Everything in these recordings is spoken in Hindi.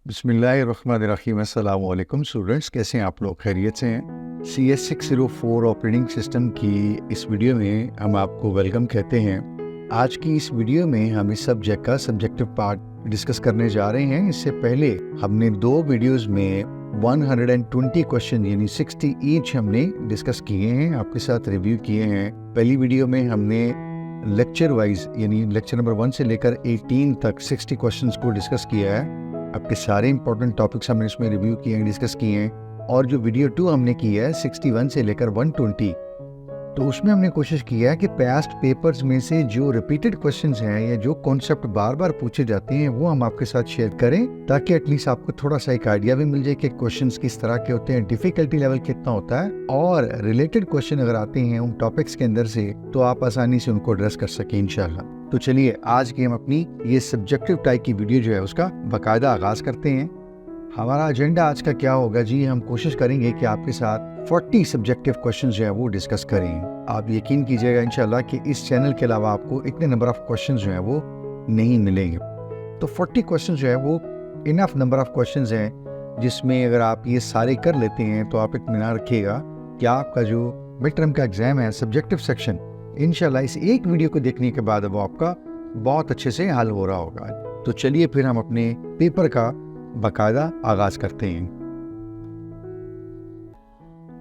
बिस्मिल्लाहिर्रहमानिर्रहीम। अस्सलाम वालेकुम स्टूडेंट्स, कैसे हैं आप लोग? खैरियत से हैं? CS604 ऑपरेटिंग सिस्टम की इस वीडियो में हम आपको वेलकम कहते हैं। आज की इस वीडियो में हम इस सब्जेक्ट का सब्जेक्टिव पार्ट डिस्कस करने जा रहे हैं। इससे पहले हमने 2 वीडियोस में 120 क्वेश्चन यानी 60 ईच हमने डिस्कस किए हैं, आपके साथ रिव्यू किए हैं। पहली वीडियो में हमने लेक्चर वाइज यानी लेक्चर नंबर 1 से लेकर 18 तक 60 क्वेश्चंस को डिस्कस किया है। आपके सारे इंपॉर्टेंट टॉपिक्स हमने इसमें रिव्यू किए हैं, डिस्कस किए हैं। और जो वीडियो 2 हमने की है 61 से लेकर 120, तो उसमें हमने कोशिश किया है कि पास्ट पेपर्स में से जो रिपीटेड क्वेश्चंस हैं या जो कॉन्सेप्ट बार बार पूछे जाते हैं वो हम आपके साथ शेयर करें, ताकि एटलीस्ट आपको थोड़ा सा एक आइडिया भी मिल जाए कि क्वेश्चंस किस तरह के होते हैं, डिफिकल्टी लेवल कितना होता है, और रिलेटेड क्वेश्चन अगर आते हैं उन टॉपिक्स के अंदर से तो आप आसानी से उनको एड्रेस कर सकें इंशाल्लाह। तो चलिए आज की हम अपनी ये सब्जेक्टिव टाइप की वीडियो जो है उसका बाकायदा आगाज करते हैं। हमारा एजेंडा आज का क्या होगा जी? हम कोशिश करेंगे कि आपके साथ 40 सब्जेक्टिव क्वेश्चन जो है वो डिस्कस करें। आप यकीन कीजिएगा इंशाल्लाह कि इस चैनल के अलावा आपको इतने नंबर ऑफ क्वेश्चन जो है वो नहीं मिलेंगे। तो 40 क्वेश्चन जो है वो इनफ नंबर ऑफ क्वेश्चन हैं, जिसमें अगर आप ये सारे कर लेते हैं तो आप इत्मीनान रखिएगा कि आपका जो मिड टर्म का एग्जाम है सब्जेक्टिव सेक्शन, इंशाल्लाह इस एक वीडियो को देखने के बाद वो आपका बहुत अच्छे से हल हो रहा होगा। तो चलिए फिर हम अपने पेपर का बाकायदा आगाज करते हैं।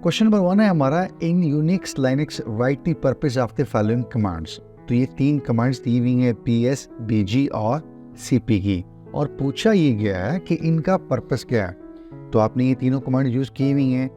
क्वेश्चन नंबर 1 है हमारा, इन Unix Linux right the purpose of the following commands. तो ये 3 कमांड्स दी हुई हैं, PS, BG और CP की, और पूछा ये गया है कि इनका पर्पस क्या है। तो आपने ये तीनों कमांड यूज की हुई हैं।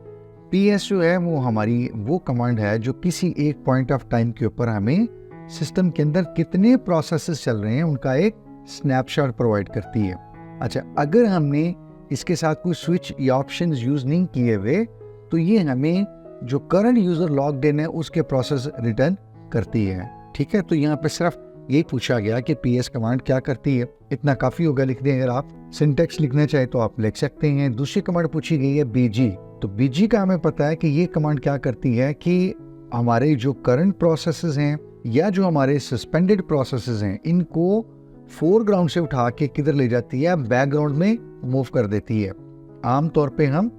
PS जो है वो हमारी वो कमांड है जो किसी एक पॉइंट ऑफ टाइम के ऊपर हमें सिस्टम के अंदर कितने प्रोसेसेस चल रहे हैं उनका एक स्नैपशॉट प्रोवाइड करती है। अच्छा, अगर हमने इसके साथ कोई स्विच या ऑप्शन यूज नहीं किए हुए तो ये हमें जो करंट यूजर लॉग्ड इन है उसके प्रोसेस रिटर्न करती है। ठीक है, तो यहाँ पे सिर्फ यही पूछा गया कि PS कमांड क्या करती है, इतना काफी होगा लिख दें। अगर आप सिंटेक्स लिखना चाहे तो आप लिख सकते हैं। दूसरी कमांड पूछी गई है BG। तो BG का हमें पता है कि ये कमांड क्या करती है कि हमारे जो करंट प्रोसेसेस हैं या जो हमारे सस्पेंडेड प्रोसेसेस हैं इनको फोरग्राउंड से उठा के किधर ले जाती है, बैकग्राउंड में मूव कर देती है। आमतौर पे हम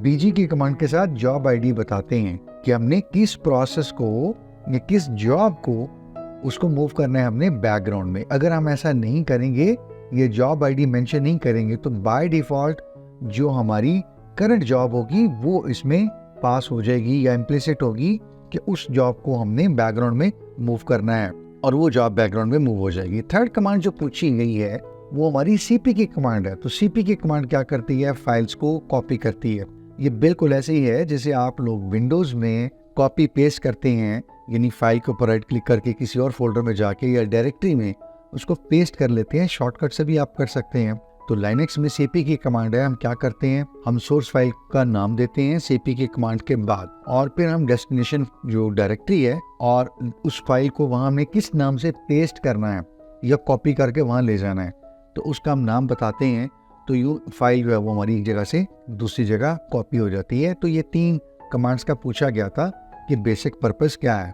BG की कमांड के साथ जॉब ID बताते हैं कि हमने किस प्रोसेस को या किस जॉब को उसको मूव करना है हमने बैकग्राउंड में। अगर हम ऐसा नहीं करेंगे, ये जॉब ID मेंशन नहीं करेंगे, तो बाय डिफॉल्ट जो हमारी करंट जॉब होगी वो इसमें पास हो जाएगी या इम्प्लिसिट होगी कि उस जॉब को हमने बैकग्राउंड में मूव करना है और वो जॉब बैकग्राउंड में मूव हो जाएगी। थर्ड कमांड जो पूछी गई है वो हमारी CP की कमांड है। तो CP की कमांड क्या करती है? फाइल्स को कॉपी करती है। ये बिल्कुल ऐसे ही है जैसे आप लोग विंडोज में कॉपी पेस्ट करते हैं, यानी फाइल के ऊपर राइट क्लिक करके किसी और फोल्डर में जाके या डायरेक्टरी में उसको पेस्ट कर लेते हैं। शॉर्टकट से भी आप कर सकते हैं। तो लाइनक्स में CP की कमांड है। हम क्या करते हैं, हम सोर्स फाइल का नाम देते हैं CP की कमांड के बाद, और फिर हम डेस्टिनेशन जो डायरेक्टरी है और उस फाइल को वहां हमें किस नाम से पेस्ट करना है या कॉपी करके वहां ले जाना है, तो उसका हम नाम बताते हैं। तो ये फाइल जो है वो हमारी एक जगह से दूसरी जगह कॉपी हो जाती है। तो ये 3 कमांड्स का पूछा गया था कि बेसिक पर्पस क्या है।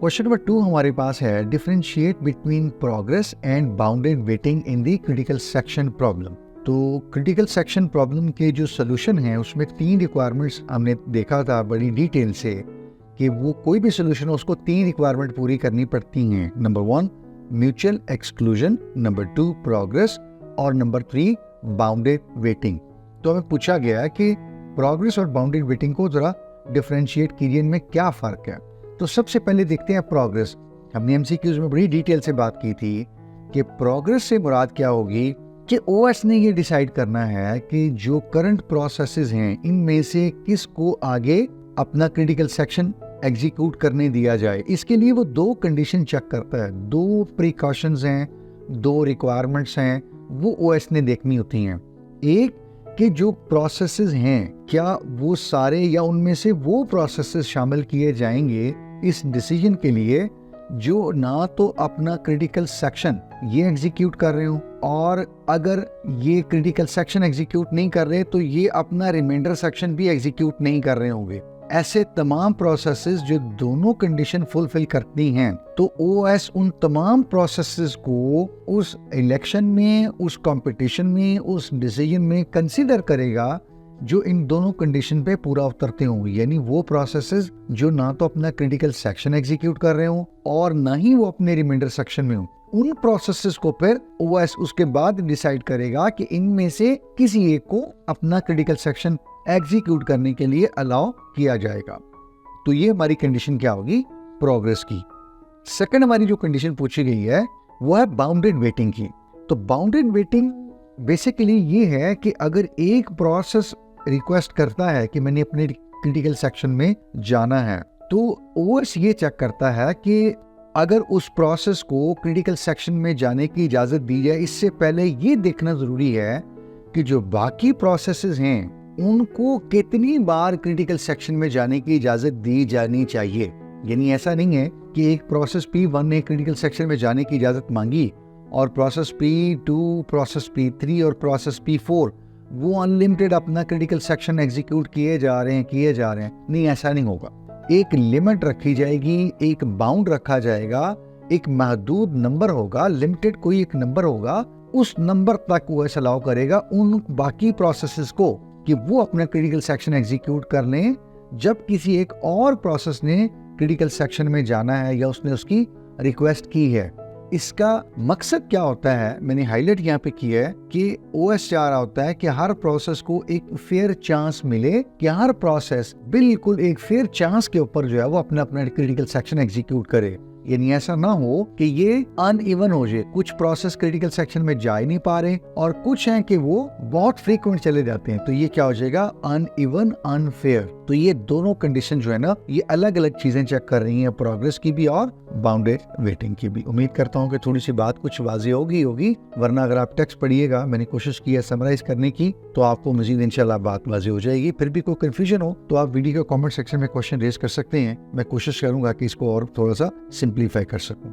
क्वेश्चन नंबर 2 हमारे पास है, differentiate between progress and bounded waiting in the critical section problem. तो क्रिटिकल सेक्शन प्रॉब्लम के जो सोल्यूशन है उसमें 3 रिक्वायरमेंट्स हमने देखा था बड़ी डिटेल से कि वो कोई भी सोल्यूशन हो उसको 3 रिक्वायरमेंट पूरी करनी पड़ती हैं। Number 1 mutual exclusion, number 2 progress, और नंबर 3 बाउंडेड वेटिंग। तो हमें पूछा गया है कि प्रोग्रेस और बाउंडेड वेटिंग को जरा डिफरेंशिएट कीजिए, इनमें क्या फर्क है। तो सबसे पहले देखते हैं प्रोग्रेस। हमने MCQs में बड़ी डिटेल से बात की थी कि प्रोग्रेस से मुराद क्या होगी कि OS ने ये डिसाइड करना है कि जो करंट प्रोसेसेस हैं इनमें से किसको आगे अपना क्रिटिकल सेक्शन एग्जीक्यूट करने दिया जाए। इसके लिए वो 2 कंडीशन चेक करता है, 2 प्रिकॉशंस हैं, 2 रिक्वायरमेंट्स हैं, वो OS ने देखनी होती हैं। एक कि जो प्रोसेसेस हैं क्या वो सारे या उनमें से वो प्रोसेसेस शामिल किए जाएंगे इस डिसीजन के लिए जो ना तो अपना क्रिटिकल सेक्शन ये एग्जीक्यूट कर रहे हो, और अगर ये क्रिटिकल सेक्शन एग्जीक्यूट नहीं कर रहे तो ये अपना रिमाइंडर सेक्शन भी एग्जीक्यूट नहीं कर रहे होंगे। ऐसे तमाम प्रोसेसेस जो दोनों कंडीशन फुलफिल करती हैं, तो ओएस उन तमाम प्रोसेसेस को उस इलेक्शन में, उस कंपटीशन में, उस डिसीजन में कंसीडर करेगा जो इन दोनों कंडीशन पे पूरा उतरते हों। यानी वो प्रोसेसेस जो ना तो अपना क्रिटिकल सेक्शन एग्जीक्यूट कर रहे हों और ना ही वो अपने रिमाइंडर सेक्शन में हों, उन प्रोसेसेस को फिर ओएस उसके बाद डिसाइड करेगा कि इनमें से किसी एक को अपना क्रिटिकल सेक्शन एग्जीक्यूट करने के लिए अलाउ किया जाएगा। तो ये हमारी कंडीशन क्या होगी, प्रोग्रेस की। सेकंड हमारी जो कंडीशन पूछी गई है वो है बाउंडेड वेटिंग की। तो बाउंडेड वेटिंग बेसिकली ये है कि अगर एक प्रोसेस रिक्वेस्ट करता है कि मैंने अपने क्रिटिकल सेक्शन में जाना है, तो ओएस ये चेक करता है कि अगर उस प्रोसेस को क्रिटिकल सेक्शन में जाने की इजाजत दी जाए, इससे पहले ये देखना जरूरी है कि जो बाकी प्रोसेसेस हैं उनको कितनी बार क्रिटिकल सेक्शन में जाने की इजाजत दी जानी चाहिए। यानी ऐसा नहीं है कि एक प्रोसेस P1 ने क्रिटिकल सेक्शन में जाने की इजाजत मांगी और प्रोसेस P2, प्रोसेस P3 और प्रोसेस P4 वो अनलिमिटेड अपना क्रिटिकल सेक्शन एग्जीक्यूट किए जा रहे हैं। नहीं, ऐसा नहीं होगा। एक लिमिट रखी जाएगी, एक बाउंड रखा जाएगा, एक महदूद नंबर होगा, लिमिटेड कोई एक नंबर होगा, उस नंबर तक वो ऐसा अलाउ करेगा उन बाकी प्रोसेसेस को कि वो अपना क्रिटिकल सेक्शन एग्जीक्यूट कर लें जब किसी एक और प्रोसेस ने क्रिटिकल सेक्शन में जाना है या उसने उसकी रिक्वेस्ट की है। इसका मकसद क्या होता है, मैंने हाईलाइट यहाँ पे किया है कि ओएस चाह रहा होता है कि हर प्रोसेस को एक फेयर चांस मिले, कि हर प्रोसेस बिल्कुल एक फेयर चांस के ऊपर जो है वो अपना अपना क्रिटिकल सेक्शन एग्जीक्यूट करे। यानी ऐसा ना हो कि ये अनइवन हो जाए, कुछ प्रोसेस क्रिटिकल सेक्शन में जा ही नहीं पा रहे और कुछ हैं कि वो बहुत फ्रीक्वेंट चले जाते हैं, तो ये क्या हो जाएगा, अनइवन, अनफेयर। तो ये दोनों कंडीशन जो है ना, ये अलग अलग चीजें चेक कर रही हैं, प्रोग्रेस की भी और बाउंडेड वेटिंग की भी। उम्मीद करता हूँ कि थोड़ी सी बात कुछ वाज़ेह होगी, वरना अगर आप टेक्स्ट पढ़िएगा, मैंने कोशिश की है समराइज करने की, तो आपको मजीद इंशाल्लाह बात वाज़ेह हो जाएगी। फिर भी कोई कंफ्यूजन हो तो आप वीडियो के कमेंट सेक्शन में क्वेश्चन रेज कर सकते हैं, मैं कोशिश करूंगा कि इसको और थोड़ा सा सिंप्लीफाई कर सकूं।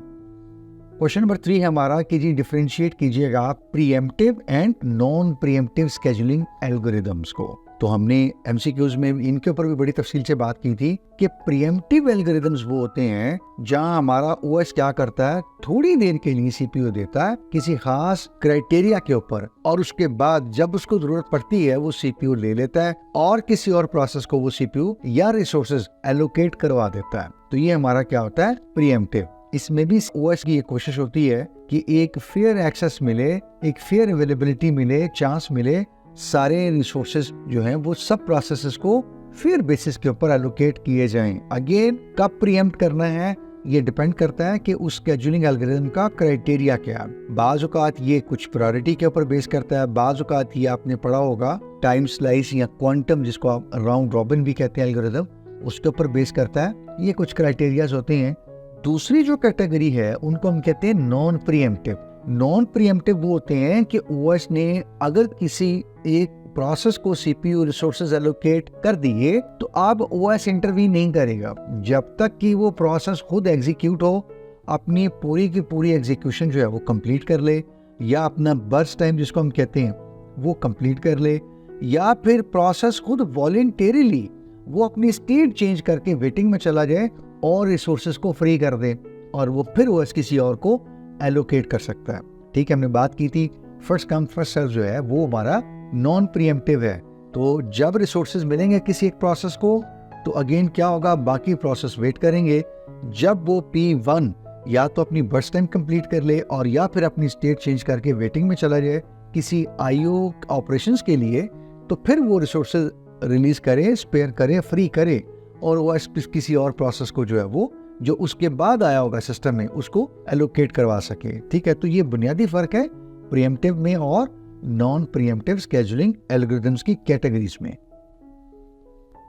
क्वेश्चन नंबर 3 है हमारा कि जी डिफरेंशिएट कीजिएगा आप pre-emptive and non preemptive scheduling algorithms को। तो हमने एमसीक्यूज में इनके ऊपर भी बड़ी तफसील से बात की थी कि प्रीएम्प्टिव एल्गोरिदम्स वो होते हैं जहां हमारा ओएस क्या करता है, थोड़ी देर के लिए सीपीयू देता है किसी खास क्राइटेरिया के ऊपर, और उसके बाद जब उसको जरूरत पड़ती है वो सीपीयू ले लेता है और किसी और प्रोसेस को वो सीपीयू या रिसोर्सेज एलोकेट करवा देता है। तो ये हमारा क्या होता है, प्रीएम्प्टिव। इसमें भी ओएस की ये कोशिश होती है कि एक फेयर एक्सेस मिले, एक फेयर अवेलेबिलिटी मिले, चांस मिले, सारे रिसोर्सेज जो हैं वो सब प्रोसेसेस को फेयर बेसिस के ऊपर एलोकेट किए जाएं। अगेन कब प्रीएम्प्ट करना है ये डिपेंड करता है कि उस शेड्यूलिंग एल्गोरिथम का क्राइटेरिया क्या है। बाज़ औक़ात ये कुछ प्रायोरिटी के ऊपर बेस करता है, बाज़ औक़ात ये आपने पढ़ा होगा टाइम स्लाइस या क्वांटम, जिसको आप राउंड रॉबिन भी कहते हैं एल्गोरिथम, उसके ऊपर बेस करता है। ये कुछ क्राइटेरियाज होते हैं। दूसरी जो कैटेगरी है उनको हम कहते हैं नॉन प्रीएम्प्टिव। नॉन प्रीएम्प्टिव वो होते हैं कि ओएस ने अगर किसी एक प्रोसेस को सीपीयू रिसोर्सेज एलोकेट कर दिए तो अब ओएस इंटरवीन नहीं करेगा जब तक कि वो प्रोसेस खुद एग्जीक्यूट हो, अपनी पूरी की पूरी एग्जीक्यूशन जो है वो कंप्लीट कर ले, या अपना बर्स्ट टाइम जिसको हम कहते हैं वो कंप्लीट कर ले, या फिर प्रोसेस खुद वॉलंटरीली वो अपनी स्टेट चेंज करके वेटिंग में चला जाए और रिसोर्सेज को फ्री कर दे और वो फिर ओएस किसी और को एलोकेट कर सकता है। ठीक है, हमने बात की थी फर्स्ट कम फर्स्ट सर्व जो है वो हमारा नॉन प्रीएम्प्टिव है। तो जब रिसोर्सेज मिलेंगे किसी एक प्रोसेस को तो अगेन क्या होगा, बाकी प्रोसेस वेट करेंगे जब वो P1 या तो अपनी बर्स्ट टाइम कंप्लीट कर ले और या फिर अपनी स्टेट चेंज करके वेटिंग में चला जाए किसी IO ऑपरेशंस के लिए, तो फिर वो रिसोर्सेज रिलीज करे, स्पेयर करे, फ्री करे और वो किसी और प्रोसेस को जो है वो जो उसके बाद आया होगा सिस्टम में उसको एलोकेट करवा सके। ठीक है, तो ये बुनियादी फर्क है प्रीएम्प्टिव में और नॉन प्रीएम्प्टिव स्केड्यूलिंग एल्गोरिथम्स की कैटेगरीज में।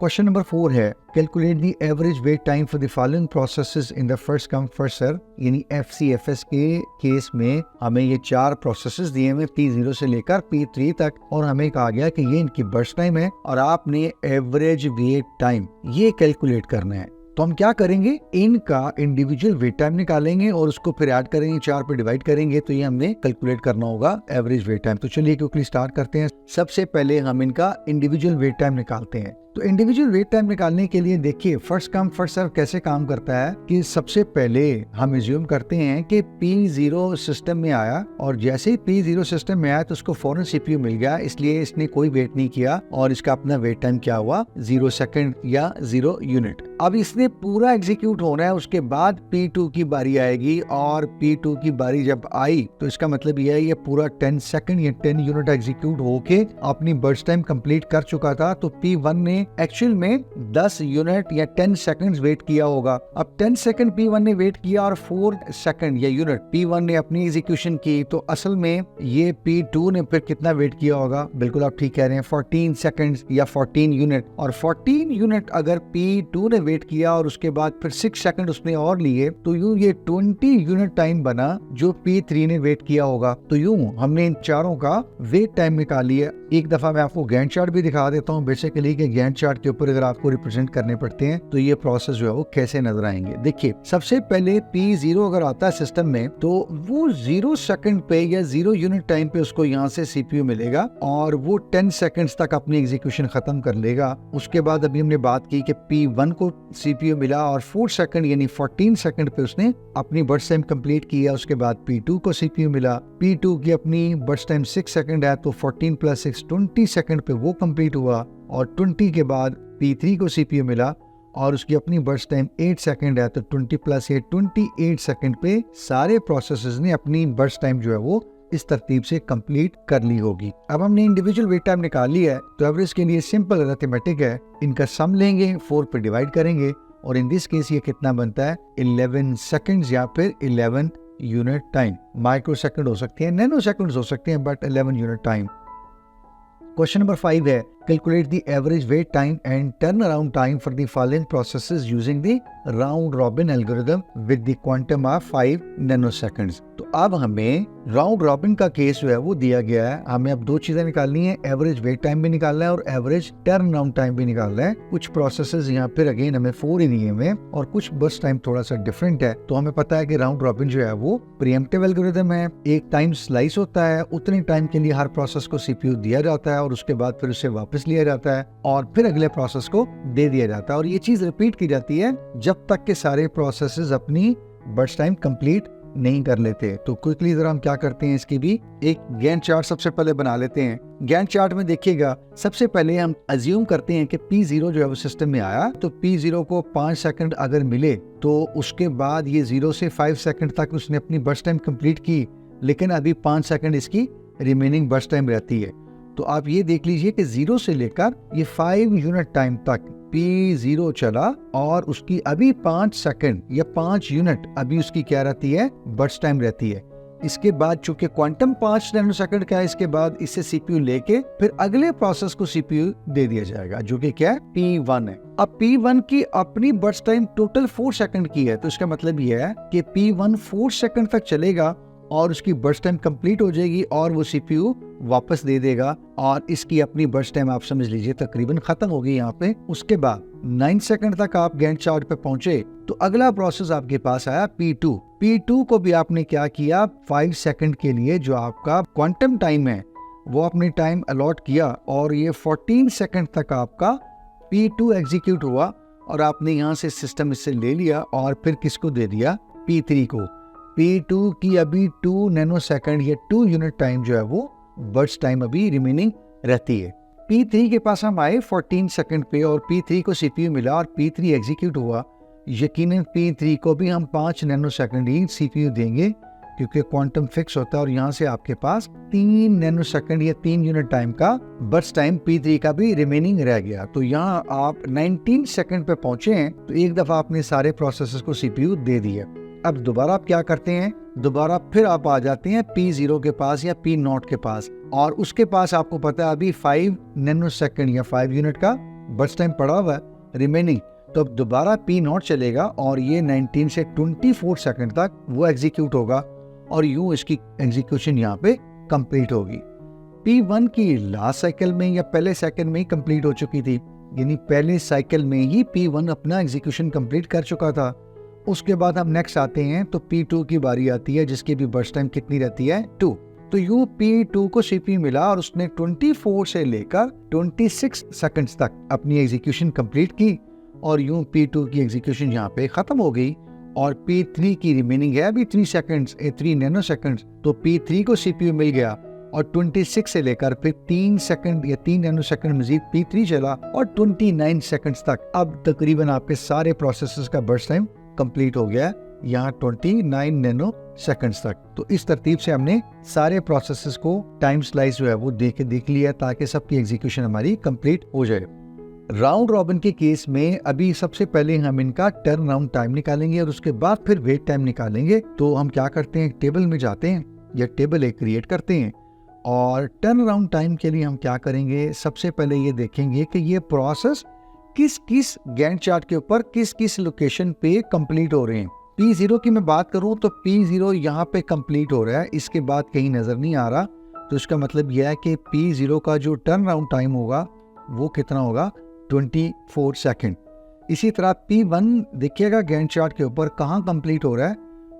क्वेश्चन नंबर 4 है calculate the average wait time for the following processes in the first come first serve. यानी FCFS के केस में हमें ये 4 प्रोसेसेस दिए हुए P0 से लेकर P3 तक, और हमें कहा गया कि ये इनकी बर्स्ट टाइम है और आपने एवरेज वेट टाइम ये कैलकुलेट करना है। तो हम क्या करेंगे, इनका इंडिविजुअल वेट टाइम निकालेंगे और उसको फिर ऐड करेंगे, 4 पे डिवाइड करेंगे, तो ये हमने कैलकुलेट करना होगा एवरेज वेट टाइम। तो चलिए क्विकली स्टार्ट करते हैं। सबसे पहले हम इनका इंडिविजुअल वेट टाइम निकालते हैं। तो इंडिविजुअल वेट टाइम निकालने के लिए देखिए फर्स्ट कम फर्स्ट सर्व कैसे काम करता है कि सबसे पहले हम एज्यूम करते हैं कि P0 सिस्टम में आया और जैसे ही P0 सिस्टम में आया तो उसको फौरन CPU मिल गया, इसलिए इसने कोई वेट नहीं किया और इसका अपना वेट टाइम क्या हुआ 0 सेकंड या 0 यूनिट। अब इसने पूरा एग्जीक्यूट होना है, उसके बाद P2 की बारी आएगी और P2 की बारी जब आई तो इसका मतलब यह है ये पूरा 10 सेकंड या 10 यूनिट एग्जीक्यूट होके अपनी बर्स्ट टाइम कंप्लीट कर चुका था। तो P1 ने एक्चुअल में 10 यूनिट या 10 सेकंड्स वेट किया होगा। अब 10 सेकंड P1 ने वेट किया और 4 सेकंड या यूनिट P1 ने अपनी एग्जीक्यूशन की, तो असल में ये P2 ने फिर कितना वेट किया होगा? बिल्कुल आप ठीक कह रहे हैं, 14 सेकंड्स या 14 यूनिट। और 14 यूनिट अगर P2 ने वेट किया और उसके बाद फिर 6 सेकंड उसने और लिए तो यूं ये 20 यूनिट टाइम बना जो P3 ने वेट किया होगा। तो यूं हमने इन चारों का वेट टाइम निकाल लिया। एक दफा मैं आपको गैंट चार्ट भी दिखा देता हूं बेसिकली कि गैंट चार्ट के ऊपर अगर आपको रिप्रेजेंट करने पड़ते हैं तो ये प्रोसेस जो है वो कैसे नजर आएंगे। देखिए सबसे पहले P0 अगर आता है सिस्टम में तो वो 0 सेकंड पे या 0 यूनिट टाइम पे उसको यहाँ से CPU मिलेगा और वो 10 सेकंड्स तक अपनी एग्जीक्यूशन खत्म कर लेगा। उसके बाद अभी हमने बात की कि P1 को CPU मिला और 4 सेकंड यानी 14 सेकंड पे उसने अपनी बर्स्ट टाइम कंप्लीट किया। उसके बाद P2 को CPU मिला, P2 की अपनी बर्स्ट टाइम 6 सेकंड है तो 14 + 6 20 सेकंड पे वो कंप्लीट हुआ और 20 के बाद P3 को CPU मिला और उसकी अपनी बर्स्ट टाइम 8 सेकंड है तो 20 + 8 28 सेकंड पे सारे प्रोसेसर्स ने अपनी बर्स्ट टाइम जो है वो इस तरतीब से कंप्लीट कर ली होगी। अब हमने इंडिविजुअल वेट टाइम निकाल लिया है तो एवरेज के लिए सिंपल अरिथमेटिक है, इनका सम लेंगे 4 पे डिवाइड करेंगे और इन दिस केस ये कितना बनता है 11 सेकंड्स या फिर 11 यूनिट टाइम। माइक्रो सेकंड हो सकते हैं, नैनो सेकंड्स हो सकते हैं, but 11 unit time. Question number 5 है calculate the average wait time and turnaround time for the following processes using the round robin algorithm with the quantum of 5 नैनोसेकंड्स। तो अब हमें राउंड रॉबिन का केस जो है वो दिया गया है। हमें अब दो चीजें निकालनी है, एवरेज वेट टाइम भी निकालना है और एवरेज टर्न अराउंड टाइम भी निकालना है। कुछ प्रोसेसेस यहाँ पर अगेन हमें 4 ही दिए हुए और कुछ बर्स्ट टाइम थोड़ा सा डिफरेंट है। तो हमें पता है कि राउंड रॉबिन जो है वो प्रीएम्प्टिव एल्गोरिथम है, एक टाइम स्लाइस होता है, उतने टाइम के लिए हर प्रोसेस को CPU दिया जाता है और उसके बाद फिर उसे वापस लिया जाता है और फिर अगले प्रोसेस को दे दिया जाता है और ये चीज रिपीट की जाती है जब तक के सारे प्रोसेसेस अपनी बर्स्ट टाइम कंप्लीट नहीं कर लेते। तो क्विकली जरा हम क्या करते हैं, इसकी भी एक गैंट चार्ट सबसे पहले बना लेते हैं। गैंट चार्ट में देखिएगा सबसे पहले हम अज्यूम करते हैं कि P0 जो है वो सिस्टम में आया तो P0 को 5 सेकंड अगर मिले तो उसके बाद ये 0 से 5 सेकंड तक उसने अपनी बर्स्ट टाइम कंप्लीट की, लेकिन अभी 5 सेकंड इसकी रिमेनिंग बर्स्ट टाइम रहती है। तो आप ये देख लीजिए कि 0 से लेकर ये 5 यूनिट टाइम तक P0 चला और उसकी अभी 5 सेकंड या 5 यूनिट अभी उसकी क्या रहती है, बर्स्ट टाइम रहती है। इसके बाद चूंकि क्वांटम 5 नैनो सेकंड का है, इसके बाद इससे CPU लेके फिर अगले प्रोसेस को CPU दे दिया जाएगा जो कि क्या है P1 है। अब P1 की अपनी बर्स्ट टाइम टोटल 4 सेकंड की है तो इसका मतलब यह है कि P1 4 सेकंड तक चलेगा और उसकी बर्स्ट टाइम कंप्लीट हो जाएगी और वो CPU वापस दे देगा और इसकी अपनी बर्स्ट टाइम आप समझ लीजिए तकरीबन खत्म हो गई यहाँ पे। उसके बाद 9 सेकंड तक आप गैंट चार्ट पे पहुंचे तो अगला प्रोसेस आपके पास आया P2। P2 को भी आपने क्या किया, 5 सेकंड के लिए जो आपका क्वांटम टाइम है वो अपने टाइम अलॉट किया और ये 14 सेकंड तक आपका P2 एग्जीक्यूट हुआ और आपने यहाँ से सिस्टम इससे ले लिया और फिर किसको दे दिया, P3 को। P2 की अभी 2 नैनो सेकंड या 2 यूनिट टाइम जो है वो बर्स्ट टाइम अभी रिमेनिंग रहती है। P3 के पास हम आए 14 सेकंड पे और P3 को CPU मिला और P3 एग्जीक्यूट हुआ। यकीनन P3 को भी हम 5 नैनो सेकंड ही CPU देंगे क्योंकि क्वांटम फिक्स होता है और यहाँ से आपके पास 3 नैनो सेकंड या 3 यूनिट टाइम का बर्स्ट टाइम P3 का भी रिमेनिंग रह गया। तो यहाँ आप 19 सेकंड पे पहुंचे हैं तो एक दफा आपने सारे प्रोसेसर्स को CPU दे दिया। अब दोबारा आप क्या करते हैं, दोबारा फिर आप आ जाते हैं P0 के पास या P0 के पास और उसके पास आपको पता है अभी 5 नैनो सेकंड या 5 यूनिट का बर्स्ट टाइम पड़ा हुआ है रिमेनिंग। तो अब दोबारा P0 चलेगा और ये 19 से 24 सेकंड तक वो एग्जीक्यूट होगा और यूं इसकी एग्जीक्यूशन यहाँ पे कंप्लीट होगी। P1 की लास्ट साइकिल में या पहले सेकंड में ही कंप्लीट हो चुकी थी, यानी पहले साइकिल में ही P1 अपना एग्जीक्यूशन कंप्लीट कर चुका था। उसके बाद हम नेक्स्ट आते हैं तो P2 की बारी आती है जिसकी भी बर्स्ट टाइम कितनी रहती है, 2। तो यूं P2 को CPU मिला और उसने 24 से लेकर 26 सेकंड्स तक अपनी एग्जीक्यूशन कंप्लीट की और यूं P2 की एग्जीक्यूशन यहाँ पे खत्म हो गई और P3 की रिमेनिंग है अभी 3 नैनो सेकंड्स। तो P3 को CPU मिल गया और 26 से लेकर फिर 3 सेकंड या 3 नैनो सेकंड मजीद P3 चला और 29 सेकंड्स तक। अब तकरीबन आपके सारे प्रोसेसर्स का बर्स्ट टाइम कंप्लीट हो गया यहाँ 29 नैनो सेकंड्स तक। तो इस तरतीब से हमने सारे प्रोसेसर्स को टाइम स्लाइस जो है वो देख लिया ताकि सबकी एग्जीक्यूशन हमारी कंप्लीट हो जाए। राउंड रॉबिन के केस में अभी सबसे पहले हम इनका टर्न अराउंड टाइम निकालेंगे और उसके बाद फिर वेट टाइम निकालेंगे। तो हम क्या करते हैं, टेबल में जाते हैं या टेबल एक क्रिएट करते हैं और टर्न अराउंड टाइम के लिए हम क्या करेंगे, सबसे पहले ये देखेंगे कि ये प्रोसेस किस किस गैंट चार्ट के ऊपर किस किस लोकेशन पे कंप्लीट हो रहे हैं। P0 की मैं बात करूं तो P0 यहाँ पे कंप्लीट हो रहा है, इसके बाद कहीं नजर नहीं आ रहा। तो इसका मतलब यह है कि P0 का जो टर्न अराउंड टाइम होगा वो कितना होगा, 24 सेकंड। इसी तरह P1 देखिएगा गैंट चार्ट के ऊपर कहाँ कंप्लीट हो रहा है,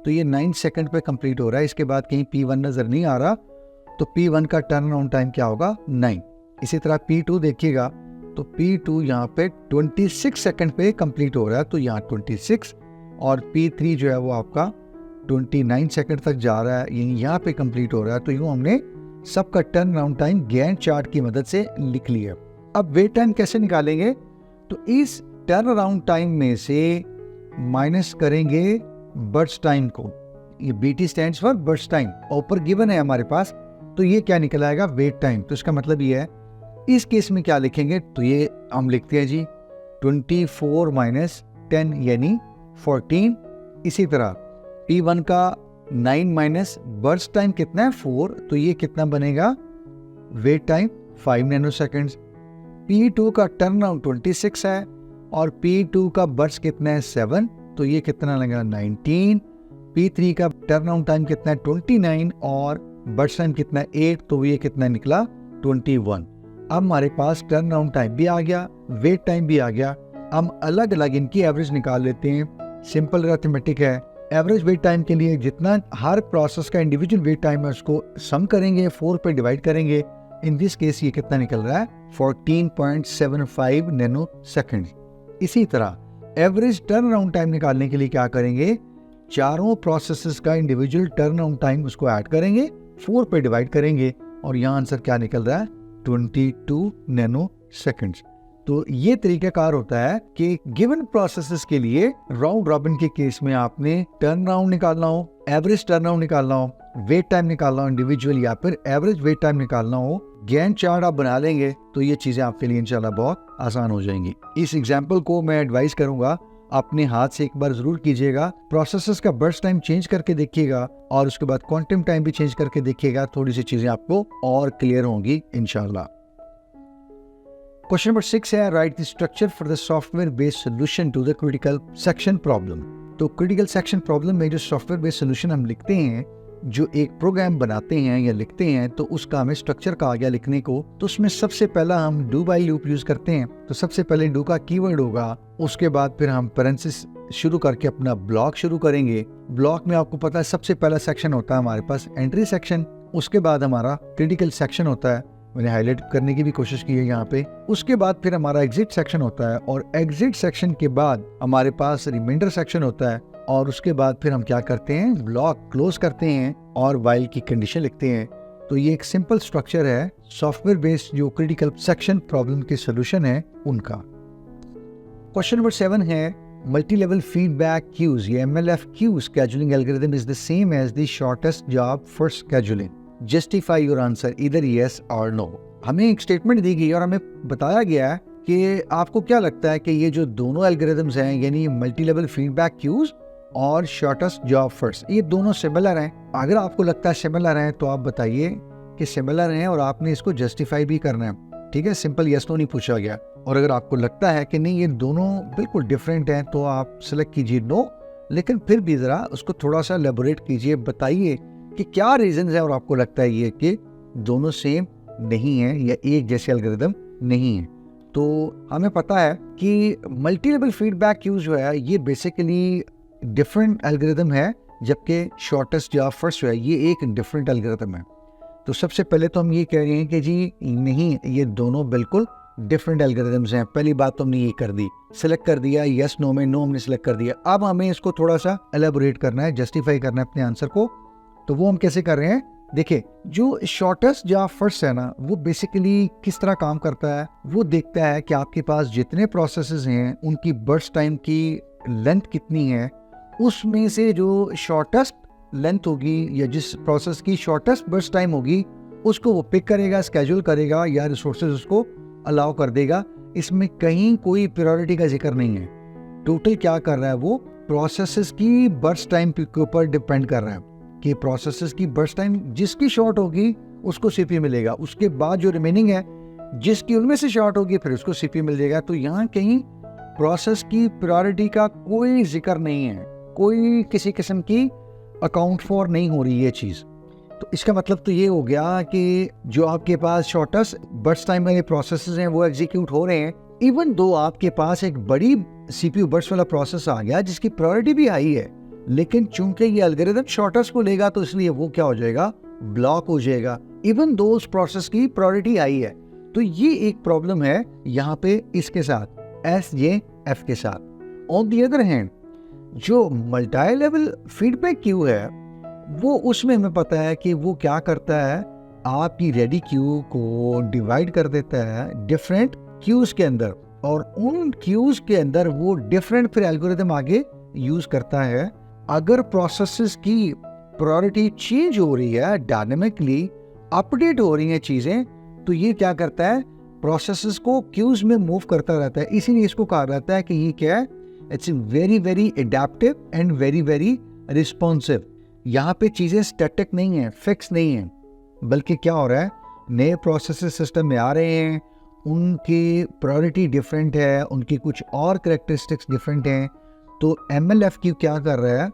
तो ये 9 सेकंड पे कंप्लीट हो रहा है, इसके बाद कहीं P1 नजर नहीं आ रहा। तो P1 का टर्न अराउंड टाइम क्या होगा, 9। इसी तरह P2 देखिएगा तो P2 यहाँ पे 26 सेकंड पे कंप्लीट हो रहा है, तो यहाँ 26 और P3 जो है वो आपका 29 सेकंड तक जा रहा है, यहाँ पे कंप्लीट हो रहा है। तो यूँ हमने सबका turn around time Gantt chart की मदद से लिख लिया। अब वेट टाइम कैसे निकालेंगे, तो इस टर्न अराउंड टाइम में से माइनस करेंगे बर्स्ट टाइम को, ये BT stands for burst time, ऊपर गिवन है हमारे पास। तो ये क्या निकल आएगा, वेट टाइम। तो इसका मतलब ये है, इस केस में क्या लिखेंगे, तो ये हम लिखते हैं जी 24 माइनस 10 यानी 14। इसी तरह P1 का 9 माइनस बर्स्ट टाइम कितना है, 4, तो ये कितना बनेगा, wait time 5 nano seconds. P2 का टर्न अराउंड 26 है और P2 का बर्स्ट कितना है, 7, तो ये कितना लगेगा, 19। P3 का टर्न अराउंड टाइम कितना है, 29 और बर्स्ट टाइम कितना है, 8, तो ये कितना निकला, 21। अब हमारे पास टर्न अराउंड टाइम भी आ गया, वेट टाइम भी आ गया। हम अलग अलग इनकी एवरेज निकाल लेते हैं, सिंपल अरिथमेटिक है। एवरेज वेट टाइम के लिए जितना हर प्रोसेस का इंडिविजुअल वेट टाइम है उसको सम करेंगे, 4 पे डिवाइड करेंगे। इन दिस केस ये कितना निकल रहा है, 14.75 नैनो सेकंड। इसी तरह एवरेज टर्न अराउंड टाइम निकालने के लिए क्या करेंगे, चारों प्रोसेसेस का इंडिविजुअल टर्न अराउंड टाइम उसको ऐड करेंगे, 4 पे डिवाइड करेंगे और यहाँ आंसर क्या निकल रहा है, 22 नैनो सेकंड्स। तो ये तरीकाकार होता है कि गिवन प्रोसेसेस के लिए राउंड रॉबिन के केस में आपने टर्न अराउंड निकालना हो, एवरेज टर्न अराउंड निकालना हो, वेट टाइम निकालना हो इंडिविजुअल या फिर एवरेज वेट टाइम निकालना हो, गैंट चार्ट आप बना लेंगे तो ये चीजें आपके लिए इंशाल्लाह बहुत आसान हो जाएंगी। इस एग्जाम्पल को मैं एडवाइस करूंगा अपने हाथ से एक बार जरूर कीजिएगा, प्रोसेसर्स का बर्स्ट टाइम चेंज करके देखिएगा और उसके बाद क्वांटम टाइम भी चेंज करके देखिएगा, थोड़ी सी चीजें आपको और क्लियर होंगी इंशाल्लाह। क्वेश्चन नंबर 6 है, write the structure for the software based solution to the critical section problem. तो क्रिटिकल सेक्शन प्रॉब्लम में जो सॉफ्टवेयर बेस्ड सोल्यूशन हम लिखते हैं, जो एक प्रोग्राम बनाते हैं या लिखते हैं, तो उसका हमें स्ट्रक्चर कहा गया लिखने को। तो उसमें सबसे पहला हम डू बाई लूप यूज करते हैं। तो सबसे पहले डू का कीवर्ड होगा, उसके बाद फिर हम पैरेंथेसिस शुरू करके अपना ब्लॉक शुरू करेंगे। ब्लॉक में आपको पता है सबसे पहला सेक्शन होता है हमारे पास एंट्री सेक्शन, उसके बाद हमारा क्रिटिकल सेक्शन होता है, मैंने हाईलाइट करने की भी कोशिश की है यहाँ पे। उसके बाद फिर हमारा एग्जिट सेक्शन होता है और एग्जिट सेक्शन के बाद हमारे पास रिमाइंडर सेक्शन होता है और उसके बाद फिर हम क्या करते हैं, ब्लॉक क्लोज करते हैं और व्हाइल की कंडीशन लिखते हैं। तो ये एक सिंपल स्ट्रक्चर है सॉफ्टवेयर बेस्ड जो क्रिटिकल सेक्शन प्रॉब्लम के सोल्यूशन है उनका। क्वेश्चन नंबर 7 है, मल्टी लेवल फीडबैक क्यूज या MLFQ scheduling algorithm is the same as the shortest job for scheduling. Justify your answer either yes or no. हमें एक स्टेटमेंट दी गई और हमें बताया गया है कि आपको क्या लगता है कि ये जो दोनों एल्गोरिथम्स हैं, यानी मल्टी लेवल फीडबैक क्यूज और शॉर्टेस्ट जॉब फर्स्ट, ये दोनों सिमिलर हैं। अगर आपको लगता है सिमिलर हैं तो आप बताइए कि सिमिलर हैं और आपने इसको जस्टिफाई भी करना है। ठीक है, सिंपल यस नो नहीं पूछा गया। और अगर आपको लगता है कि नहीं ये दोनों बिल्कुल डिफरेंट हैं तो आप सिलेक्ट कीजिए नो, लेकिन फिर भी जरा उसको थोड़ा सा एलेबोरेट कीजिए, बताइए कि क्या रीजन है और आपको लगता है ये कि दोनों सेम नहीं है या एक जैसे एल्गोरिथम नहीं है। तो हमें पता है कि मल्टी लेवल फीडबैक क्यूज जो है ये बेसिकली डिफरेंट एल्गोरिथम है, जबकि शॉर्टेस्ट जॉब फर्स्ट जो है ये एक डिफरेंट एल्गोरिथम है। तो सबसे पहले तो हम ये कह रहे हैं कि जी नहीं, ये दोनों बिल्कुल डिफरेंट एल्गोरिदम्स हैं। पहली बात तो हमने ये कर दी, सिलेक्ट कर दिया, यस नो में नो हमने सिलेक्ट कर दिया। अब हमें इसको थोड़ा सा एलेबोरेट करना है, जस्टिफाई करना है अपने आंसर को। तो वो हम कैसे कर रहे हैं, देखिए जो शॉर्टेस्ट या फर्स्ट है ना, वो बेसिकली किस तरह काम करता है, वो देखता है कि आपके पास जितने प्रोसेसेस हैं उनकी बर्स्ट टाइम की लेंथ कितनी है, उसमें से जो शॉर्टेस्ट लेंथ होगी या जिस प्रोसेस की शॉर्टेस्ट बर्स्ट टाइम होगी उसको वो पिक करेगा, स्केड्यूल करेगा या रिसोर्सेज उसको अलाउ कर देगा। इसमें कहीं कोई प्रायोरिटी का जिक्र नहीं है। टोटल क्या कर रहा है, वो प्रोसेसेस की बर्स्ट टाइम के ऊपर डिपेंड कर रहा है कि प्रोसेसेस की बर्स्ट टाइम जिसकी शॉर्ट होगी उसको सीपीयू मिलेगा, उसके बाद जो रिमेनिंग है जिसकी उनमें से शॉर्ट होगी फिर उसको सीपीयू मिल जाएगा। तो यहाँ कहीं प्रोसेस की प्रायोरिटी का कोई जिक्र नहीं है, कोई किसी किस्म की अकाउंट फॉर नहीं हो रही ये चीज़। तो इसका मतलब तो ये हो गया कि जो आपके पास शॉर्टेस्ट बर्स्ट टाइम वाले प्रोसेसेस हैं वो एग्जीक्यूट हो रहे हैं, इवन दो आपके पास एक बड़ी सीपीयू बर्स्ट वाला प्रोसेस आ गया जिसकी प्रायोरिटी भी हाई है, लेकिन चूंकि ये एल्गोरिथम शॉर्टेस्ट को लेगा तो इसलिए वो क्या हो जाएगा, ब्लॉक हो जाएगा, इवन दो उस प्रोसेस की प्रायोरिटी हाई है। तो ये एक प्रॉब्लम है यहाँ पे इसके साथ, SJF के साथ। ऑन दी अदर हैंड जो मल्टी लेवल फीडबैक क्यू है वो, उसमें हमें पता है कि वो क्या करता है, आपकी रेडी क्यू को डिवाइड कर देता है डिफरेंट क्यूज के अंदर, और उन क्यूज के अंदर वो डिफरेंट फिर एल्गोरिथम आगे यूज करता है। अगर प्रोसेसेस की प्रायोरिटी चेंज हो रही है, डायनेमिकली अपडेट हो रही हैं चीजें, तो ये क्या करता है, प्रोसेसेस को क्यूज में मूव करता रहता है। इसीलिए इसको कहा जाता है कि ये क्या है, it's very very adaptive and very very responsive. यहाँ पे चीजें स्टैटिक नहीं है, फिक्स नहीं है, बल्कि क्या हो रहा है, नए प्रोसेसेस सिस्टम में आ रहे हैं, उनकी प्रायोरिटी डिफरेंट है, उनकी कुछ और कैरेक्टरिस्टिक्स डिफरेंट हैं। तो MLFQ क्या कर रहा है,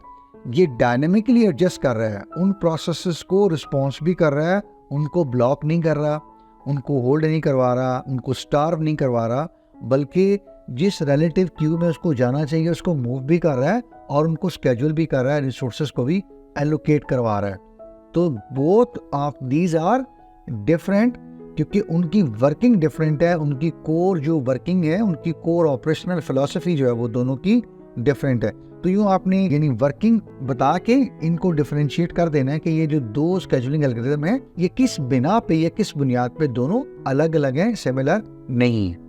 ये डायनेमिकली एडजस्ट कर रहा है, उन प्रोसेसेस को रिस्पॉन्स भी कर रहा है, उनको ब्लॉक नहीं कर रहा, उनको होल्ड नहीं करवा रहा, उनको स्टार्व नहीं करवा रहा, बल्कि जिस रिलेटिव क्यू में उसको जाना चाहिए उसको मूव भी कर रहा है और उनको स्केड्यूल भी कर रहा है, रिसोर्सेज को भी एलोकेट करवा रहा है। तो both of these are different, क्योंकि उनकी वर्किंग डिफरेंट है, उनकी कोर जो वर्किंग है, उनकी कोर ऑपरेशनल फिलॉसफी जो है वो दोनों की डिफरेंट है। तो यूँ आपने यानी वर्किंग बता के इनको डिफरेंशिएट कर देना है कि ये जो दो स्केड्यूलिंग एल्गोरिथम है ये किस बिना पे या किस बुनियाद पे दोनों अलग अलग हैं, सिमिलर नहीं है।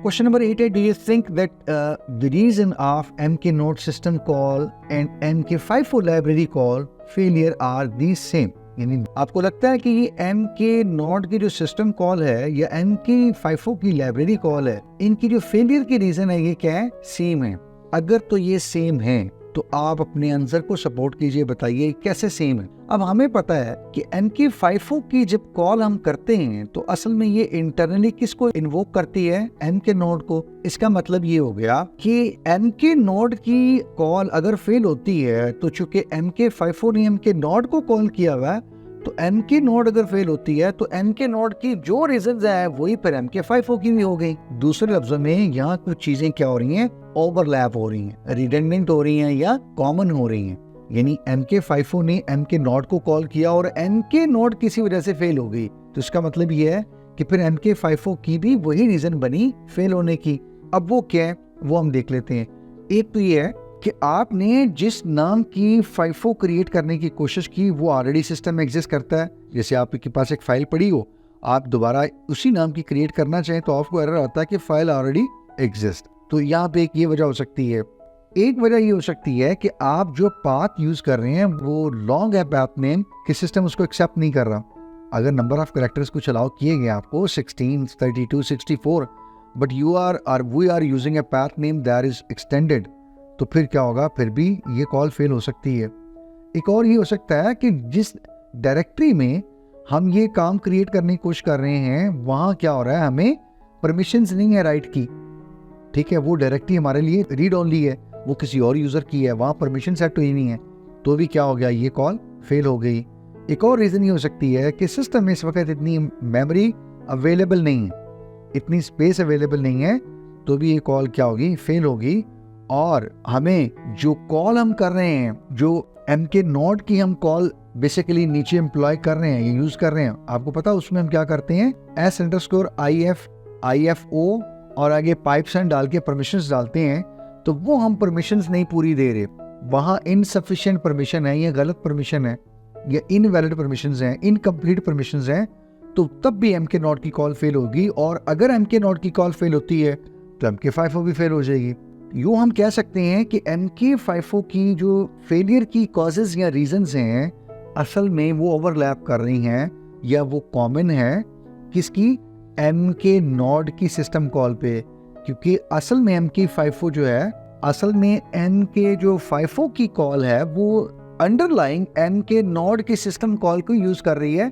Question number 8 है, do you think that the reason of MK node system call and MK54 library call failure are the same? यानी आपको लगता है कि ये MK node की जो सिस्टम कॉल है या MK54 की लाइब्रेरी कॉल है, इनकी जो फेलियर की रीजन है ये क्या है, सेम है? अगर तो ये सेम है तो आप अपने आंसर को सपोर्ट कीजिए, बताइए कैसे सेम है। अब हमें पता है कि MK54 की जब कॉल हम करते हैं तो असल में ये इंटरनली किसको इन्वोक करती है, MK नोड को। इसका मतलब ये हो गया कि MK नोड की कॉल अगर फेल होती है तो चूंकि MK54 ने MK नोड को कॉल किया हुआ है, तो MK नोड अगर फेल होती है तो MK नोड की जो रीजंस है वही पर MK54 की भी हो गई। दूसरे लफ्जों में यहाँ कुछ चीजें क्या हो रही हैं, ओवरलैप हो रही हैं, रिडंडेंट हो रही हैं या कॉमन हो रही हैं। यानी MK54 ने MK नोड को कॉल किया और MK नोड किसी वजह से फेल हो गई, तो इसका मतलब ये है कि फिर MK54 की भी वही रीजन बनी फेल होने की। अब वो क्या है वो हम देख लेते हैं। एक तो ये है कि आपने जिस नाम की FIFO क्रिएट करने की कोशिश की वो ऑलरेडी सिस्टम में एग्जिस्ट करता है। जैसे आपके पास एक फाइल पड़ी हो, आप दोबारा उसी नाम की क्रिएट करना चाहें तो आपको एरर आता है कि फाइल ऑलरेडी एग्जिस्ट। तो यहाँ पे एक ये वजह हो सकती है। एक वजह ये हो सकती है कि आप जो पाथ यूज कर रहे हैं वो लॉन्ग है पाथ नेम कि सिस्टम उसको एक्सेप्ट नहीं कर रहा। अगर नंबर ऑफ कैरेक्टर्स कुछ अलाउ किए गए आपको 16, 32, 64, but we are using a path name that is extended, तो फिर क्या होगा, फिर भी ये कॉल फेल हो सकती है। एक और ये हो सकता है कि जिस डायरेक्टरी में हम ये काम क्रिएट करने की कोशिश कर रहे हैं वहाँ क्या हो रहा है, हमें परमिशंस नहीं है राइट की, ठीक है, वो डायरेक्टरी हमारे लिए रीड ओनली है, वो किसी और यूज़र की है, वहाँ परमिशन सेट हुई नहीं है, तो भी क्या हो गया, ये कॉल फेल हो गई। एक और रीज़न ये हो सकती है कि सिस्टम में इस वक्त इतनी मेमोरी अवेलेबल नहीं है, इतनी स्पेस अवेलेबल नहीं है, तो भी ये कॉल क्या होगी, फेल होगी। और हमें जो कॉल हम कर रहे हैं, जो MK नॉड की हम कॉल बेसिकली नीचे एम्प्लॉय कर रहे हैं, ये यूज कर रहे हैं, आपको पता है उसमें हम क्या करते हैं, S_IF IFO और आगे पाइपसन डाल के परमिशंस डालते हैं, तो वो हम परमिशंस नहीं पूरी दे रहे, वहाँ इनसफिशिएंट परमिशन है, ये गलत परमिशन है, या इनवैलिड परमिशंस हैं, इनकम्प्लीट परमिशंस हैं, तो तब भी MK नॉट की कॉल फेल होगी। और अगर MK नॉट की कॉल फेल होती है तो MK FIFO भी फेल हो जाएगी। यूँ हम कह सकते हैं कि MK FIFO की जो फेलियर की कॉजेज या रीजंस हैं, असल में वो ओवरलैप कर रही हैं या वो कॉमन है किसकी, MK नॉड की सिस्टम कॉल पे। क्योंकि असल में MK FIFO जो है, असल में MK जो FIFO की कॉल है वो अंडरलाइंग MK नॉड की सिस्टम कॉल को यूज कर रही है,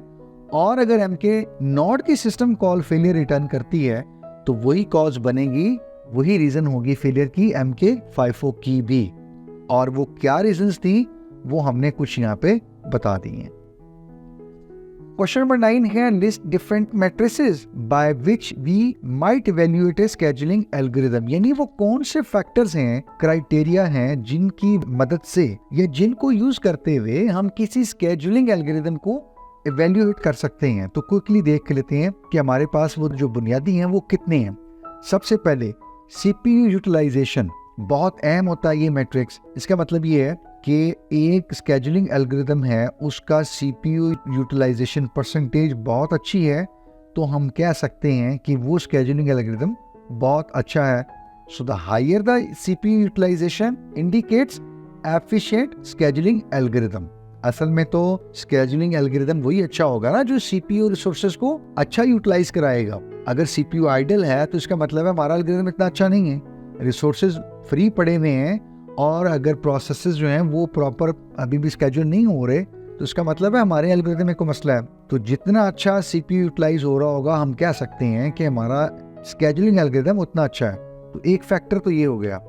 और अगर MK नॉड की सिस्टम कॉल फेलियर रिटर्न करती है तो वही कॉज बनेगी, वही रीजन होगी फेलियर की MK FIFO की भी। और वो क्या रीजंस थी वो हमने कुछ यहाँ पे बता दी हैं। क्वेश्चन नंबर 9 है, list different matrices by which we might evaluate a scheduling algorithm. यानी वो कौन से फैक्टर्स हैं, क्राइटेरिया हैं, जिनकी मदद से या जिनको यूज करते हुए हम किसी scheduling एल्गोरिथम को इवैल्यूएट कर सकते हैं। तो क्विकली देख लेते हैं कि हमारे पास वो जो बुनियादी हैं वो कितने हैं। सबसे पहले CPU यूटिलाइजेशन, बहुत अहम होता है ये मैट्रिक्स। इसका मतलब ये है कि एक scheduling एल्गोरिथम है, उसका CPU यूटिलाइजेशन परसेंटेज बहुत अच्छी है, तो हम कह सकते हैं कि वो scheduling एल्गोरिथम बहुत अच्छा है। So the higher the CPU utilisation indicates efficient scheduling algorithm. असल में तो scheduling एल्गोरिथम वही अच्छा होगा ना जो CPU रिसोर्सेज को अच्छा यूटिलाइज कराएगा। अगर CPU आइडल है तो इसका मतलब है हमारा एल्गोरिथम इतना अच्छा नहीं है, रिसोर्सेज फ्री पड़े हुए हैं, और अगर प्रोसेसेस जो हैं वो प्रॉपर अभी भी स्केड्यूल नहीं हो रहे, तो इसका मतलब है हमारे एल्गोरिथम में कोई मसला है। तो जितना अच्छा CPU यूटिलाइज हो रहा होगा, हम कह सकते हैं कि हमारा scheduling एल्गोरिथम उतना अच्छा है। तो एक फैक्टर तो ये हो गया।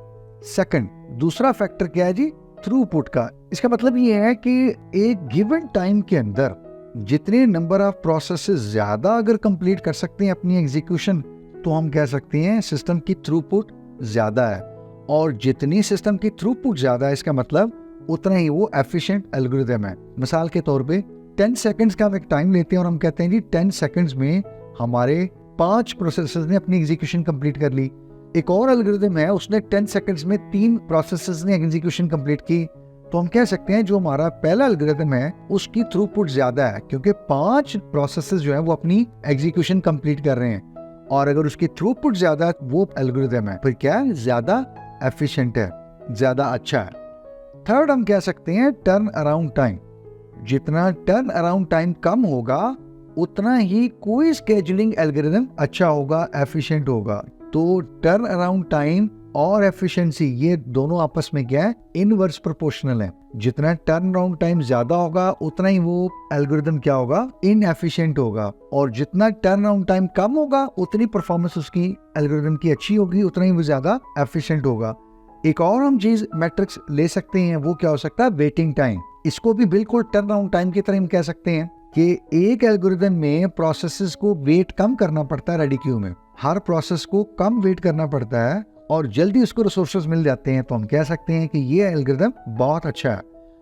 सेकंड, दूसरा फैक्टर क्या है जी, थ्रूपुट का। इसका मतलब ये है कि एक गिवन टाइम के अंदर जितने नंबर ऑफ प्रोसेसेस ज्यादा अगर कंप्लीट कर सकते हैं अपनी एग्जीक्यूशन, तो हम कह सकते हैं सिस्टम की थ्रूपुट ज्यादा है। और जितनी सिस्टम की थ्रूपुट ज्यादा है, इसका मतलब उतना ही वो एफिशिएंट एल्गोरिथम है। मिसाल के तौर पे 10 सेकंड्स का हम एक टाइम लेते हैं और हम कहते हैं जी 10 सेकंड्स में हमारे 5 प्रोसेसर्स ने अपनी एग्जीक्यूशन कंप्लीट कर ली। एक और एल्गोरिथम है, उसने 10 सेकंड्स में 3 प्रोसेसर्स ने एग्जीक्यूशन कंप्लीट की, तो हम कह सकते हैं जो हमारा पहला एल्गोरिथम है उसकी थ्रूपुट ज्यादा है, क्योंकि 5 प्रोसेसर्स जो है वो अपनी एग्जीक्यूशन कंप्लीट कर रहे हैं। और अगर उसकी थ्रूपुट ज्यादा, वो एल्गोरिथम है फिर क्या है, ज्यादा एफिशिएंट है, ज्यादा अच्छा है। थर्ड, हम कह सकते हैं टर्न अराउंड टाइम। जितना टर्न अराउंड टाइम कम होगा उतना ही कोई scheduling एल्गोरिथम अच्छा होगा, एफिशिएंट होगा। तो टर्न अराउंड टाइम और एफिशिएंसी, ये दोनों आपस में क्या है, इनवर्स प्रोपोर्शनल है। जितना टर्न अराउंड टाइम ज्यादा होगा उतना ही वो एल्गोरिथम क्या होगा, इनएफिशिएंट होगा। और जितना टर्न अराउंड टाइम कम होगा उतनी परफॉर्मेंस उसकी एल्गोरिथम की अच्छी होगी, उतना ही वो ज्यादा एफिशिएंट होगा। एक और हम चीज मैट्रिक्स ले सकते हैं, वो क्या हो सकता है, वेटिंग टाइम। इसको भी बिल्कुल टर्न अराउंड टाइम की तरह हम कह सकते हैं कि एक एल्गोरिथम में प्रोसेसेस को वेट कम करना पड़ता है, रेडी क्यू में हर प्रोसेस को कम वेट करना पड़ता है और जल्दी उसको रिसोर्सेज मिल जाते हैं, तो हम कह सकते हैं कि ये एल्गोरिथम बहुत अच्छा है।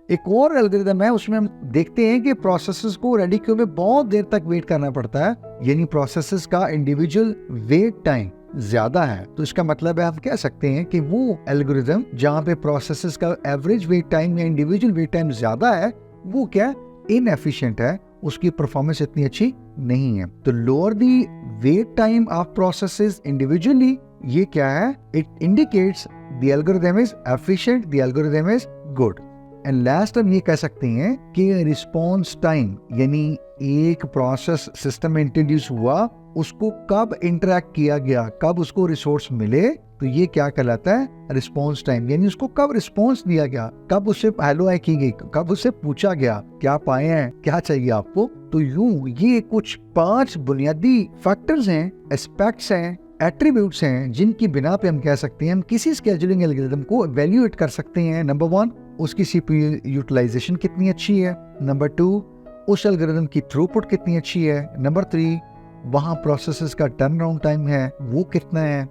एक और एल्गोरिथम है, उसमें हम देखते हैं कि प्रोसेसेस को रेडी क्यू में बहुत देर तक वेट करना पड़ता है, यानी प्रोसेसेस का इंडिविजुअल वेट टाइम ज्यादा है। तो इसका मतलब है हम कह सकते हैं कि वो एल्गोरिथम जहाँ पे प्रोसेसेस का एवरेज वेट टाइम या इंडिविजुअल वेट टाइम ज्यादा है, वो क्या इनएफिशिएंट है, उसकी परफॉर्मेंस इतनी अच्छी नहीं है। तो lower the wait time of processes individually, ये क्या है, it indicates the algorithm is efficient, the algorithm is good. And last हम ये कह सकते हैं कि रिस्पॉन्स टाइम, यानी एक प्रोसेस सिस्टम में इंट्रोड्यूस हुआ, उसको कब इंटरेक्ट किया गया, कब उसको रिसोर्स मिले, तो ये क्या कहलाता है, रिस्पॉन्स टाइम। यानी उसको कब रिस्पॉन्स दिया गया, कब उससे हेलो हाय की गई, कब उससे पूछा गया क्या पाए हैं, क्या चाहिए आपको। तो यूं ये कुछ 5 बुनियादी फैक्टर्स हैं, एस्पेक्ट्स हैं, एट्रीब्यूट्स हैं, जिनकी बिना पे हम कह सकते हैं हम किसी scheduling एल्गोरिथम को इवैल्यूएट कर सकते हैं। नंबर 1, उसकी CPU यूटिलाइजेशन कितनी अच्छी है। नंबर 2, उस एल्गोरिथम की थ्रूपुट कितनी अच्छी है। नंबर 3, वहाँ प्रोसेसेस का टर्न अराउंड टाइम है वो कितना है।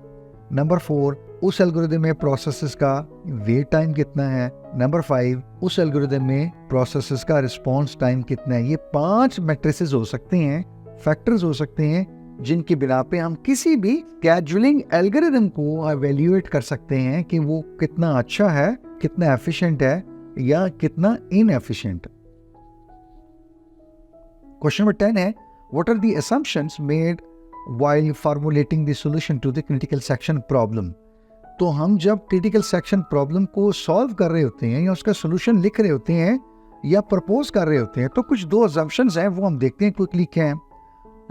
नंबर 4, उस एल्गोरिदम में प्रोसेसेस का वेट टाइम कितना है। नंबर 5, उस एल्गोरिदम में प्रोसेसेस का रिस्पॉन्स टाइम कितना है। ये 5 मैट्रिसेस हो सकते हैं, फैक्टर्स हो सकते हैं, जिनकी बिना पे हम किसी भी स्केड्यूलिंग एल्गोरिदम को एवेल्युएट कर सकते हैं कि वो कितना अच्छा है, कितना एफिशिएंट है या कितना इनएफिशिएंट। क्वेश्चन नंबर 10 है, what are the assumptions made while formulating the solution to the critical section problem. तो हम जब क्रिटिकल सेक्शन प्रॉब्लम को सॉल्व कर रहे होते हैं या उसका सोल्यूशन लिख रहे होते हैं या प्रपोज कर रहे होते हैं, तो कुछ 2 असम्पशंस हैं, वो हम देखते हैं क्विकली क्या है।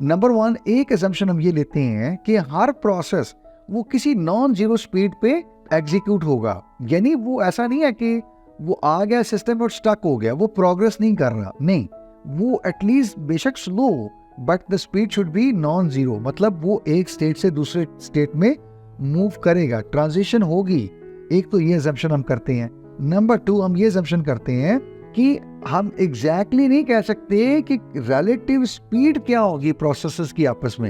नंबर 1, एक असम्पशन हम ये लेते हैं कि हर प्रोसेस वो किसी नॉन जीरो स्पीड पे एग्जीक्यूट होगा। यानी वो ऐसा नहीं है कि वो आ गया सिस्टम और स्टक हो गया, वो प्रोग्रेस नहीं कर रहा, नहीं, वो एटलीस्ट बेशक slow but the speed should be non zero, मतलब वो एक स्टेट से दूसरे स्टेट में मूव करेगा, ट्रांजिशन होगी। एक तो ये असम्पशन हम करते हैं। नंबर 2, हम ये असम्पशन करते हैं कि हम एग्जैक्टली नहीं कह सकते कि रिलेटिव स्पीड क्या होगी प्रोसेसेस की आपस में।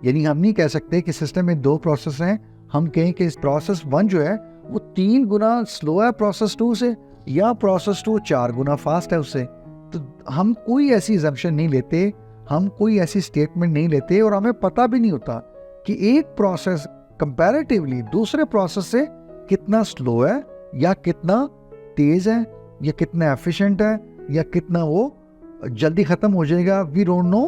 यानी हम नहीं कह सकते कि सिस्टम में 2 प्रोसेस हैं, हम कहें कि प्रोसेस 1 जो है वो 3 गुना स्लो है प्रोसेस 2 से, या प्रोसेस 2 4 गुना फास्ट है उससे। तो हम कोई ऐसी असम्पशन नहीं लेते, हम कोई ऐसी स्टेटमेंट नहीं लेते, और हमें पता भी नहीं होता कि एक प्रोसेस कंपैरेटिवली दूसरे प्रोसेस से कितना स्लो है या कितना तेज है या कितना एफिशिएंट है या कितना वो जल्दी खत्म हो जाएगा, वी डोंट नो।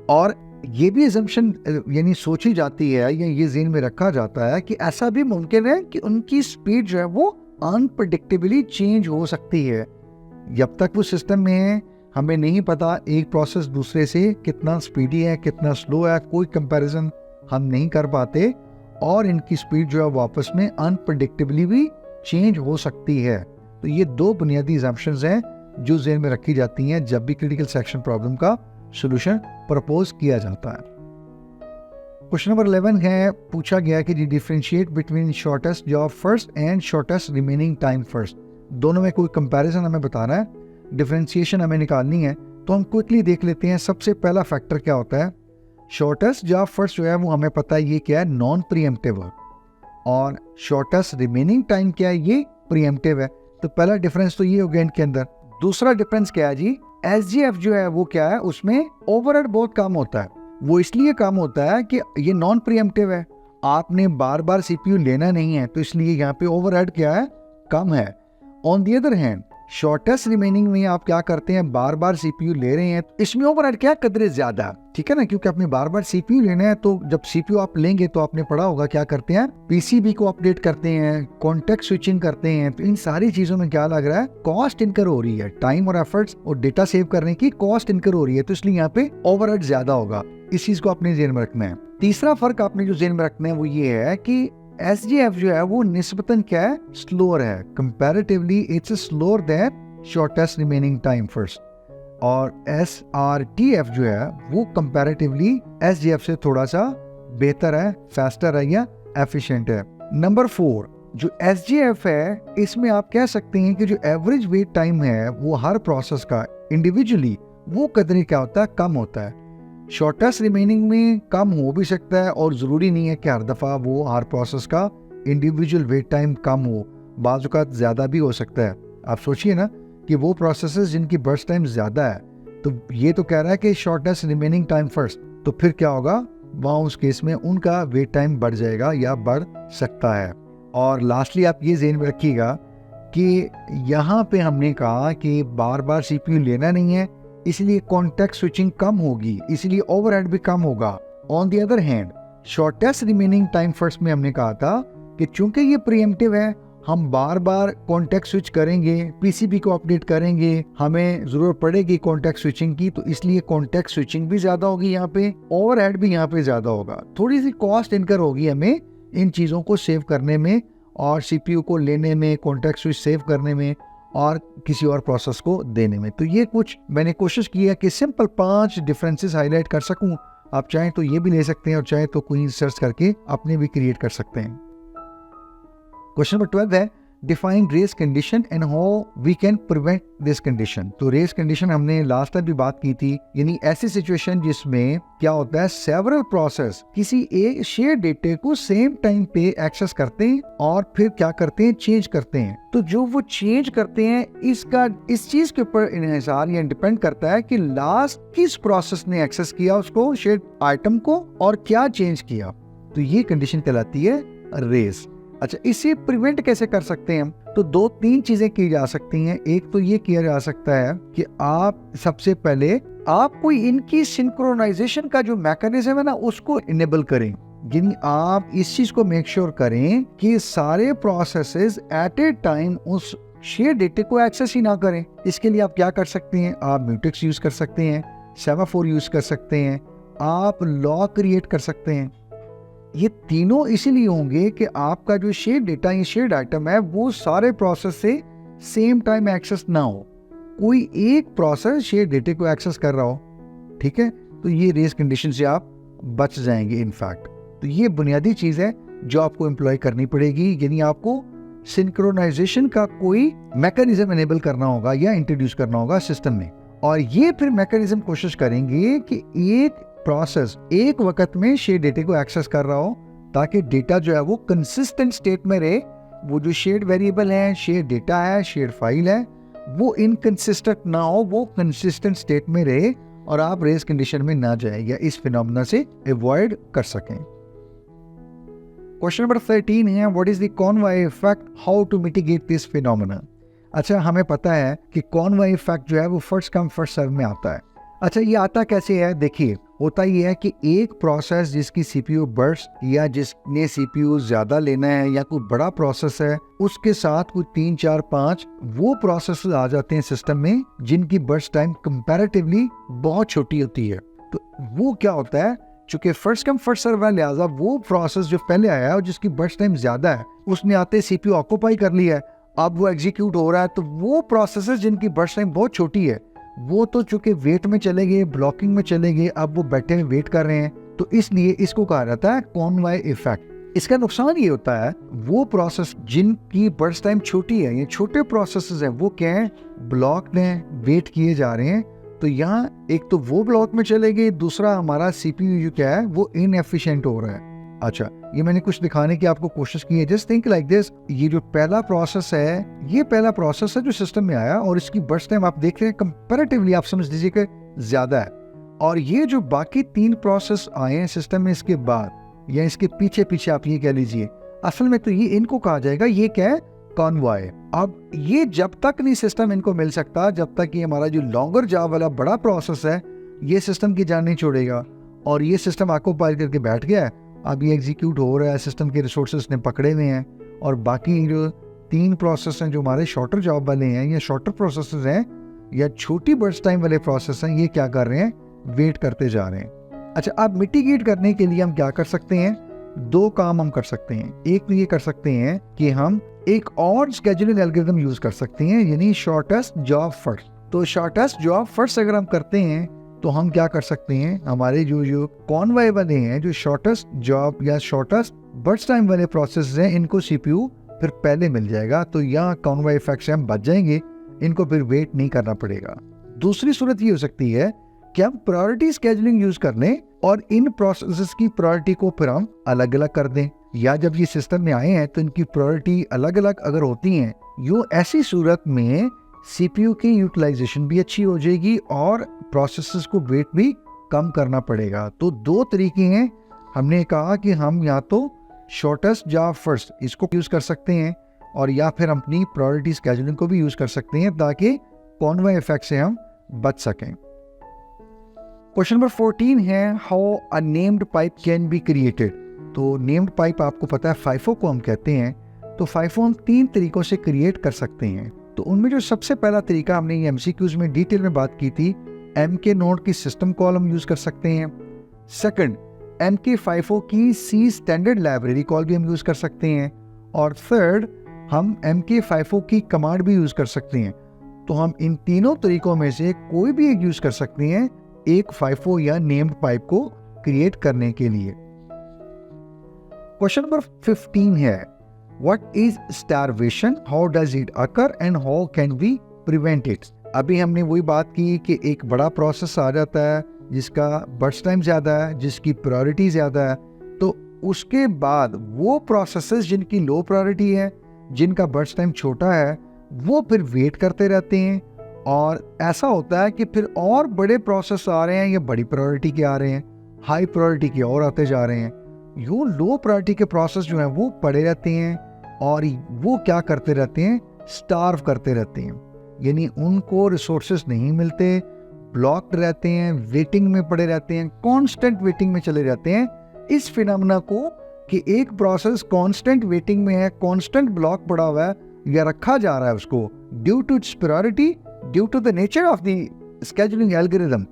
और ये भी असम्पशन यानी सोची जाती है या ये ज़हन में रखा जाता है कि ऐसा भी मुमकिन है कि उनकी स्पीड जो है वो अनप्रेडिक्टेबली चेंज हो सकती है। जब तक वो सिस्टम में है हमें नहीं पता एक प्रोसेस दूसरे से कितना स्पीडी है, कितना स्लो है, कोई कंपैरिजन हम नहीं कर पाते, और इनकी स्पीड जो है वापस में अनप्रेडिक्टेबली भी चेंज हो सकती है। तो ये 2 बुनियादी असम्पशंस हैं जो ज़हन में रखी जाती हैं जब भी क्रिटिकल सेक्शन प्रॉब्लम का सॉल्यूशन प्रपोज किया जाता है। क्वेश्चन नंबर 11 है, पूछा गया कि differentiate between shortest job first and shortest remaining time first. दोनों में कोई कंपैरिजन हमें बताना है, डिफरेंशिएशन हमें निकालनी है। तो हम क्विकली देख लेते हैं। सबसे पहला फैक्टर क्या होता है, शॉर्टेस्ट जॉब फर्स्ट जो है वो हमें पता है ये क्या है, नॉन प्रीएम्प्टिव, और शॉर्टेस्ट रिमेनिंग टाइम क्या है, ये प्रीएम्प्टिव है। तो पहला डिफरेंस तो ये हो गया इनके अंदर। दूसरा डिफरेंस क्या है जी, एसजीएफ जो है वो क्या है, उसमें ओवरहेड बहुत कम होता है। वो इसलिए कम होता है कि ये नॉन प्रीएम्प्टिव है, आपने बार बार सीपीयू लेना नहीं है, तो इसलिए यहाँ पे ओवरहेड क्या है, कम है। On the other hand shortest remaining में आप क्या करते हैं, बार बार सीपीयू ले रहे हैं, इसमें ओवरहेड क्या कदरे ज्यादा, ठीक है ना, क्योंकि आपने बार बार सीपीयू लेना है। तो जब सीपीयू आप लेंगे तो आपने पढ़ा होगा क्या करते हैं, पीसीबी को अपडेट करते हैं, कॉन्टेक्ट स्विचिंग करते हैं। तो इन सारी चीजों में क्या लग रहा है, कॉस्ट इनकर हो रही है, टाइम और एफर्ट्स और डेटा सेव करने की कॉस्ट इनकर हो रही है, तो इसलिए यहाँ पे ओवरहेड ज्यादा होगा। इस चीज को आपने ज़हन में रखना है। तीसरा फर्क आपने जो ज़हन में रखना है वो ये है कि एसजीएफ जो है वो निस्बतन क्या है, स्लोअर है, comparatively it's slower then shortest remaining time first. और एसआरटीएफ जो है वो कंपैरेटिवली एसजीएफ से थोड़ा सा बेहतर है, फास्टर है या एफिशिएंट है। नंबर 4 जो एसजीएफ है, इसमें आप कह सकते हैं कि जो एवरेज वेट टाइम है वो हर प्रोसेस का इंडिविजुअली वो कदरे क्या होता है, कम होता है। शॉर्टेस्ट रिमेनिंग में कम हो भी सकता है और ज़रूरी नहीं है कि हर दफ़ा वो हर प्रोसेस का इंडिविजुअल वेट टाइम कम हो, बाज़ औक़ात ज़्यादा भी हो सकता है। आप सोचिए ना कि वो प्रोसेसेस जिनकी बर्स्ट टाइम ज़्यादा है, तो ये तो कह रहा है कि शॉर्टेस्ट रिमेनिंग टाइम फर्स्ट, तो फिर क्या होगा, वहाँ उस केस में उनका वेट टाइम बढ़ जाएगा या बढ़ सकता है। और लास्टली आप ये ज़हन में रखिएगा कि यहाँ पे हमने कहा कि बार बार सीपीयू लेना नहीं है, इसलिए कॉन्टेक्ट स्विचिंग कम होगी, इसलिए ओवरहेड भी कम होगा। On the other hand shortest remaining time first में हमने कहा था कि चूंकि ये प्रीएम्प्टिव है, हम बार बार कॉन्टेक्ट स्विच करेंगे, पीसीबी को अपडेट करेंगे, हमें जरूरत पड़ेगी कॉन्टेक्ट स्विचिंग की, तो इसलिए कॉन्टेक्ट स्विचिंग भी ज्यादा होगी, यहाँ पे ओवरहेड भी यहाँ पे ज्यादा होगा। थोड़ी सी कॉस्ट इनकर होगी हमें इन चीजों को सेव करने में और सीपीयू को लेने में, कॉन्टेक्ट स्विच सेव करने में और किसी और प्रोसेस को देने में। तो ये कुछ मैंने कोशिश की है कि सिंपल 5 डिफरेंसेस हाईलाइट कर सकूं। आप चाहें तो ये भी ले सकते हैं और चाहे तो कोई सर्च करके अपने भी क्रिएट कर सकते हैं। क्वेश्चन नंबर 12 है, define race condition and how we can prevent this condition. तो रेस कंडीशन हमने लास्ट टाइम भी बात की थी, यानी ऐसी सिचुएशन जिसमें क्या होता है, सेवरल प्रोसेस किसी एक शेयर डेटा को सेम टाइम पे एक्सेस करते हैं और फिर क्या करते हैं, चेंज करते हैं। तो जो वो चेंज करते हैं इसका इस चीज के ऊपर इन्हिसार या डिपेंड करता है कि लास्ट किस प्रोसेस ने एक्सेस किया उसको, शेयर आइटम को, और क्या चेंज किया। तो ये कंडीशन कहलाती है रेस। अच्छा, इसे प्रिवेंट कैसे कर सकते हैं हम? तो 2-3 चीजें की जा सकती हैं। एक तो ये किया जा सकता है कि आप सबसे पहले आप कोई इनकी सिंक्रोनाइजेशन का जो मैकेनिज्म है ना उसको इनेबल करें, यानी आप इस चीज को मेक श्योर करें कि सारे प्रोसेसेस एट ए टाइम उस शेयर डेटा को एक्सेस ही ना करें। इसके लिए आप क्या कर सकते हैं, आप म्यूटेक्स यूज कर सकते हैं, सेमाफोर यूज कर सकते हैं, आप लॉ क्रिएट कर सकते हैं। ये तीनों इसीलिए होंगे कि आपका जो शेयर डेटा या शेयर्ड आइटम है वो सारे प्रोसेस से सेम टाइम एक्सेस ना हो, कोई एक प्रोसेस शेयर डेटा को एक्सेस कर रहा हो। ठीक है, तो ये रेस कंडीशन से आप बच जाएंगे इनफैक्ट। तो ये बुनियादी चीज है जो आपको एम्प्लॉय करनी पड़ेगी, यानी आपको सिंक्रोनाइजेशन का कोई मैकेनिज्म एनेबल करना होगा या इंट्रोड्यूस करना होगा सिस्टम में। और ये फिर मैकेनिज्म कोशिश करेंगे कि एक प्रोसेस एक वक्त में शेयर डेटा को एक्सेस कर रहा हो, ताकि डेटा जो है वो कंसिस्टेंट स्टेट में रहे। वो जो शेयर्ड वेरिएबल है, शेयर डेटा है, शेयर फाइल है, वो इनकंसिस्टेंट ना हो, वो कंसिस्टेंट स्टेट में रहे और आप रेस कंडीशन में ना जाए या इस फिनोमेना से अवॉइड कर सकें। क्वेश्चन नंबर 13 है, what is the convoy effect, how to mitigate this phenomena. अच्छा, हमें पता है कि कॉनवॉय इफेक्ट जो है वो फर्स्ट कम फर्स्ट सर्व में आता है। अच्छा, ये आता कैसे है? देखिए, होता ये है कि एक प्रोसेस जिसकी सीपीयू बर्स्ट या जिसने सीपीयू ज्यादा लेना है या कोई बड़ा प्रोसेस है, उसके साथ कोई 3, 4, 5 वो प्रोसेस आ जाते हैं सिस्टम में जिनकी बर्स्ट टाइम कंपैरेटिवली बहुत छोटी होती है। तो वो क्या होता है, चूंकि फर्स्ट कम फर्स्ट सर्व है, लिहाजा वो प्रोसेस जो पहले आया है और जिसकी बर्स्ट टाइम ज्यादा है उसने आते सीपीयू ऑक्यूपाई कर लिया है, अब वो एग्जीक्यूट हो रहा है। तो वो प्रोसेसेस जिनकी बर्स्ट टाइम बहुत छोटी है वो तो चूंकि वेट में चले गए, ब्लॉकिंग में चले गए, अब वो बैठे हुए वेट कर रहे हैं। तो इसलिए इसको कहा जाता है कॉनवॉय इफेक्ट। इसका नुकसान ये होता है, वो प्रोसेस जिनकी बर्स्ट टाइम छोटी है, ये छोटे प्रोसेसेस हैं, वो क्या है, ब्लॉक्ड हैं, वेट किए जा रहे हैं। तो यहाँ एक तो वो ब्लॉक में चले गए, दूसरा हमारा सीपीयू जो क्या है वो इनएफिशिएंट हो रहा है। अच्छा, ये मैंने कुछ दिखाने की आपको कोशिश की है। जस्ट थिंक लाइक दिस, ये जो पहला प्रोसेस है, ये पहला प्रोसेस है जो सिस्टम में आया और इसकी बर्स्ट टाइम आप देख रहे हैं कंपैरेटिवली आप समझ लीजिए कि ज्यादा है। और ये जो बाकी 3 प्रोसेस आए हैं सिस्टम में इसके बाद या इसके पीछे पीछे आप ये कह लीजिए, असल में तो ये इनको कहा जाएगा, ये क्या है, कॉनवॉय। अब ये जब तक नहीं सिस्टम इनको मिल सकता, जब तक ये हमारा जो लॉन्गर जॉब वाला बड़ा प्रोसेस है ये सिस्टम की जान नहीं छोड़ेगा। और ये सिस्टम ऑक्यूपाई करके बैठ गया है, अब ये एग्जीक्यूट हो रहा है, सिस्टम के रिसोर्सेस ने पकड़े हुए हैं। और बाकी जो 3 प्रोसेस हैं जो हमारे शॉर्टर जॉब वाले हैं या शॉर्टर प्रोसेसेस हैं या छोटी बर्स्ट टाइम वाले प्रोसेस हैं, ये क्या कर रहे हैं, वेट करते जा रहे हैं। अच्छा, अब मिटिगेट करने के लिए हम क्या कर सकते हैं, 2 काम हम कर सकते हैं। एक तो ये कर सकते हैं कि हम एक और स्केड्यूलिंग एल्गोरिथम यूज कर सकते हैं, यानी शॉर्टेस्ट जॉब फर्स्ट। तो शॉर्टेस्ट जॉब फर्स्ट अगर हम करते हैं तो हम क्या कर सकते हैं, हमारे जो कॉनवॉय वाले हैं, जो शॉर्टेस्ट जॉब या शॉर्टेस्ट बर्स्ट टाइम वाले प्रोसेस हैं, इनको सीपीयू फिर पहले मिल जाएगा। तो यहाँ कॉनवॉय इफेक्ट से हम बच जाएंगे, इनको फिर वेट नहीं करना पड़ेगा। दूसरी सूरत ये हो सकती है कि हम प्रायोरिटी स्केड्यूलिंग यूज कर लें और इन प्रोसेसेस की प्रायोरिटी को फिर हम अलग अलग कर दें, या जब ये सिस्टम में आए हैं तो इनकी प्रायोरिटी अलग अलग अगर होती हैं, यो ऐसी सूरत में सीपीयू की यूटिलाइजेशन भी अच्छी हो जाएगी और प्रोसेसेस को वेट भी कम करना पड़ेगा। तो 2 तरीके हैं। हमने कहा कि हम या तो शॉर्टेस्ट जॉब फर्स्ट इसको यूज कर सकते हैं और या फिर अपनी प्रायोरिटी स्केड्यूलिंग को भी यूज कर सकते हैं ताकि कॉनवॉय इफेक्ट से हम बच सकें। क्वेश्चन नंबर 14 है, how a named pipe can be created. तो नेम्ड पाइप आपको पता है FIFO को हम कहते हैं। तो FIFO हम 3 तरीकों से क्रिएट कर सकते हैं। तो उनमें जो सबसे पहला तरीका, हमने ये MCQs में डिटेल में बात की थी, MK नोड की सिस्टम कॉल हम यूज कर सकते हैं। सेकंड, MK FIFO की C स्टैंडर्ड लाइब्रेरी कॉल भी हम यूज कर सकते हैं। और थर्ड, हम MK FIFO की कमांड भी यूज कर सकते हैं। तो हम इन तीनों तरीकों में से कोई भी एक यूज कर सकते हैं एक FIFO या नेम्ड पाइप को क्रिएट करने के लिए। क्वेश्चन नंबर 15 है, what is starvation, how does it occur and how can we prevent it. अभी हमने वही बात की कि एक बड़ा प्रोसेस आ जाता है जिसका बर्स्ट टाइम ज़्यादा है, जिसकी प्रायोरिटी ज़्यादा है, तो उसके बाद वो प्रोसेसेस जिनकी लो प्रायोरिटी है, जिनका बर्स्ट टाइम छोटा है, वो फिर वेट करते रहते हैं। और ऐसा होता है कि फिर और बड़े प्रोसेस आ रहे हैं या बड़ी प्रायोरिटी के आ रहे हैं, हाई प्रायोरिटी के और आते जा रहे हैं। यूँ लो प्रायोरिटी के प्रोसेस जो हैं वो पड़े रहते हैं और वो क्या करते रहते हैं, स्टार्व करते रहते हैं, यानी उनको रिसोर्सेज नहीं मिलते, ब्लॉक्ड रहते हैं, वेटिंग में पड़े रहते हैं, कांस्टेंट वेटिंग में चले जाते हैं। इस फिनोमेना को कि एक प्रोसेस कांस्टेंट वेटिंग में है, कांस्टेंट ब्लॉक पड़ा हुआ है या रखा जा रहा है उसको due to its priority, due to the nature of the scheduling algorithm,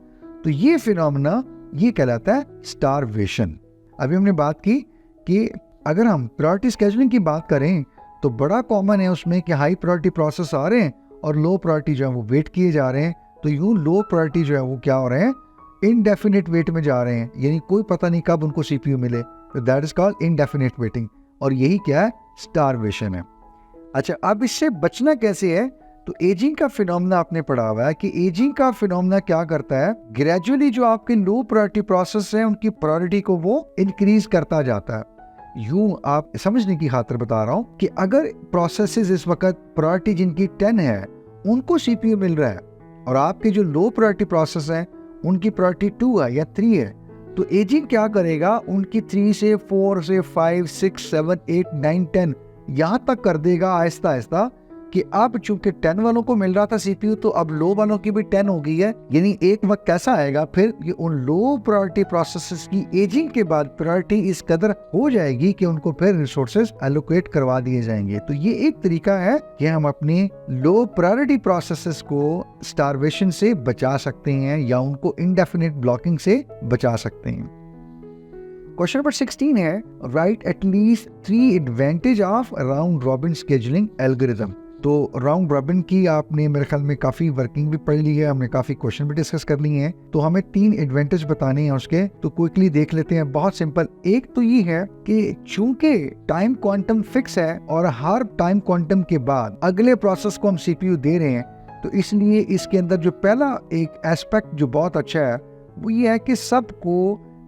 तो ये फिनोमेना ये कहलाता है स्टारवेशन। अभी हमने बात की कि अगर हम प्रायोरिटी स्केड्यूलिंग की बात करें तो बड़ा कॉमन है उसमें कि हाई प्रायोरिटी प्रोसेस आ रहे हैं और लो प्रायोरिटी जो है वो वेट किए जा रहे हैं। तो यूँ लो प्रायोरिटी जो है वो क्या हो रहे हैं, इनडेफिनिट वेट में जा रहे हैं, यानी कोई पता नहीं कब उनको सीपीयू मिले, तो that is called indefinite waiting, और यही क्या है, स्टारवेशन है। अच्छा, अब इससे बचना कैसे है, तो एजिंग का फिनोमेना आपने पढ़ा हुआ है कि एजिंग का फिनोमेना क्या करता है, ग्रेजुअली जो आपके लो प्रायोरिटी प्रोसेस हैं उनकी प्रायोरिटी को वो इंक्रीज करता जाता है। यूं आप समझने की खातिर बता रहा हूं कि अगर प्रोसेसेस इस वक्त प्रायोरिटी जिनकी 10 है उनको सीपीयू मिल रहा है और आपके जो लो प्रायोरिटी प्रोसेस हैं उनकी प्रायोरिटी 2 है या 3 है, तो एजिंग क्या करेगा, उनकी 3 से 4 से 5 6 7 8 9 10 यहाँ तक कर देगा आहिस्ता आहिस्ता कि अब चूंकि 10 वालों को मिल रहा था सीपीयू, तो अब लो वालों की भी 10 हो गई है। यानी एक वक्त कैसा आएगा फिर कि उन लो प्रायोरिटी प्रोसेसेस की एजिंग के बाद प्रायोरिटी इस कदर हो जाएगी कि उनको फिर रिसोर्सेज एलोकेट करवा दिए जाएंगे। तो ये एक तरीका है कि हम अपने लो प्रायोरिटी प्रोसेसेस को स्टारवेशन से बचा सकते हैं या उनको इंडेफिनिट ब्लॉकिंग से बचा सकते हैं। क्वेश्चन नंबर 16 है, right at least 3 advantage of round robin scheduling algorithm. तो राउंड रॉबिन की आपने मेरे ख्याल में काफी वर्किंग भी पढ़ ली है, हमने काफी क्वेश्चन भी डिस्कस कर लिए हैं, तो हमें 3 एडवांटेज बताने हैं उसके, तो क्विकली देख लेते हैं। बहुत सिंपल, एक तो ये है कि चूंकि टाइम क्वांटम फिक्स है और हर टाइम क्वांटम के बाद अगले प्रोसेस को हम सीपीयू दे रहे हैं, तो इसलिए इसके अंदर जो पहला एक एस्पेक्ट जो बहुत अच्छा है वो ये है कि सबको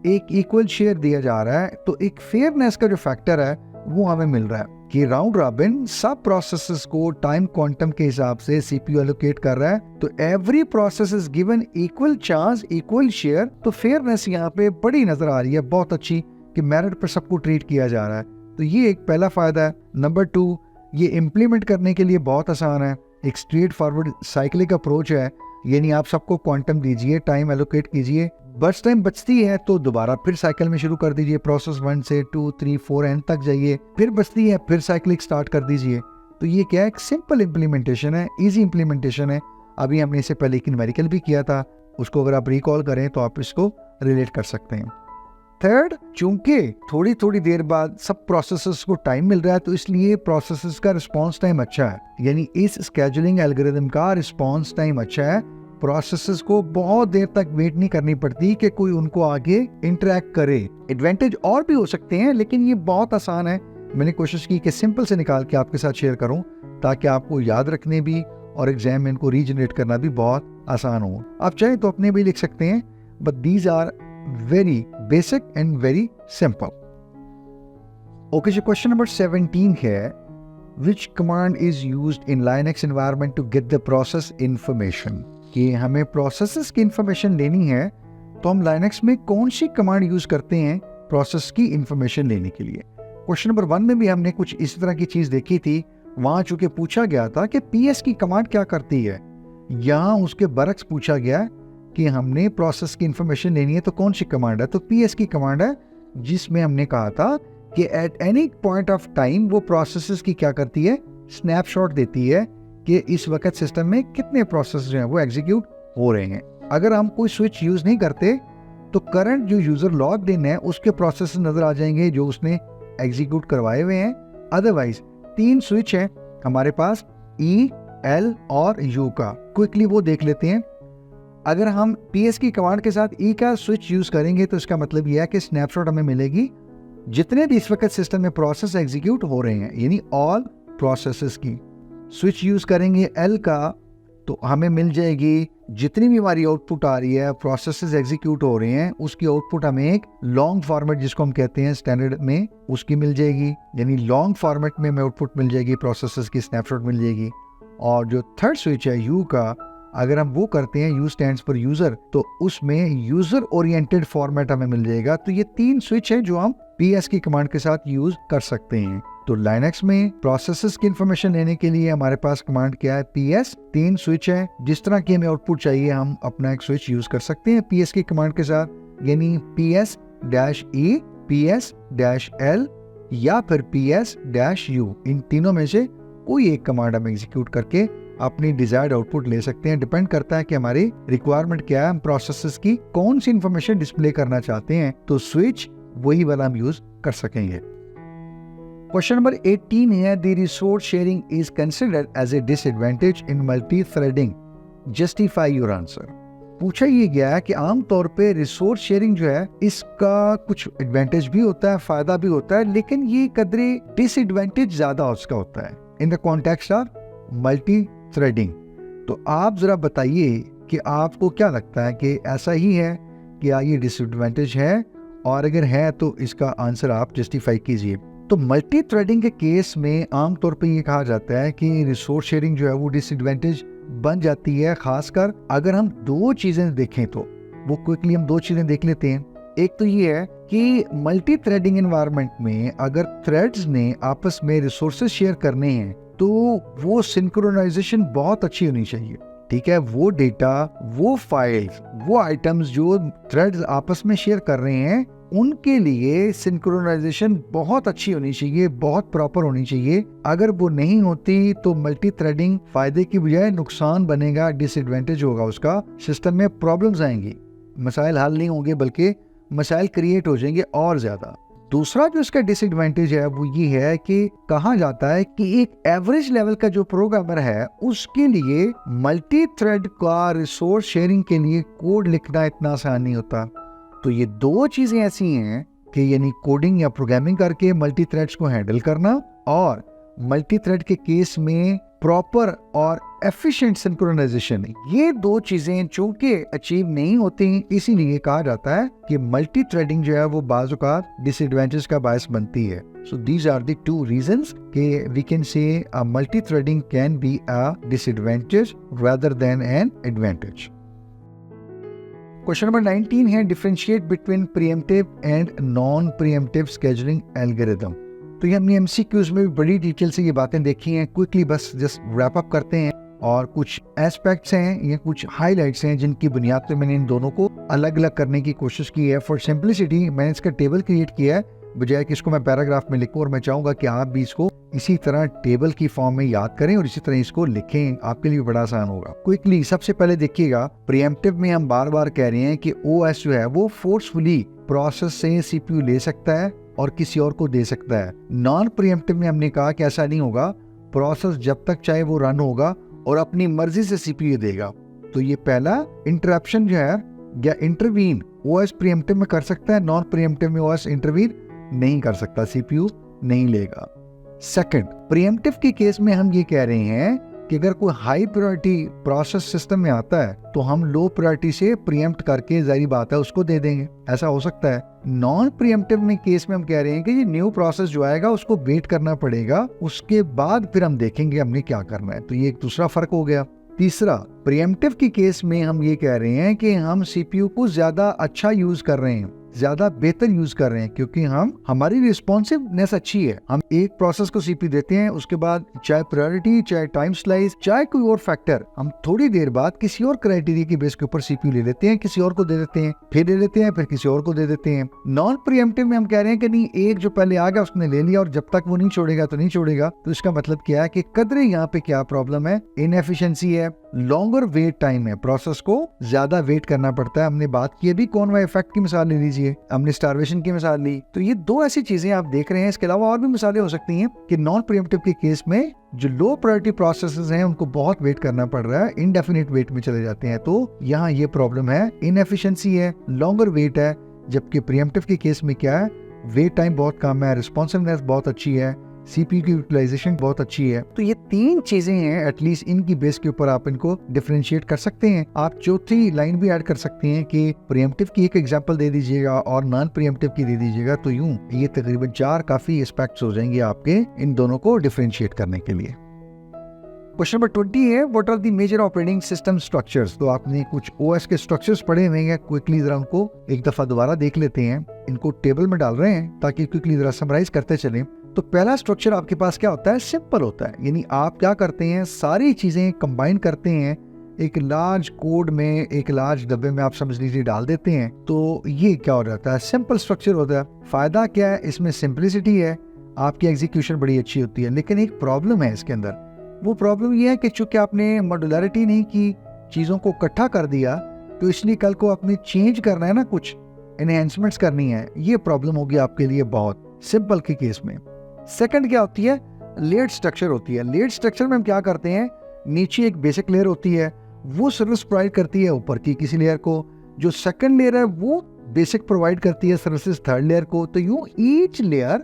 एक इक्वल शेयर दिया जा रहा है। तो एक फेयरनेस का जो फैक्टर है वो हमें मिल रहा है कि राउंड रॉबिन सब प्रोसेसेस को टाइम क्वांटम के हिसाब से सीपीयू एलोकेट कर रहा है, तो every process is given equal chance, equal share. तो फेयरनेस यहाँ पे बड़ी नजर आ रही है, बहुत अच्छी, कि मेरिट पर सबको ट्रीट किया जा रहा है। तो ये एक पहला फायदा है। नंबर 2, ये इम्प्लीमेंट करने के लिए बहुत आसान है, एक स्ट्रेट फॉरवर्ड साइक्लिक अप्रोच है, यानी आप सबको क्वांटम दीजिए, टाइम एलोकेट कीजिए, बर्स्ट टाइम बचती है तो दोबारा फिर साइकिल में शुरू कर दीजिए, प्रोसेस 1 से 2 3 4 एंड तक जाइए, फिर बचती है फिर साइक्लिक स्टार्ट कर दीजिए। तो ये क्या है, एक सिंपल इम्प्लीमेंटेशन है, इजी इम्प्लीमेंटेशन है। अभी हमने इससे पहले एक न्यूमेरिकल भी किया था, उसको अगर आप रिकॉल करें तो आप इसको रिलेट कर सकते हैं। थर्ड, चूंकि थोड़ी थोड़ी देर बाद सब प्रोसेसेस को टाइम मिल रहा है, तो इसलिए प्रोसेसेस का रिस्पॉन्स टाइम अच्छा है, यानी इस स्केड्यूलिंग एल्गोरिथम का रिस्पॉन्स टाइम अच्छा है। प्रोसेसेस को बहुत देर तक वेट नहीं करनी पड़ती कि कोई उनको आगे इंटरेक्ट करे। एडवांटेज और भी हो सकते हैं लेकिन ये बहुत आसान है, मैंने कोशिश की कि सिंपल से निकाल के आपके साथ शेयर करूं ताकि आपको याद रखने भी और एग्जाम में इनको रीजनरेट करना भी बहुत आसान हो। आप चाहें तो अपने भी लिख सकते हैं, but these are very basic and very simple. Okay, जो क्वेश्चन नंबर 17 है, which command is used in Linux environment to get the process information? कि हमें प्रोसेसेस की इंफॉर्मेशन लेनी है तो हम लाइनक्स में कौन सी कमांड यूज करते हैं प्रोसेस की इंफॉर्मेशन लेने के लिए। क्वेश्चन नंबर 1 में भी हमने कुछ इस तरह की चीज देखी थी, वहां चूंकि पूछा गया था कि पीएस की कमांड क्या करती है, यहाँ उसके बरक्स पूछा गया कि हमने प्रोसेस की इंफॉर्मेशन लेनी है तो कौन सी कमांड है, तो पीएस की कमांड है, जिसमें हमने कहा था कि at any point of time वो प्रोसेसेस की क्या करती है, स्नैपशॉट देती है कि इस वक्त सिस्टम में कितने प्रोसेस जो हैं वो एग्जीक्यूट हो रहे हैं। अगर हम कोई स्विच यूज नहीं करते तो करंट जो यूजर लॉग्ड इन है उसके प्रोसेस नजर आ जाएंगे जो उसने एग्जीक्यूट करवाए हुए हैं। अदरवाइज 3 स्विच हैं हमारे पास, ई, एल और यू का, क्विकली वो देख लेते हैं। अगर हम पीएस की कमांड के साथ ई का स्विच यूज करेंगे तो इसका मतलब यह है कि स्नैपशॉट हमें मिलेगी जितने भी इस वक्त सिस्टम में प्रोसेस एग्जीक्यूट हो रहे हैं, यानी ऑल प्रोसेसेस की। स्विच यूज करेंगे L का, तो हमें मिल जाएगी जितनी भी हमारी आउटपुट आ रही है, प्रोसेसेस एग्जीक्यूट हो रहे हैं, उसकी आउटपुट हमें एक लॉन्ग फॉर्मेट जिसको हम कहते हैं स्टैंडर्ड में, उसकी मिल जाएगी। यानी लॉन्ग फॉर्मेट में हमें आउटपुट मिल जाएगी, प्रोसेसेस की स्नैपशॉट मिल जाएगी। और जो थर्ड स्विच है U का, अगर हम वो करते हैं, U स्टैंड्स फॉर यूजर, तो उसमें यूजर ओरिएंटेड फॉर्मेट हमें मिल जाएगा। तो ये 3 स्विच है जो हम PS की कमांड के साथ यूज कर सकते हैं। तो लाइनक्स में प्रोसेसेस की इंफॉर्मेशन लेने के लिए हमारे पास कमांड क्या है, PS। 3 स्विच है, जिस तरह की हमें आउटपुट चाहिए हम अपना एक स्विच यूज कर सकते हैं PS की कमांड के साथ, यानी PS-E, PS-L या फिर PS-U। इन तीनों में से कोई एक कमांड हम एग्जीक्यूट करके अपनी डिजायर्ड आउटपुट ले सकते हैं। डिपेंड करता है कि हमारी रिक्वायरमेंट क्या है, हम प्रोसेसेस की कौन सी इंफॉर्मेशन डिस्प्ले करना चाहते हैं, तो स्विच वही वाला हम यूज कर सकेंगे। क्वेश्चन नंबर 18 है, the resource sharing is considered as a disadvantage in multi threading, justify your answer. पूछा ये गया है कि आमतौर पे रिसोर्स शेयरिंग जो है इसका कुछ एडवांटेज भी होता है, फायदा भी होता है, लेकिन ये कदरे डिसएडवांटेज ज्यादा उसका होता है in the context of multi threading. तो आप जरा बताइए कि आपको क्या लगता है कि ऐसा ही है, क्या ये डिसएडवांटेज है, और अगर है तो इसका आंसर आप जस्टिफाई कीजिए। तो मल्टी थ्रेडिंग के केस में आमतौर पे ये कहा जाता है कि रिसोर्स शेयरिंग जो है वो डिसएडवांटेज बन जाती है, खासकर अगर हम 2 चीजें देखें तो। वो क्विकली हम 2 चीजें देख लेते हैं। एक तो ये है कि मल्टी थ्रेडिंग एनवायरनमेंट में अगर थ्रेड्स ने आपस में रिसोर्सेज शेयर करने हैं तो वो सिंक्रोनाइजेशन बहुत अच्छी होनी चाहिए। ठीक है, वो डेटा, वो फाइल्स, वो आइटम्स जो थ्रेड्स आपस में शेयर कर रहे हैं, उनके लिए सिंक्रोनाइजेशन बहुत अच्छी होनी चाहिए, बहुत प्रॉपर होनी चाहिए। अगर वो नहीं होती तो मल्टी थ्रेडिंग फायदे की बजाय नुकसान बनेगा, डिसएडवांटेज होगा उसका, सिस्टम में प्रॉब्लम्स आएंगी, मसाइल हल नहीं होंगे बल्कि मसाइल क्रिएट हो जाएंगे और ज्यादा। दूसरा जो इसका डिसएडवांटेज है वो ये है कि कहा जाता है कि एक एवरेज लेवल का जो प्रोग्रामर है उसके लिए मल्टी थ्रेड का रिसोर्स शेयरिंग के लिए कोड लिखना इतना आसान नहीं होता। तो ये 2 चीजें ऐसी हैं कि यानी कोडिंग या प्रोग्रामिंग करके मल्टी थ्रेड्स को हैंडल करना, और मल्टी थ्रेड के केस में प्रॉपर और एफिशिएंट सिंक्रोनाइजेशन, ये 2 चीजें चूंकि अचीव नहीं होती, इसीलिए कहा जाता है कि मल्टी थ्रेडिंग जो है वो बाज़ औक़ात डिसएडवांटेज का बायस बनती है। So these are the 2 reasons कि we can say a multi threading can be a disadvantage rather than an advantage. Question number 19 है, differentiate between preemptive and non preemptive scheduling algorithm. तो ये हमने MCQs में भी बड़ी डिटेल से ये बातें देखी हैं, क्विकली बस जस्ट रैप अप करते हैं। और कुछ एस्पेक्ट्स हैं या कुछ हाइलाइट्स हैं जिनकी बुनियाद पे मैंने इन दोनों को अलग अलग करने की कोशिश की है। फॉर सिंप्लिसिटी मैंने इसका टेबल क्रिएट किया है, बजाय कि इसको मैं पैराग्राफ में लिखूं, और मैं चाहूंगा कि आप भी इसको इसी तरह टेबल की फॉर्म में याद करें और इसी तरह इसको लिखें, आपके लिए बड़ा आसान होगा। क्विकली सबसे पहले देखिएगा, प्रीएम्प्टिव में हम बार बार कह रहे हैं कि OS जो है वो फोर्सफुली प्रोसेस से CPU ले सकता है और किसी और को दे सकता है। नॉन प्रीएम्प्टिव में हमने कहा कि ऐसा नहीं होगा, प्रोसेस जब तक चाहे वो रन होगा और अपनी मर्जी से CPU देगा। तो ये पहला इंटरप्शन जो है या इंटरवीन OS प्रीएम्प्टिव में कर सकता है, नॉन प्रीएम्प्टिव में OS इंटरवीन नहीं कर सकता, CPU नहीं लेगा। सेकंड, प्रीएम्प्टिव के केस में हम ये कह रहे हैं कि अगर कोई हाई प्रायोरिटी प्रोसेस सिस्टम में आता है तो हम लो प्रायोरिटी से प्रीएम्प्ट करके जारी बात है उसको दे देंगे, ऐसा हो सकता है। नॉन प्रीएम्प्टिव में केस में हम कह रहे हैं कि ये न्यू प्रोसेस जो आएगा उसको वेट करना पड़ेगा, उसके बाद फिर हम देखेंगे हमने क्या करना है। तो ये एक दूसरा फर्क हो गया। तीसरा, प्रीएम्प्टिव के केस में हम ये कह रहे हैं कि हम CPU को ज्यादा अच्छा यूज कर रहे हैं, ज्यादा बेहतर यूज कर रहे हैं, क्योंकि हमारी रिस्पॉन्सिवनेस अच्छी है। हम एक प्रोसेस को CPU देते हैं, उसके बाद चाहे प्रायोरिटी, चाहे टाइम स्लाइस, चाहे कोई और फैक्टर, हम थोड़ी देर बाद किसी और क्राइटेरिया की बेस के ऊपर CPU ले लेते हैं, किसी और को दे देते हैं, फिर ले लेते हैं, फिर किसी और को दे देते हैं। नॉन प्रीएम्प्टिव में हम कह रहे हैं कि नहीं, एक जो पहले आ गया उसने ले लिया और जब तक वो नहीं छोड़ेगा तो नहीं छोड़ेगा। तो इसका मतलब क्या है कि कदरे यहाँ पे क्या प्रॉब्लम है, इनएफिशिएंसी है, लॉन्गर वेट टाइम है, प्रोसेस को ज्यादा वेट करना पड़ता है। हमने बात की अभी कॉनवॉय इफेक्ट की मिसाल ले लीजिए, हमने स्टारवेशन की मिसाल ली। तो ये 2 ऐसी चीजें आप देख रहे हैं। इसके अलावा और भी मिसालें हो सकती हैं कि नॉन प्रीएम्प्टिव के केस में जो लो प्रायोरिटी प्रोसेसेस हैं उनको बहुत वेट करना पड़ रहा है, इनडेफिनिट वेट में चले जाते हैं। तो यहाँ ये प्रॉब्लम है, इनएफिशिएंसी है, लॉन्गर वेट है। जबकि प्रीएम्प्टिव के केस में क्या है, वेट टाइम बहुत कम है, रिस्पॉन्सिवनेस बहुत अच्छी है, CPU की यूटिलाइजेशन बहुत अच्छी है। तो ये 3 चीजें हैं, एटलीस्ट इनकी बेस के ऊपर आप इनको डिफरेंशिएट कर सकते हैं। आप चौथी लाइन भी ऐड कर सकते हैं कि प्रीएम्प्टिव की एक एग्जांपल दे दीजिएगा और नॉन प्रीएम्प्टिव की दे दीजिएगा। तो यूं ये तकरीबन 4 काफी एस्पेक्ट्स हो जाएंगे आपके इन दोनों को डिफरेंशिएट करने के लिए। क्वेश्चन नंबर 20 है, what are the major operating system structures. तो आपने कुछ OS के स्ट्रक्चर्स पढ़े हुए हैं, क्विकली जरा उनको एक दफा दोबारा देख लेते हैं। इनको टेबल में डाल रहे हैं ताकि क्विकली जरा समराइज करते चलें। तो पहला स्ट्रक्चर आपके पास क्या होता है, सिंपल होता है, यानी आप क्या करते हैं, सारी चीजें कंबाइन करते हैं एक लार्ज कोड में, एक लार्ज डब्बे में आप समझ लीजिए डाल देते हैं। तो ये क्या हो जाता है, सिंपल स्ट्रक्चर होता है। फायदा क्या है, इसमें सिंपलिसिटी है, आपकी एग्जीक्यूशन बड़ी अच्छी होती है। लेकिन एक प्रॉब्लम है इसके अंदर, वो प्रॉब्लम ये है कि चूंकि आपने मॉड्यूलरिटी नहीं की, चीजों को इकट्ठा कर दिया, तो इसलिए कल को आपने चेंज करना है ना, कुछ एनहेंसमेंट्स करनी है, ये प्रॉब्लम होगी आपके लिए बहुत सिंपल के केस में। सेकंड क्या होती है, लेयर्ड स्ट्रक्चर होती है। लेयर्ड स्ट्रक्चर में हम क्या करते हैं, नीचे एक बेसिक लेयर होती है, वो सर्विस प्रोवाइड करती है ऊपर की किसी लेयर को, जो सेकंड लेयर है वो बेसिक प्रोवाइड करती है सर्विसेज थर्ड लेयर को। तो यूं each layer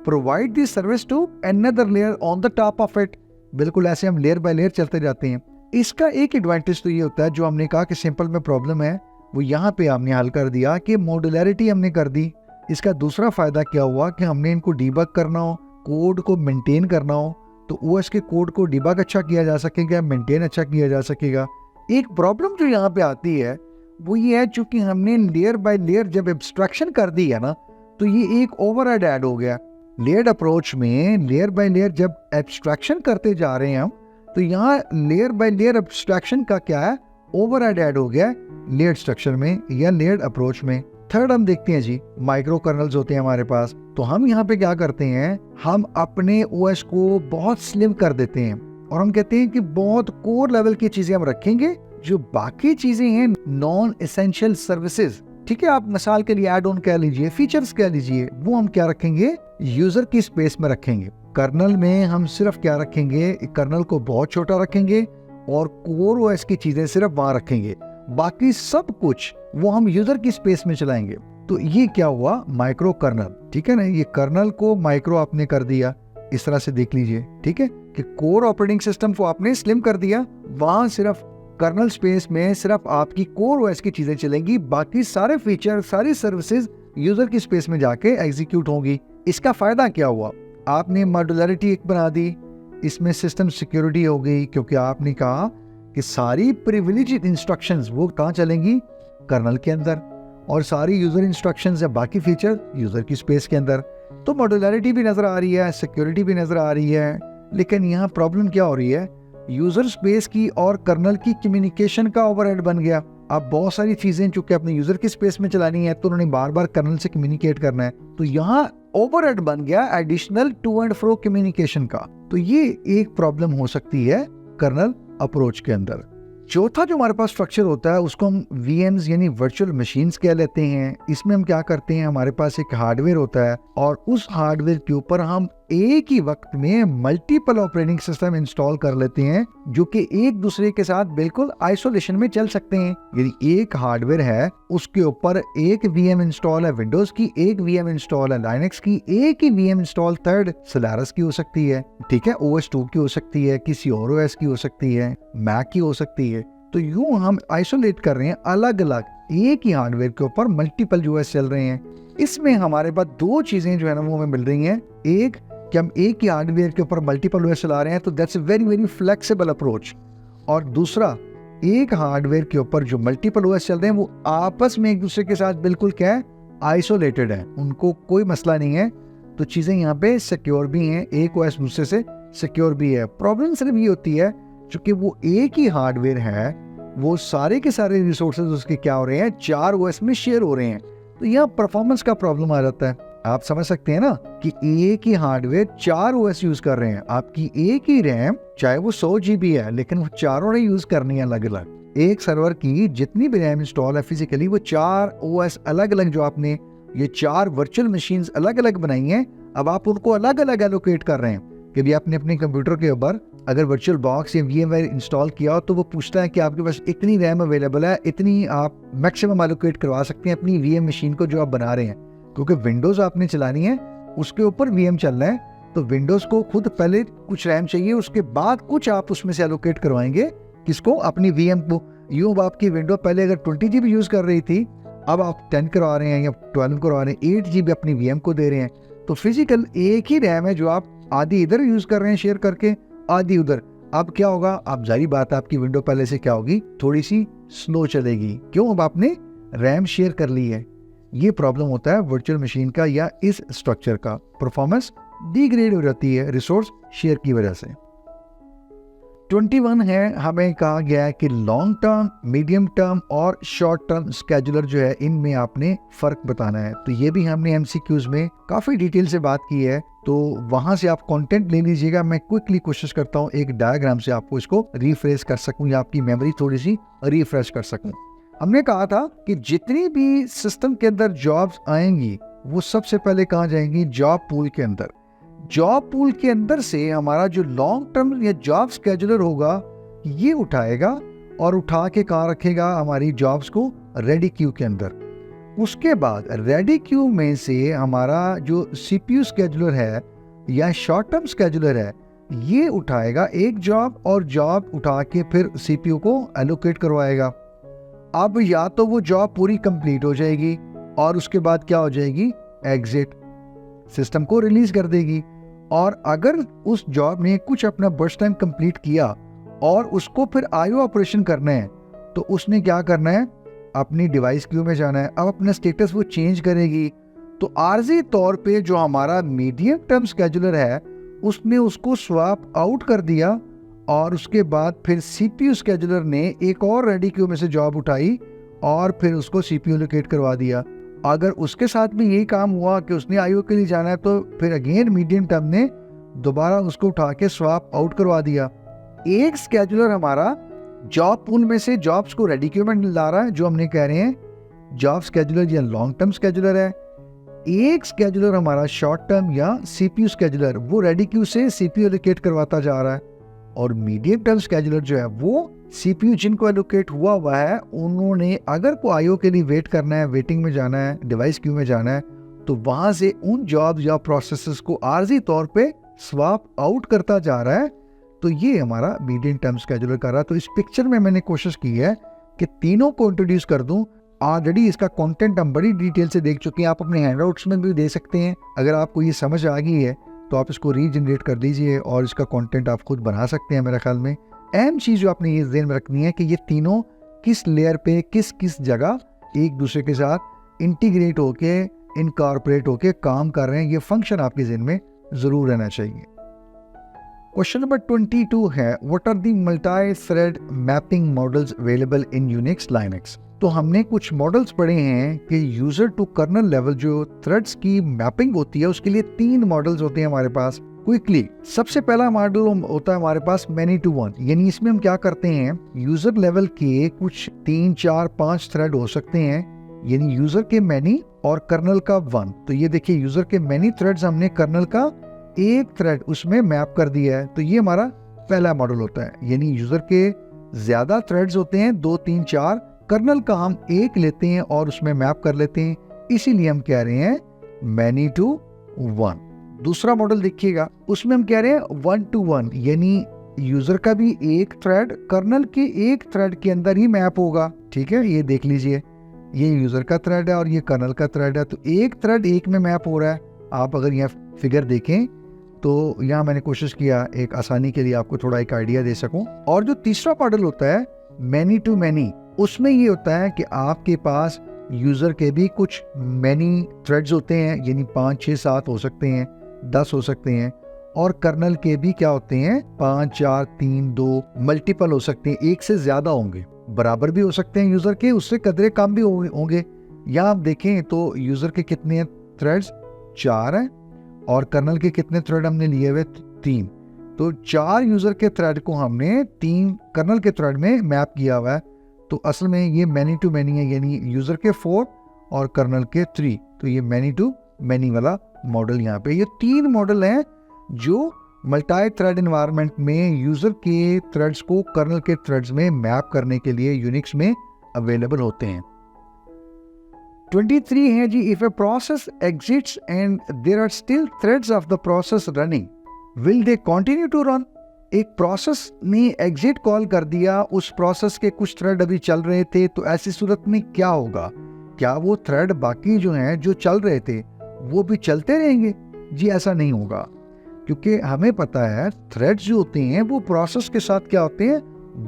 provide the service to another layer on the top of it. बिल्कुल ऐसे हम लेयर बाय लेयर चलते जाते हैं। इसका एक एडवांटेज तो ये होता है, जो हमने कहा कि सिंपल में प्रॉब्लम है, वो यहाँ पे हमने हल कर दिया कि मॉड्यूलरिटी हमने कर दी। इसका दूसरा फायदा क्या हुआ कि हमने इनको डीबग करना हो, कोड को मेंटेन करना हो, तो OS के कोड को डीबग अच्छा किया जा सकेगा, मेंटेन अच्छा किया जा सकेगा। एक प्रॉब्लम जो यहाँ पे आती है वो ये है, चूंकि हमने लेयर बाय लेयर जब एब्स्ट्रैक्शन कर दी है ना, तो ये एक ओवरहेड ऐड हो गया। लेयर्ड अप्रोच में लेयर बाय लेयर जब एब्स्ट्रैक्शन करते जा रहे हैं हम, तो यहाँ लेयर बाय लेयर एब्स्ट्रैक्शन का क्या है, ओवरहेड ऐड हो गया लेयर्ड स्ट्रक्चर में या लेयर्ड अप्रोच में। थर्ड हम देखते हैं जी, माइक्रो कर्नल्स होते हैं हमारे पास। तो हम यहाँ पे क्या करते हैं, हम अपने OS को बहुत स्लिम कर देते हैं और हम कहते हैं कि बहुत कोर लेवल की चीजें हम रखेंगे, जो बाकी चीजें हैं नॉन एसेंशियल सर्विसेज, ठीक है, आप मिसाल के लिए एड ऑन कह लीजिए, फीचर्स कह लीजिए, वो हम क्या रखेंगे, यूजर की स्पेस में रखेंगे। कर्नल में हम सिर्फ क्या रखेंगे, कर्नल को बहुत छोटा रखेंगे और कोर OS की चीजें सिर्फ वहां रखेंगे, बाकी सब कुछ वो हम यूजर की स्पेस में चलाएंगे। तो ये क्या हुआ, माइक्रो कर्नल, ठीक है ना, ये कर्नल को माइक्रो आपने कर दिया, इस तरह से देख लीजिए, ठीक है, कि कोर ऑपरेटिंग सिस्टम को आपने स्लिम कर दिया, वहां सिर्फ कर्नल स्पेस में सिर्फ आपकी कोर OS की चीजें चलेंगी, बाकी सारे फीचर सारी सर्विसेज यूजर की स्पेस में जाके एग्जीक्यूट होंगी। इसका फायदा क्या हुआ, आपने मॉड्यूलरिटी एक बना दी, इसमें सिस्टम सिक्योरिटी हो गई, क्योंकि आपने कहा कि सारी प्रिविलेज्ड इंस्ट्रक्शंस वो कहाँ चलेंगी, कर्नल के अंदर, और सारी यूजर इंस्ट्रक्शंस या बाकी फीचर यूजर की स्पेस के अंदर। तो मॉड्यूलरिटी भी नजर आ रही है, सिक्योरिटी भी नजर आ रही है। लेकिन यहाँ प्रॉब्लम क्या हो रही है, यूजर स्पेस की और कर्नल की कम्युनिकेशन का ओवरहेड बन गया। अब बहुत सारी चीजें चूंकि अपने यूजर की स्पेस में चलानी है, तो उन्होंने बार बार कर्नल से कम्युनिकेट करना है, तो यहाँ ओवरहेड बन गया additional to and fro communication का। तो ये एक प्रॉब्लम हो सकती है कर्नल अप्रोच के अंदर। चौथा जो हमारे पास स्ट्रक्चर होता है उसको हम VMs यानी वर्चुअल मशीन्स कह लेते हैं। इसमें हम क्या करते हैं, हमारे पास एक हार्डवेयर होता है और उस हार्डवेयर के ऊपर हम एक ही वक्त में मल्टीपल ऑपरेटिंग सिस्टम इंस्टॉल कर लेते हैं, जो कि एक दूसरे के साथ बिल्कुल आइसोलेशन में चल सकते हैं। यदि एक हार्डवेयर है, उसके ऊपर एक VM इंस्टॉल है विंडोज की, एक VM इंस्टॉल है लाइनक्स की, एक ही VM इंस्टॉल थर्ड सोलारिस की हो सकती है, ठीक है, OS2 की हो सकती है, किसी और OS की हो सकती है, मैक की हो सकती है। तो यूं हम आइसोलेट कर रहे हैं अलग अलग, एक ही हार्डवेयर के ऊपर मल्टीपल OS चल रहे हैं। इसमें हमारे पास दो चीजें जो है ना वो हमें मिल रही हैं, एक कि हम एक ही हार्डवेयर के ऊपर मल्टीपल OS चला रहे हैं, तो that's a very very flexible approach. और दूसरा, एक हार्डवेयर के ऊपर जो मल्टीपल OS चल रहे हैं वो आपस में एक दूसरे के साथ बिल्कुल क्या है, आइसोलेटेड है, उनको कोई मसला नहीं है। तो चीजें यहाँ पे सिक्योर भी हैं, एक OS दूसरे से सिक्योर भी है। प्रॉब्लम सिर्फ ये होती है क्योंकि वो एक ही हार्डवेयर है, वो सारे के सारे रिसोर्सेज उसके क्या हो रहे हैं, 4 OS में शेयर हो रहे हैं, तो यहाँ परफॉर्मेंस का प्रॉब्लम आ जाता है। आप समझ सकते हैं ना कि एक ही हार्डवेयर 4 OS यूज कर रहे हैं, आपकी एक ही रैम चाहे वो 100 GB है, लेकिन वो चारों ने यूज करनी है अलग अलग। एक सर्वर की जितनी भी रैम इंस्टॉल है फिजिकली, वो 4 OS अलग अलग, जो आपने ये 4 वर्चुअल मशीन्स अलग अलग बनाई हैं, अब आप उनको अलग अलग एलोकेट कर रहे हैं। कि भी आपने अपने कंप्यूटर के ऊपर अगर वर्चुअल बॉक्स या VMware इंस्टॉल किया हो, तो वो पूछता है कि आपके पास इतनी रैम अवेलेबल है, इतनी आप मैक्सिमम एलोकेट करवा सकते हैं अपनी VM मशीन को जो आप बना रहे हैं। क्योंकि विंडोज आपने चलानी है, उसके ऊपर वीएम चलना है, तो विंडोज को खुद पहले कुछ रैम चाहिए, उसके बाद कुछ आप उसमें से एलोकेट करवाएंगे, किसको, अपनी वीएम को। यूँ आपकी विंडो पहले अगर 20 GB यूज कर रही थी, अब आप 10 करवा रहे हैं या 12 करवा रहे हैं, 8 GB अपनी वीएम को दे रहे हैं, तो फिजिकल एक ही रैम है जो आप आधी इधर यूज कर रहे हैं शेयर करके, आधी उधर। अब क्या होगा, अब जारी बात है आपकी विंडो पहले से क्या होगी, थोड़ी सी स्लो चलेगी। क्यों, अब आपने रैम शेयर कर ली है। ये प्रॉब्लम होता है वर्चुअल मशीन का या इस स्ट्रक्चर का, परफॉर्मेंस डिग्रेड हो जाती है रिसोर्स शेयर की वजह से। 21 है, हमें कहा गया है कि लॉन्ग टर्म, मीडियम टर्म और शॉर्ट टर्म स्केड्यूलर जो है, इनमें आपने फर्क बताना है। तो ये भी हमने एमसीक्यूज में काफी डिटेल से बात की है, तो वहां से आप कंटेंट ले लीजिएगा। मैं क्विकली कोशिश करता हूँ एक डायग्राम से आपको इसको रिफ्रेश कर सकूं या आपकी मेमोरी थोड़ी सी रिफ्रेश कर सकूं। हमने कहा था कि जितनी भी सिस्टम के अंदर जॉब्स आएंगी वो सबसे पहले कहाँ जाएंगी, जॉब पूल के अंदर। जॉब पूल के अंदर से हमारा जो लॉन्ग टर्म या जॉब स्केड्यूलर होगा ये उठाएगा और उठा के कहाँ रखेगा, हमारी जॉब्स को रेडी क्यू के अंदर। उसके बाद रेडी क्यू में से हमारा जो सीपीयू स्केड्यूलर है या शॉर्ट टर्म स्केड्यूलर है, ये उठाएगा एक जॉब और जॉब उठा के फिर सीपीयू को एलोकेट करवाएगा। अब या तो वो जॉब पूरी कंप्लीट हो जाएगी और उसके बाद क्या हो जाएगी, एग्जिट, सिस्टम को रिलीज कर देगी। और अगर उस जॉब ने कुछ अपना बर्स्ट टाइम कंप्लीट किया और उसको फिर आईओ ऑपरेशन करना है, तो उसने क्या करना है, अपनी डिवाइस क्यू में जाना है। अब अपना स्टेटस वो चेंज करेगी, तो आर्जी तौर पे जो हमारा मीडियम टर्म स्केड्यूलर है उसने उसको स्वैप आउट कर दिया और उसके बाद फिर सीपीयू स्केड्यूलर ने एक और रेडी क्यू में से जॉब उठाई और फिर उसको सीपीयू लोकेट करवा दिया। अगर उसके साथ भी यही काम हुआ कि उसने आईओ के लिए जाना है, तो फिर अगेन मीडियम टर्म ने दोबारा उसको उठा के स्वैप आउट करवा दिया। एक स्केड्यूलर हमारा जॉब पूल में से जॉब्स को रेडी क्यू में ला रहा है, जो हमने कह रहे हैं जॉब स्केड्यूलर या लॉन्ग टर्म स्केड्यूलर है। एक स्केड्यूलर हमारा शॉर्ट टर्म या सीपीयू स्केड्यूलर, वो रेडी क्यू से सीपीयू एलोकेट करवाता जा रहा है। और मीडियम टर्म स्केड्यूलर जो है वो सीपीयू जिनको एलोकेट हुआ है, उन्होंने अगर को आईओ के लिए वेट करना है, वेटिंग में जाना है, डिवाइस क्यू में जाना है, तो वहां से उन जॉब या प्रोसेसेस को आर्जी तौर पे स्वैप आउट करता जा रहा है। तो ये हमारा मीडियम टर्म स्केड्यूलर कर रहा है। तो इस पिक्चर में मैंने कोशिश की है कि तीनों को इंट्रोड्यूस कर दूं। ऑलरेडी इसका कंटेंट हम बड़ी डिटेल से देख चुके हैं, आप अपने हैंडआउट्स में भी दे सकते हैं। अगर आपको ये समझ आ गई है तो आप इसको रीजनरेट कर दीजिए और इसका कंटेंट आप खुद बना सकते हैं। मेरे ख्याल में अहम चीज़ जो आपने ये ध्यान में रखनी है कि ये तीनों किस लेयर पे किस जगह एक दूसरे के साथ इंटीग्रेट होके, इनकॉर्पोरेट होके काम कर रहे हैं। ये फंक्शन आपके ज़हन में ज़रूर रहना चाहिए। क्वेश्चन नंबर 22 है, what are the multi thread mapping models available in Unix Linux. तो हमने कुछ मॉडल्स पढ़े हैं कि यूजर टू कर्नल लेवल जो थ्रेड्स की मैपिंग होती है उसके लिए 3 मॉडल्स होते हैं हमारे पास। क्विकली, सबसे पहला मॉडल होता है हमारे पास मैनी टू वन, यानी इसमें हम क्या करते हैं, यूजर लेवल के कुछ 3, 4, 5 थ्रेड हो सकते हैं, यानी यूजर के मैनी और कर्नल का 1। तो ये देखिए, यूजर के मैनी थ्रेड्स हमने कर्नल का एक थ्रेड उसमें मैप कर दिया है। तो ये हमारा पहला मॉडल होता है, यानी यूजर के ज्यादा थ्रेड्स होते हैं, 2, 3, 4, कर्नल का हम एक लेते हैं और उसमें मैप कर लेते हैं, इसीलिए हम कह रहे हैं मैनी टू वन। दूसरा मॉडल देखिएगा, उसमें हम कह रहे हैं 1 to 1, यानी यूजर का भी एक थ्रेड कर्नल के एक थ्रेड के अंदर ही मैप होगा। ठीक है, ये देख लीजिए, ये यूजर का थ्रेड है और ये कर्नल का थ्रेड है, तो एक थ्रेड एक में मैप हो रहा है। आप अगर यहाँ फिगर देखें तो यहाँ मैंने कोशिश किया एक आसानी के लिए आपको थोड़ा एक आइडिया दे सकूं। और जो तीसरा मॉडल होता है मैनी टू मैनी, उसमें ये होता है कि आपके पास यूजर के भी कुछ मैनी थ्रेड्स होते हैं, यानी 5, 6, 7 हो सकते हैं, 10 हो सकते हैं, और कर्नल के भी क्या होते हैं 5, 4, 3, 2 मल्टीपल हो सकते हैं, एक से ज्यादा होंगे, बराबर भी हो सकते हैं यूजर के, उससे कदरे कम भी होंगे। यहाँ आप देखें तो यूजर के कितने थ्रेड्स 4 हैं और कर्नल के कितने थ्रेड हमने लिए हुए 3। तो 4 यूजर के थ्रेड को हमने 3 कर्नल के थ्रेड में मैप किया हुआ है। तो असल में ये मैनी टू मैनी है, यानी यूजर के 4 और कर्नल के 3। तो ये मैनी टू मैनी वाला मॉडल यहाँ पे, ये 3 मॉडल हैं जो मल्टी थ्रेड एनवायरनमेंट में यूजर के थ्रेड्स को कर्नल के थ्रेड्स में मैप करने के लिए यूनिक्स में अवेलेबल होते हैं। 23 है जी, if a process exits and there are still threads of the process running, will they continue to run? एक प्रोसेस ने एग्जिट कॉल कर दिया, उस प्रोसेस के कुछ थ्रेड अभी चल रहे थे, तो ऐसी सूरत में क्या होगा? क्या वो थ्रेड बाकी जो हैं जो चल रहे थे वो भी चलते रहेंगे? जी ऐसा नहीं होगा, क्योंकि हमें पता है थ्रेड्स जो होते हैं वो प्रोसेस के साथ क्या होते हैं,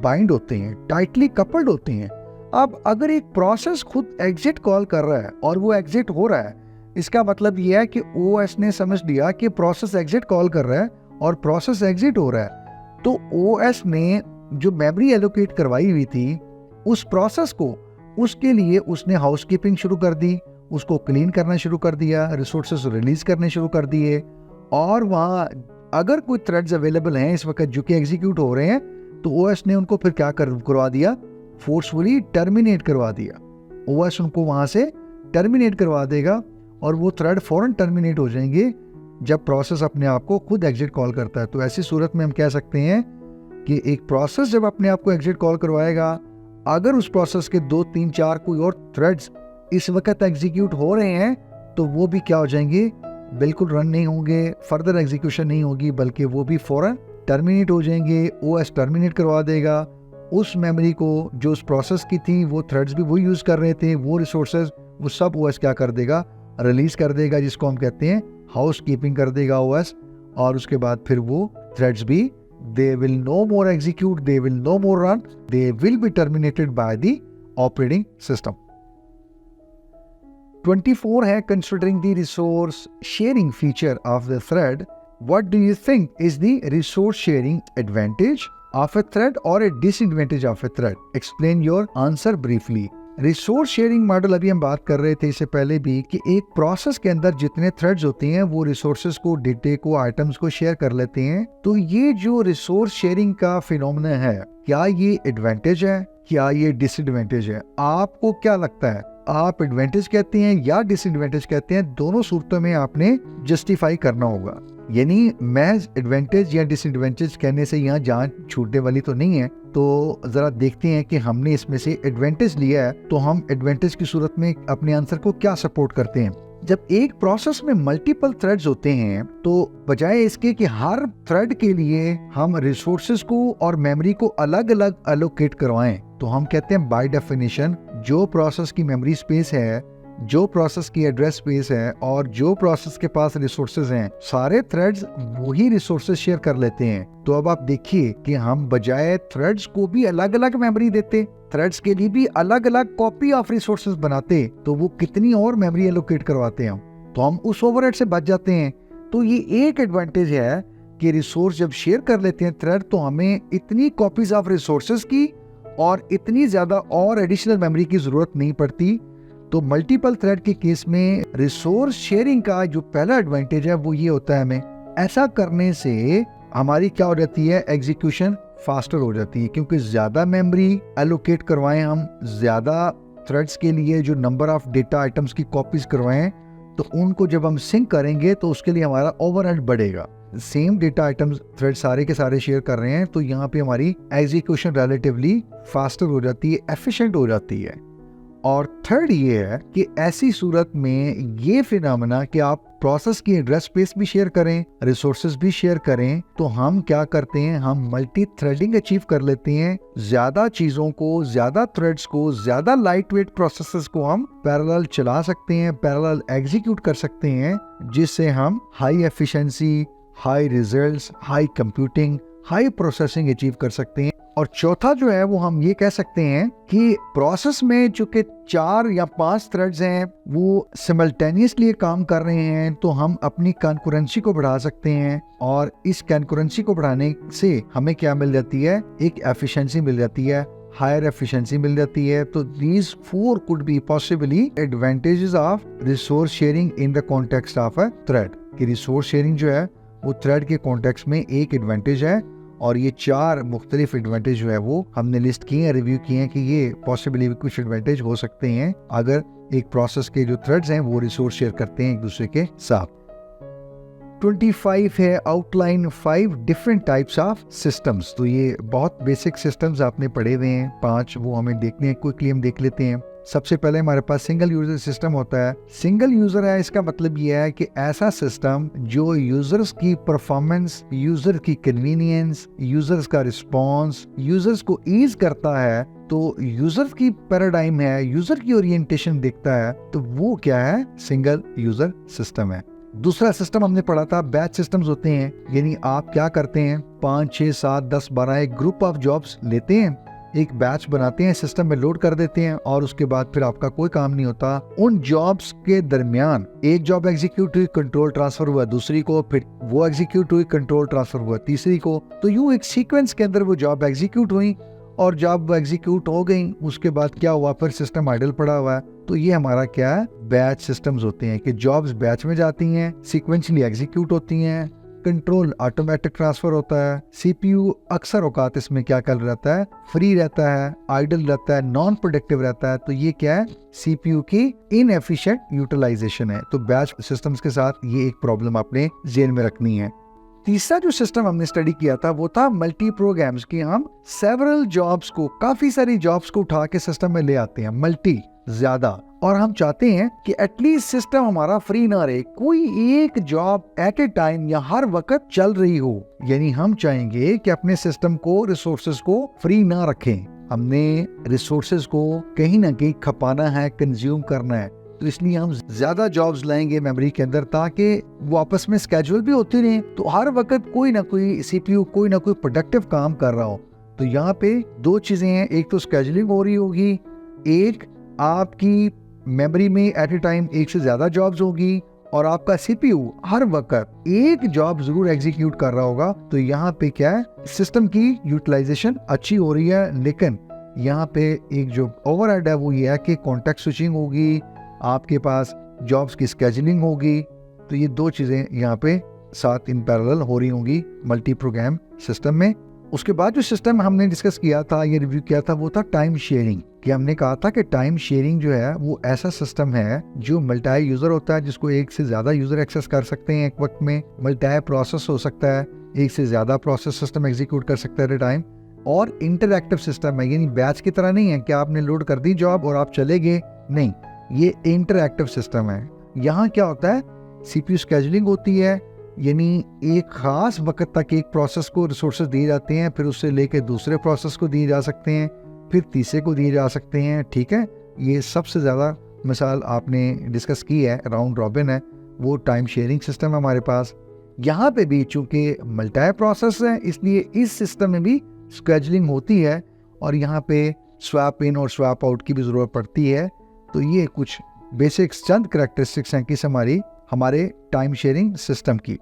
बाइंड होते हैं, टाइटली कपल्ड होते हैं। अब अगर एक प्रोसेस खुद एग्जिट कॉल कर रहा है और वो एग्जिट हो रहा है, इसका मतलब ये है कि ओएस ने समझ लिया कि प्रोसेस एग्जिट कॉल कर रहा है और प्रोसेस एग्जिट हो रहा है, तो ओएस ने जो मेमोरी एलोकेट करवाई हुई थी उस प्रोसेस को, उसके लिए उसने हाउसकीपिंग शुरू कर दी, उसको क्लीन करना शुरू कर दिया, रिसोर्सेज रिलीज करने शुरू कर दिए, और वहाँ अगर कोई थ्रेड्स अवेलेबल हैं इस वक्त जो कि एग्जीक्यूट हो रहे हैं, तो ओएस ने उनको फिर क्या करवा दिया, फोर्सफुली टर्मिनेट करवा दिया। ओएस उनको वहाँ से टर्मिनेट करवा देगा और वो थ्रेड फौरन टर्मिनेट हो जाएंगे जब प्रोसेस अपने आप को खुद एग्जिट कॉल करता है। तो ऐसी सूरत में हम कह सकते हैं कि एक प्रोसेस जब अपने आप को एग्जिट कॉल करवाएगा, अगर उस प्रोसेस के 2, 3, 4 कोई और थ्रेड्स इस वक्त एग्जीक्यूट हो रहे हैं, तो वो भी क्या हो जाएंगे, बिल्कुल रन नहीं होंगे, फर्दर एग्जीक्यूशन नहीं होगी, बल्कि वो भी फौरन टर्मिनेट हो जाएंगे। ओएस टर्मिनेट करवा देगा उस मेमोरी को जो उस प्रोसेस की थी, वो थ्रेड्स भी वो यूज कर रहे थे, वो रिसोर्सेज वो सब ओएस क्या कर देगा, रिलीज कर देगा, जिसको हम कहते हैं हाउस कीपिंग कर देगा ओएस। और उसके बाद फिर वो थ्रेड्स भी they will no more execute, they will no more run, they will be terminated by the operating system. 24 है, considering the resource sharing feature of the thread, what do you think is the resource sharing advantage of a thread और a disadvantage of a thread? Explain your answer briefly. Resource sharing model अभी हम बात कर रहे थे इससे पहले भी कि एक प्रोसेस के अंदर जितने थ्रेड्स होते हैं वो रिसोर्सेज को, डेटे को, आइटम्स को शेयर कर लेते हैं। तो ये जो रिसोर्स शेयरिंग का फिनोमेना है, क्या ये एडवांटेज है, क्या ये डिसएडवांटेज है? आपको क्या लगता है, आप एडवांटेज कहते हैं या डिसएडवांटेज कहते हैं? दोनों सूरतों में आपने जस्टिफाई करना होगा, यानी महज एडवांटेज या डिसएडवांटेज कहने से यहाँ जान छूटने वाली तो नहीं है। तो जरा देखते हैं कि हमने इसमें से एडवांटेज लिया है तो हम एडवांटेज की सूरत में अपने आंसर को क्या सपोर्ट करते हैं। जब एक प्रोसेस में मल्टीपल थ्रेड्स होते हैं, तो बजाय इसके कि हर थ्रेड के लिए हम रिसोर्सेज को और मेमोरी को अलग अलग एलोकेट करवाएं, तो हम कहते हैं बाय डेफिनेशन जो प्रोसेस की मेमोरी स्पेस है, जो प्रोसेस की एड्रेस स्पेस है और जो प्रोसेस के पास रिसोर्सेज हैं, सारे थ्रेड्स वही रिसोर्सेज शेयर कर लेते हैं। तो अब आप देखिए कि हम बजाय थ्रेड्स को भी अलग अलग मेमोरी देते, थ्रेड्स के लिए भी अलग अलग कॉपी ऑफ रिसोर्सेज बनाते, तो वो कितनी और मेमोरी एलोकेट करवाते हैं, तो हम उस ओवरहेड से बच जाते हैं। तो ये एक एडवांटेज है कि रिसोर्स जब शेयर कर लेते हैं थ्रेड, तो हमें इतनी कॉपीज ऑफ रिसोर्सेज की और इतनी ज्यादा और एडिशनल मेमोरी की जरूरत नहीं पड़ती। तो मल्टीपल थ्रेड के केस में रिसोर्स शेयरिंग का जो पहला एडवांटेज है वो ये होता है, हमें ऐसा करने से हमारी क्या हो जाती है, एग्जीक्यूशन फास्टर हो जाती है, क्योंकि ज्यादा मेमोरी एलोकेट करवाएं हम, ज्यादा थ्रेड्स के लिए जो नंबर ऑफ डेटा आइटम्स की कॉपीज करवाएं, तो उनको जब हम सिंक करेंगे तो उसके लिए हमारा ओवरहेड बढ़ेगा। सेम डेटा आइटम्स थ्रेड सारे के सारे शेयर कर रहे हैं, तो यहाँ पे हमारी एग्जीक्यूशन रिलेटिवली फास्टर हो जाती है, एफिशिएंट हो जाती है। और थर्ड ये है कि ऐसी सूरत में ये फिनोमेना कि आप प्रोसेस की एड्रेस स्पेस भी शेयर करें, रिसोर्सेज भी शेयर करें, तो हम क्या करते हैं, हम मल्टी थ्रेडिंग अचीव कर लेते हैं। ज्यादा चीजों को, ज्यादा थ्रेड्स को, ज्यादा लाइट वेट प्रोसेसेस को हम पैरेलल चला सकते हैं, पैरेलल एग्जीक्यूट कर सकते हैं, जिससे हम high efficiency, high results, high computing, high processing achieve कर सकते हैं। और चौथा जो है वो हम ये कह सकते हैं कि प्रोसेस में जो कि 4 या 5 थ्रेड्स हैं वो सिमल्टेनियसली काम कर रहे हैं, तो हम अपनी कंकरेंसी को बढ़ा सकते हैं, और इस कंकरेंसी को बढ़ाने से हमें क्या मिल जाती है, एक एफिशिएंसी मिल जाती है, हायर एफिशिएंसी मिल जाती है। तो these 4 could be possibly advantages of resource sharing in the context of a thread. कि रिसोर्स शेयरिंग जो है वो थ्रेड के कॉन्टेक्स्ट में एक एडवांटेज है, और ये 4 मुख्तलिफ एडवांटेज जो है वो हमने लिस्ट किए हैं, रिव्यू किए हैं कि ये पॉसिबली कुछ एडवांटेज हो सकते हैं अगर एक प्रोसेस के जो थ्रेड्स हैं वो रिसोर्स शेयर करते हैं एक दूसरे के साथ। 25 है, outline 5 different types of systems. तो ये बहुत बेसिक सिस्टम्स आपने पढ़े हुए हैं, 5 वो हमें देखने हैं, क्विकली हम देख लेते हैं। सबसे पहले हमारे पास सिंगल यूजर सिस्टम होता है। सिंगल यूजर है, इसका मतलब यह है कि ऐसा सिस्टम जो यूजर्स की परफॉर्मेंस, यूजर की कन्वीनियंस, यूजर्स का रिस्पॉन्स, यूजर्स को ईज करता है। तो यूजर की पैराडाइम है, यूजर की ओरिएंटेशन देखता है, तो वो क्या है, सिंगल यूजर सिस्टम है। दूसरा सिस्टम हमने पढ़ा था बैच सिस्टम्स होते हैं, यानी आप क्या करते हैं, 5, 6, 7, 10, 12 एक ग्रुप ऑफ जॉब्स लेते हैं, एक बैच बनाते हैं, सिस्टम में लोड कर देते हैं और उसके बाद फिर आपका कोई काम नहीं होता। उन जॉब्स के दरमियान एक जॉब एग्जीक्यूट हुई, कंट्रोल ट्रांसफर हुआ दूसरी को, फिर वो एग्जीक्यूट हुई, कंट्रोल ट्रांसफर हुआ तीसरी को। तो यूं एक सीक्वेंस के अंदर वो जॉब एग्जीक्यूट हुई और जब एग्जीक्यूट हो गई उसके बाद क्या हुआ, फिर सिस्टम आइडल पड़ा हुआ है। तो ये हमारा क्या है, बैच सिस्टम्स होते हैं कि जॉब्स बैच में जाती हैं, सीक्वेंशली एग्जीक्यूट होती हैं, कंट्रोल ऑटोमेटिक ट्रांसफर होता है। सीपीयू अक्सर औकात इसमें क्या कर रहता है, फ्री रहता है, आइडल रहता है, नॉन प्रोडक्टिव रहता है। तो ये क्या है, सीपीयू की इनएफिशिएंट यूटिलाइजेशन है। तो बैच सिस्टम्स के साथ ये एक प्रॉब्लम आपने जेन में रखनी है। तीसरा जो सिस्टम हमने स्टडी किया था वो था मल्टी प्रोग्राम्स की। हम सेवरल जॉब्स को, काफी सारी जॉब्स को उठा के सिस्टम में ले आते हैं, मल्टी ज्यादा, और हम चाहते हैं कि एटलीस्ट सिस्टम हमारा फ्री ना रहे, कोई एक जॉब एट ए टाइम या हर वक्त चल रही हो। यानी हम चाहेंगे कि अपने सिस्टम को, रिसोर्सेज को फ्री ना रखें, हमने रिसोर्सेज को कहीं ना कहीं खपाना है, कंज्यूम करना है। तो इसलिए हम ज्यादा जॉब्स लाएंगे मेमोरी के अंदर ताकि वो आपस में स्केड्यूल भी होती रहे, तो हर वक्त कोई ना कोई सीपीयू कोई ना कोई प्रोडक्टिव काम कर रहा हो। तो यहाँ पे दो चीजें हैं, एक तो स्केड्यूलिंग हो रही होगी, एक आपकी मेमोरी में एट ए टाइम एक से ज्यादा जॉब्स होगी और आपका सीपीयू हर वक्त एक जॉब जरूर एग्जीक्यूट कर रहा होगा। तो यहाँ पे क्या है, सिस्टम की यूटिलाइजेशन अच्छी हो रही है, लेकिन यहाँ पे एक जो ओवरहेड है वो ये है कि कॉन्टेक्स्ट स्विचिंग होगी, आपके पास जॉब्स की स्केड्यूलिंग होगी। तो ये दो चीजें यहाँ पे साथ इन पैरेलल हो रही होंगी मल्टी प्रोग्राम सिस्टम में। उसके बाद जो सिस्टम हमने डिस्कस किया था, ये रिव्यू किया था, वो था टाइम शेयरिंग। कि हमने कहा था कि टाइम शेयरिंग जो है वो ऐसा सिस्टम है जो मल्टी यूजर होता है, जिसको एक से ज्यादा यूजर एक्सेस कर सकते हैं एक वक्त में, मल्टी प्रोसेस हो सकता है, एक से ज्यादा प्रोसेस सिस्टम एग्जीक्यूट कर सकता है एट ए टाइम, और इंटरएक्टिव सिस्टम है, यानी बैच की तरह नहीं है कि आपने लोड कर दी जॉब और आप चले गए, नहीं, ये इंटरएक्टिव सिस्टम है। यहाँ क्या होता है, सीपीयू स्केड्यूलिंग होती है, यानी एक खास वक्त तक एक प्रोसेस को रिसोर्सेज दिए जाते हैं, फिर उससे लेके दूसरे प्रोसेस को दिए जा सकते हैं, फिर तीसरे को दिए जा सकते हैं। ठीक है, ये सबसे ज़्यादा मिसाल आपने डिस्कस की है, राउंड रॉबिन है, वो टाइम शेयरिंग सिस्टम है हमारे पास। यहाँ पे भी चूंकि मल्टी प्रोसेस है, इसलिए इस सिस्टम में भी स्केड्यूलिंग होती है और यहाँ पे स्वैप इन और स्वैप आउट की भी ज़रूरत पड़ती है। तो ये कुछ बेसिक्स, चंद करैक्टरिस्टिक्स हैं किस हमारे टाइम शेयरिंग सिस्टम की।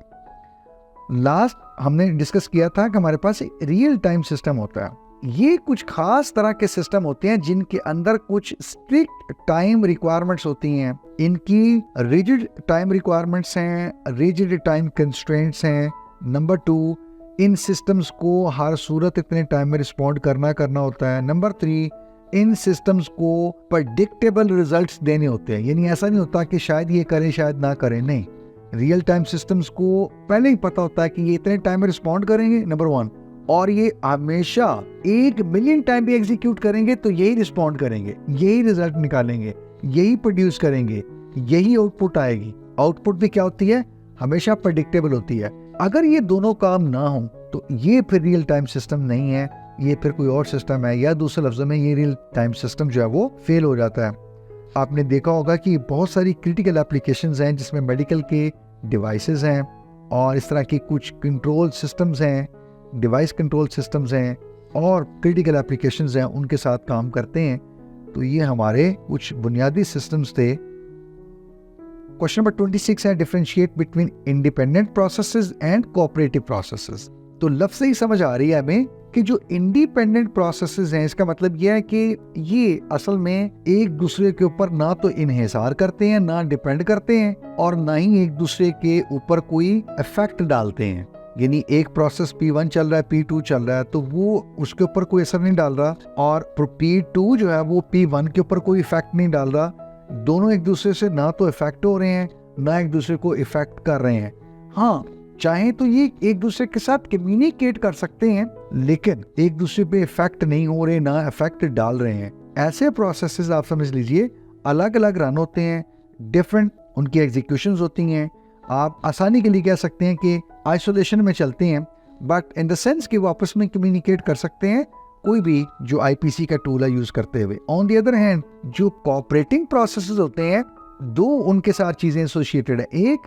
लास्ट हमने डिस्कस किया था कि हमारे पास रियल टाइम सिस्टम होता है। ये कुछ खास तरह के सिस्टम होते हैं जिनके अंदर कुछ स्ट्रिक्ट टाइम रिक्वायरमेंट्स होती हैं, इनकी रिजिड टाइम रिक्वायरमेंट्स हैं, रिजिड टाइम कंस्ट्रेंट्स हैं। नंबर 2, इन सिस्टम्स को हर सूरत इतने टाइम में रिस्पॉन्ड करना होता है। नंबर 3, इन सिस्टम्स को प्रेडिक्टेबल रिजल्ट्स देने होते हैं, यानी ऐसा नहीं होता कि शायद ये करें शायद ना करें, नहीं, रियल टाइम सिस्टम्स को पहले ही पता होता है कि ये इतने टाइम में रिस्पॉन्ड करेंगे, नंबर 1, और ये हमेशा 1 मिलियन टाइम भी एग्जीक्यूट करेंगे तो यही रिस्पॉन्ड करेंगे, यही रिजल्ट निकालेंगे, यही प्रोड्यूस करेंगे, यही आउटपुट आएगी। आउटपुट भी क्या होती है, हमेशा प्रेडिक्टेबल होती है। अगर ये दोनों काम ना हो तो ये फिर रियल टाइम सिस्टम नहीं है, ये फिर कोई और सिस्टम है, या दूसरे लफ्जों में ये रियल टाइम सिस्टम जो है वो फेल हो जाता है। आपने देखा होगा कि बहुत सारी क्रिटिकल एप्लीकेशंस हैं जिसमें मेडिकल के डिवाइसेस हैं और इस तरह की कुछ कंट्रोल सिस्टम्स हैं, डिवाइस कंट्रोल सिस्टम्स हैं और क्रिटिकल एप्लीकेशंस हैं, उनके साथ काम करते हैं। तो ये हमारे कुछ बुनियादी सिस्टम्स थे। क्वेश्चन नंबर 26 है, differentiate between independent processes and cooperative processes. तो लफ्ज़ से ही समझ आ रही है हमें कि जो इंडिपेंडेंट प्रोसेसेस हैं, इसका मतलब यह है कि ये असल में एक दूसरे के ऊपर ना तो इन्हिसार करते हैं, ना डिपेंड करते हैं, और ना ही एक दूसरे के ऊपर कोई इफेक्ट डालते हैं। यानी एक प्रोसेस P1 चल रहा है, P2 चल रहा है, तो वो उसके ऊपर कोई असर नहीं डाल रहा, और P2 जो है वो P1 के ऊपर कोई इफेक्ट नहीं डाल रहा। दोनों एक दूसरे से ना तो इफेक्ट हो रहे हैं, ना एक दूसरे को इफेक्ट कर रहे हैं। हाँ, चाहे तो ये एक दूसरे के साथ कम्युनिकेट कर सकते हैं, लेकिन एक दूसरे पे इफेक्ट नहीं हो रहे, ना इफेक्ट डाल रहे हैं। ऐसे प्रोसेसेस आप समझ लीजिए अलग अलग रन होते हैं, डिफरेंट उनकी एग्जीक्यूशंस होती हैं। आप आसानी के लिए कह सकते हैं कि आइसोलेशन में चलते हैं, बट इन द सेंस कि वो आपस में कम्युनिकेट कर सकते हैं कोई भी जो आईपीसी का टूल है यूज करते हुए। ऑन द अदर हैंड जो कोऑपरेटिंग प्रोसेसेस होते हैं, दो उनके साथ चीजें एसोसिएटेड है। एक,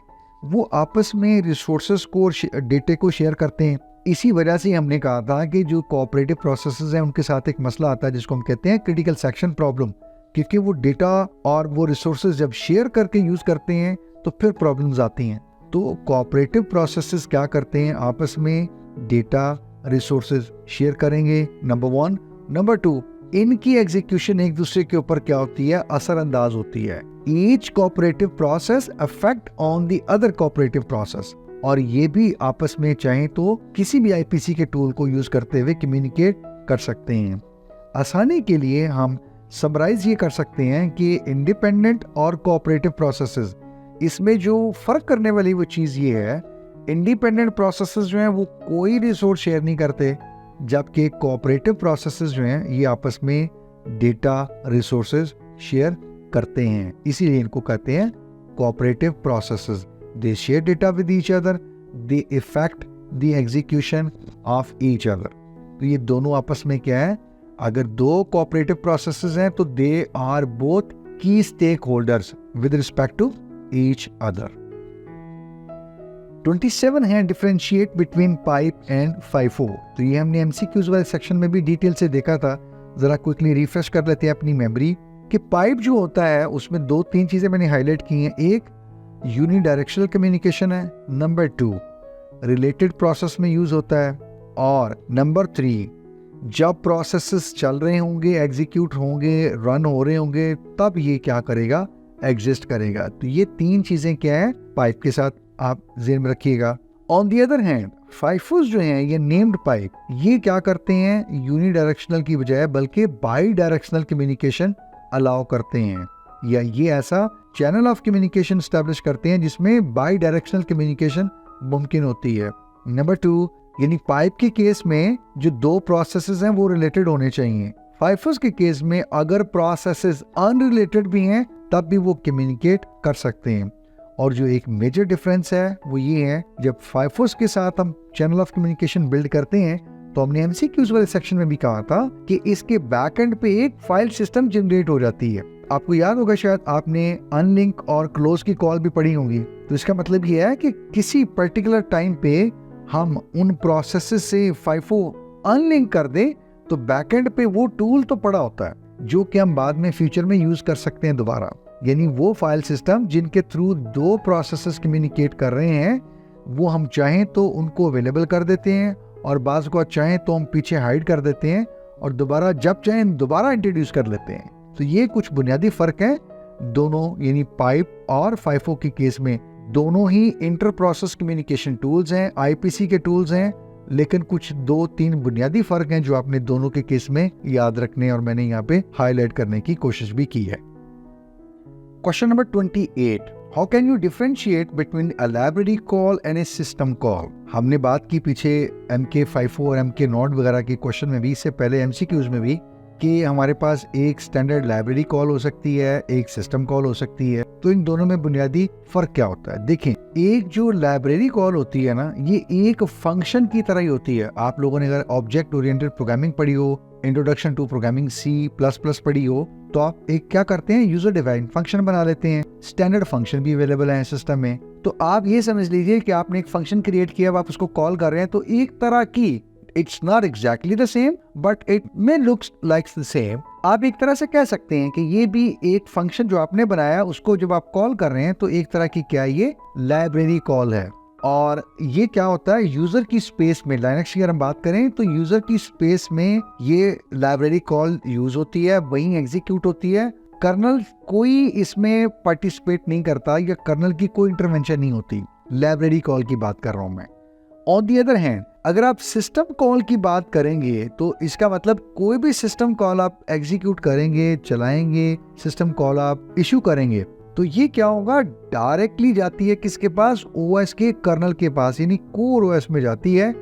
वो आपस में रिसोर्सेज को, डेटे को शेयर करते हैं। इसी वजह से हमने कहा था कि जो कोऑपरेटिव प्रोसेसेस हैं उनके साथ एक मसला आता है जिसको हम कहते हैं क्रिटिकल सेक्शन प्रॉब्लम, क्योंकि वो डेटा और वो रिसोर्सेज जब शेयर करके यूज करते हैं तो फिर प्रॉब्लम्स आती हैं। तो कोऑपरेटिव प्रोसेसेस क्या करते हैं, आपस में डेटा रिसोर्सेज शेयर करेंगे, नंबर 1। नंबर 2, इनकी एग्जीक्यूशन एक दूसरे के ऊपर क्या होती है, असरअंदाज होती है। Each cooperative process affect on the other cooperative process, और ये भी आपस में चाहे तो किसी भी आईपीसी के टूल को यूज करते हुए कम्युनिकेट कर सकते हैं। आसानी के लिए हम समराइज ये कर सकते हैं कि इंडिपेंडेंट और कोऑपरेटिव प्रोसेसेस, इसमें जो फर्क करने वाली वो चीज ये है, इंडिपेंडेंट प्रोसेसेस जो हैं वो कोई रिसोर्स शेयर नहीं करते, जबकि कोऑपरेटिव प्रोसेसेस जो हैं ये आपस में डेटा रिसोर्सेज शेयर करते हैं। इसीलिए इनको कहते हैं cooperative processes. They share data with each other, they effect the execution of each other. तो ये दोनों आपस में क्या है, अगर दो कोऑपरेटिव प्रोसेसेस हैं तो they are both key stakeholders with respect to each other. 27 है differentiate between pipe and FIFO। तो ये हमने एमसीक्यूज वाले सेक्शन में भी डिटेल से देखा था। जरा क्विकली रिफ्रेश कर लेते हैं अपनी मेमोरी कि पाइप जो होता है उसमें 2-3 चीजें मैंने हाईलाइट की हैं। एक, यूनिडायरेक्शनल कम्युनिकेशन है, नंबर 2, रिलेटेड प्रोसेस में यूज होता है, और नंबर 3, जब प्रोसेसेस चल रहे होंगे, एग्जीक्यूट होंगे, रन हो रहे होंगे, तब ये क्या करेगा, एग्जिस्ट करेगा। तो ये 3 चीजें क्या है पाइप के साथ, आप ज़हन में रखिएगा। On the other hand FIFOs जो हैं ये नेम्ड पाइप, ये क्या करते हैं, यूनिडायरेक्शनल की बजाय बल्कि बाई डायरेक्शनल कम्युनिकेशन अलाउ करते हैं, या ये ऐसा चैनल ऑफ कम्युनिकेशन स्टैब्लिश करते हैं जिसमें बाई डायरेक्शनल कम्युनिकेशन मुमकिन होती है। नंबर 2, यानी पाइप के केस में जो 2 प्रोसेसेस हैं वो रिलेटेड होने चाहिए। FIFOs के केस में अगर प्रोसेसेस अनरिलेटेड भी हैं तब भी वो कम्युनिकेट कर सकते हैं। और जो एक मेजर डिफरेंस है वो ये है, जब FIFOs के साथ हम चैनल ऑफ कम्युनिकेशन बिल्ड करते हैं तो हमने एमसीक्यूज वाले सेक्शन में भी कहा था कि इसके बैक एंड पे एक फाइल सिस्टम जनरेट हो जाती है। आपको याद होगा शायद आपने अनलिंक और क्लोज की कॉल भी पढ़ी होंगी। तो इसका मतलब ये है कि किसी पर्टिकुलर टाइम पे हम उन प्रोसेसेस से FIFO अनलिंक कर दें तो बैकएंड पे वो टूल तो पड़ा होता है जो कि हम बाद में फ्यूचर में यूज कर सकते हैं दोबारा। यानी वो फाइल सिस्टम जिनके थ्रू 2 प्रोसेसेस कम्युनिकेट कर रहे हैं वो हम चाहें तो उनको अवेलेबल कर देते हैं, और बाज़ को चाहें तो हम पीछे हाइड कर देते हैं और दोबारा जब चाहें दोबारा इंट्रोड्यूस कर लेते हैं। तो ये कुछ बुनियादी फर्क है दोनों, यानी पाइप और FIFO के केस में। दोनों ही इंटर प्रोसेस कम्युनिकेशन टूल्स हैं, आईपीसी के टूल्स हैं, लेकिन कुछ 2-3 बुनियादी फर्क हैं जो आपने दोनों के केस में याद रखने और मैंने यहाँ पे हाईलाइट करने की कोशिश भी की है। Question number 28, how can you differentiate between a library call and A system call. हमने बात की पीछे MK-FIFO और MK-NOT वगैरह के क्वेश्चन में भी, इससे पहले एमसीक्यूज में भी, कि हमारे पास एक स्टैंडर्ड लाइब्रेरी कॉल हो सकती है, एक सिस्टम कॉल हो सकती है। तो इन दोनों में बुनियादी फर्क क्या होता है। देखें, एक जो लाइब्रेरी कॉल होती है ना, ये एक फंक्शन की तरह ही होती है। आप लोगों ने अगर ऑब्जेक्ट ओरिएंटेड प्रोग्रामिंग पढ़ी हो, इंट्रोडक्शन टू प्रोग्रामिंग C++ पढ़ी हो, तो आप एक क्या करते हैं, यूजर डिफाइंड फंक्शन बना लेते हैं। स्टैंडर्ड फंक्शन भी अवेलेबल है सिस्टम में। तो आप ये समझ लीजिए कि आपने एक फंक्शन क्रिएट किया, आप उसको कॉल कर रहे हैं, तो एक तरह की, it's not exactly the same but it may looks like the same. आप एक तरह से कह सकते हैं कि ये भी एक फंक्शन जो आपने बनाया उसको जब आप कॉल कर रहे हैं तो एक तरह की क्या ये लाइब्रेरी कॉल है। और ये क्या होता है, यूजर की स्पेस में, लाइनक्स की अगर हम बात करें तो यूजर की स्पेस में ये लाइब्रेरी कॉल यूज होती है, वहीं एग्जीक्यूट होती है। कर्नल कोई इसमें पार्टिसिपेट नहीं करता या कर्नल की कोई इंटरवेंशन नहीं होती। लाइब्रेरी कॉल की बात कर रहा हूं मैं। ऑन दी अदर हैंड, अगर आप सिस्टम कॉल की बात करेंगे तो इसका मतलब कोई भी सिस्टम कॉल आप एग्जीक्यूट करेंगे, चलाएंगे, सिस्टम कॉल आप इशू करेंगे, तो ये क्या होगा, डायरेक्टली जाती है किसके पास, OS के कर्नल के पास, यानी कोर OS में जाती है।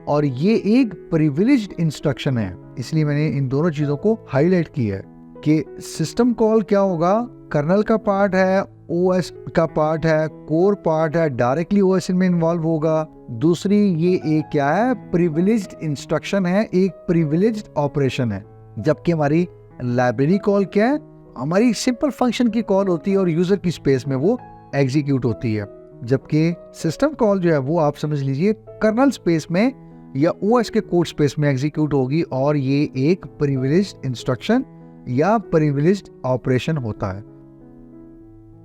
और ये एक प्रिविलेज्ड इंस्ट्रक्शन है, इसलिए मैंने इन दोनों चीजों को हाईलाइट किया है। कि सिस्टम कॉल क्या होगा, कर्नल का पार्ट है, ओएस का पार्ट है, कोर पार्ट है, डायरेक्टली ओएस में इन्वॉल्व होगा। दूसरी ये एक क्या है, प्रिविलेज्ड इंस्ट्रक्शन है, एक प्रिविलेज्ड ऑपरेशन है। जबकि हमारी लाइब्रेरी कॉल क्या है, हमारी सिंपल फंक्शन की कॉल होती है और यूजर की स्पेस में वो एग्जीक्यूट होती है। जबकि सिस्टम कॉल जो है वो आप समझ लीजिए कर्नल स्पेस में या ओएस के कोड स्पेस में एग्जीक्यूट होगी और ये एक प्रिविलेज्ड इंस्ट्रक्शन या प्रिविलेज्ड ऑपरेशन होता है।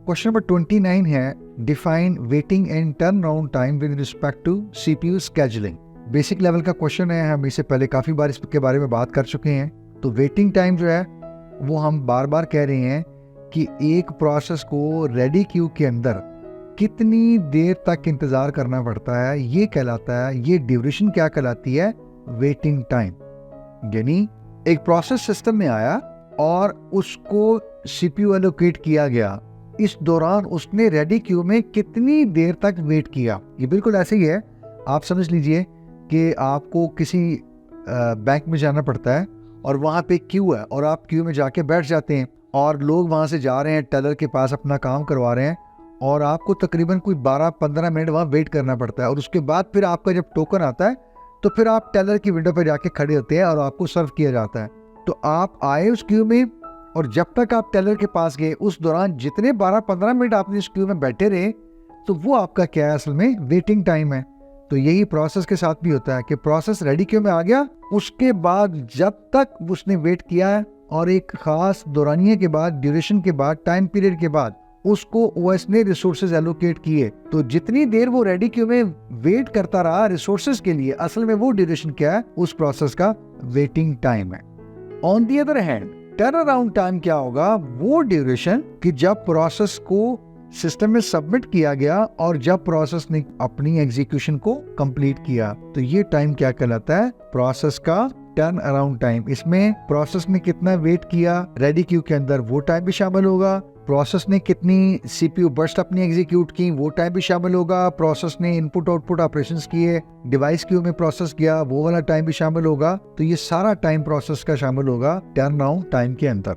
क्वेश्चन नंबर 29 है, define waiting and turnaround time with respect to CPU scheduling. Basic level का क्वेश्चन है, हम इससे पहले काफी बार इसके बारे में बात कर चुके हैं। तो वेटिंग टाइम जो है वो हम बार बार कह रहे हैं कि एक प्रोसेस को रेडी क्यू के अंदर कितनी देर तक इंतजार करना पड़ता है, ये कहलाता है, ये ड्यूरेशन क्या कहलाती है, वेटिंग टाइम। यानी एक प्रोसेस सिस्टम में आया और उसको सीपीयू एलोकेट किया गया, इस दौरान उसने रेडी क्यू में कितनी देर तक वेट किया। ये बिल्कुल ऐसे ही है, आप समझ लीजिए कि आपको किसी बैंक में जाना पड़ता है और वहाँ पे क्यू है और आप क्यू में जाके बैठ जाते हैं और लोग वहाँ से जा रहे हैं, टेलर के पास अपना काम करवा रहे हैं और आपको तकरीबन कोई 12-15 मिनट वहाँ वेट करना पड़ता है। और उसके बाद फिर आपका जब टोकन आता है तो फिर आप टेलर की विंडो पर जाके खड़े होते हैं और आपको सर्व किया जाता है। तो आप आए उस क्यू में और जब तक आप टेलर के पास गए उस दौरान जितने 12-15 मिनट आपने इस क्यू में बैठे रहे, तो वो आपका क्या है, असल में वेटिंग टाइम है। तो यही प्रोसेस के साथ भी होता है कि प्रोसेस रेडी क्यू में आ गया, उसके बाद जब तक उसने वेट किया है और एक खास दौरानिये के बाद, ड्यूरेशन के बाद, टाइम पीरियड के बाद उसको ओएस ने रिसोर्सेज एलोकेट किए। तो जितनी देर वो रेडी क्यू में वेट करता रहा रिसोर्सेज के लिए, असल में वो ड्यूरेशन क्या है, उस प्रोसेस का वेटिंग टाइम है। On the other hand turn around time क्या होगा, वो ड्यूरेशन कि जब प्रोसेस को सिस्टम में सबमिट किया गया और जब प्रोसेस ने अपनी एग्जीक्यूशन को कंप्लीट किया, तो ये टाइम क्या कहलाता है, प्रोसेस का टर्न अराउंड टाइम। इसमें प्रोसेस ने कितना वेट किया रेडी क्यू के अंदर, वो टाइम भी शामिल होगा। प्रोसेस ने कितनी सीपीयू बर्स्ट अपनी एग्जीक्यूट की, वो टाइम भी शामिल होगा। प्रोसेस ने इनपुट आउटपुट ऑपरेशंस किए, डिवाइस क्यू में प्रोसेस किया, वो वाला टाइम भी शामिल होगा। तो ये सारा टाइम प्रोसेस का शामिल होगा टर्न अराउंड टाइम के अंदर।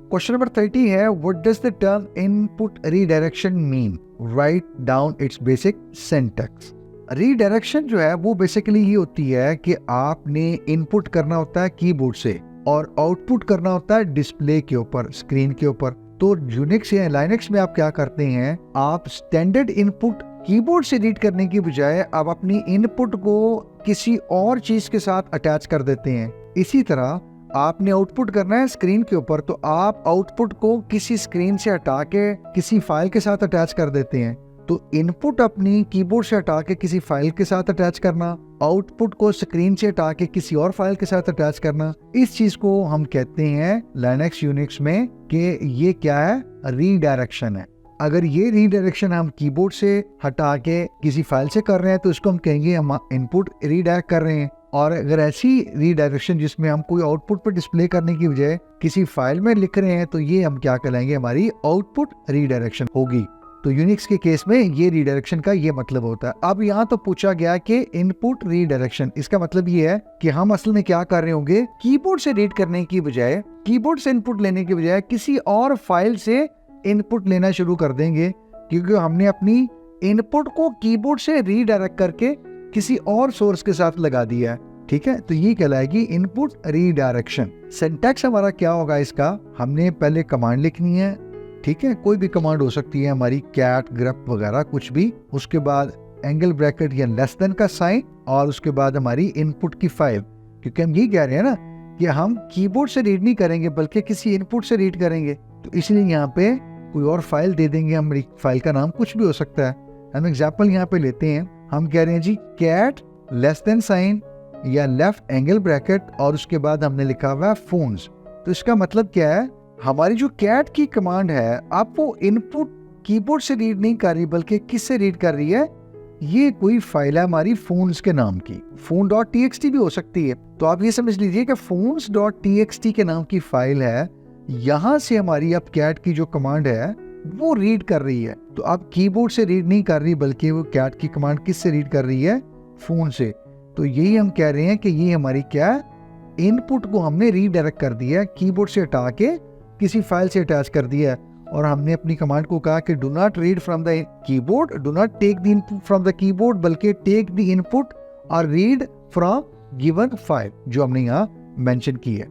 क्वेश्चन नंबर 30 है, what does the term input redirection mean, write down it's basic syntax. Redirection जो है वो बेसिकली ये होती है कि आपने इनपुट करना होता है कीबोर्ड से और आउटपुट करना होता है डिस्प्ले के ऊपर, स्क्रीन के ऊपर। तो यूनिक्स या लाइनक्स में आप क्या करते हैं, आप स्टैंडर्ड इनपुट कीबोर्ड से रीड करने की बजाय आप अपनी इनपुट को किसी और चीज के साथ अटैच कर देते हैं। इसी तरह आपने आउटपुट करना है स्क्रीन के ऊपर, तो आप आउटपुट को किसी स्क्रीन से हटा के किसी फाइल के साथ अटैच कर देते हैं। तो इनपुट अपनी कीबोर्ड से हटा के किसी फाइल के साथ अटैच करना, आउटपुट को स्क्रीन से हटा के किसी और फाइल के साथ अटैच करना, इस चीज को हम कहते हैं लाइनक्स यूनिक्स में कि ये क्या है, रीडायरेक्शन है। अगर ये रीडायरेक्शन हम कीबोर्ड से हटा के किसी फाइल से कर रहे हैं तो इसको हम कहेंगे हम इनपुट रीडायरेक्ट कर रहे हैं। और अगर ऐसी रीडायरेक्शन जिसमें हम कोई आउटपुट पर डिस्प्ले करने की बजाय किसी फाइल में लिख रहे हैं, तो ये हम क्या कहलाएंगे, हमारी आउटपुट रीडायरेक्शन होगी। तो यूनिक्स के केस में ये रीडायरेक्शन का ये मतलब होता है। अब यहाँ तो पूछा गया कि इनपुट रीडायरेक्शन, इसका मतलब ये है कि हम असल में क्या कर रहे होंगे, कीबोर्ड से रीड करने की बजाय, कीबोर्ड से इनपुट लेने की बजाय किसी और फाइल से इनपुट लेना शुरू कर देंगे, क्योंकि हमने अपनी इनपुट को कीबोर्ड से रीडायरेक्ट करके किसी और सोर्स के साथ लगा दिया है। ठीक है, तो ये कहलाएगी इनपुट रीडायरेक्शन। सिंटैक्स हमारा क्या होगा इसका, हमने पहले कमांड लिखनी है। ठीक है, कोई भी कमांड हो सकती है हमारी, कैट, ग्रेप वगैरह कुछ भी। उसके बाद एंगल ब्रैकेट या लेस देन का साइन और उसके बाद हमारी इनपुट की फाइल, क्योंकि हम ये कह रहे हैं ना कि हम कीबोर्ड से रीड नहीं करेंगे बल्कि किसी इनपुट से रीड करेंगे, तो इसलिए यहाँ पे कोई और फाइल दे देंगे। हमारी फाइल का नाम कुछ भी हो सकता है। हम एग्जाम्पल यहाँ पे लेते हैं, हम कह रहे हैं जी कैट लेस देन साइन या लेफ्ट एंगल ब्रैकेट और उसके बाद हमने लिखा हुआ है फोन्स। तो इसका मतलब क्या है, हमारी जो कैट की कमांड है अब वो इनपुट कीबोर्ड से रीड नहीं कर रही बल्कि किससे रीड कर रही है, ये कोई फाइल है हमारी फोन्स के नाम की। phone.txt भी हो सकती है। तो आप ये समझ लीजिए कि phones.txt के नाम की फाइल है, यहाँ से हमारी अब कैट की जो कमांड है वो रीड कर रही है। तो अब कीबोर्ड से रीड नहीं कर रही बल्कि वो कैट की कमांड किससे रीड कर रही है, फोन से। तो यही हम कह रहे हैं कि ये हमारी क्या है, इनपुट को हमने रीडायरेक्ट कर दिया, कीबोर्ड से हटा के किसी फाइल से अटैच कर दिया, और हमने अपनी कमांड को कहा कि do not read from the keyboard, do not take the input from the keyboard, बल्कि टेक द इनपुट और रीड फ्रॉम गिवन फाइल, जो हमने यहाँ मेंशन की है।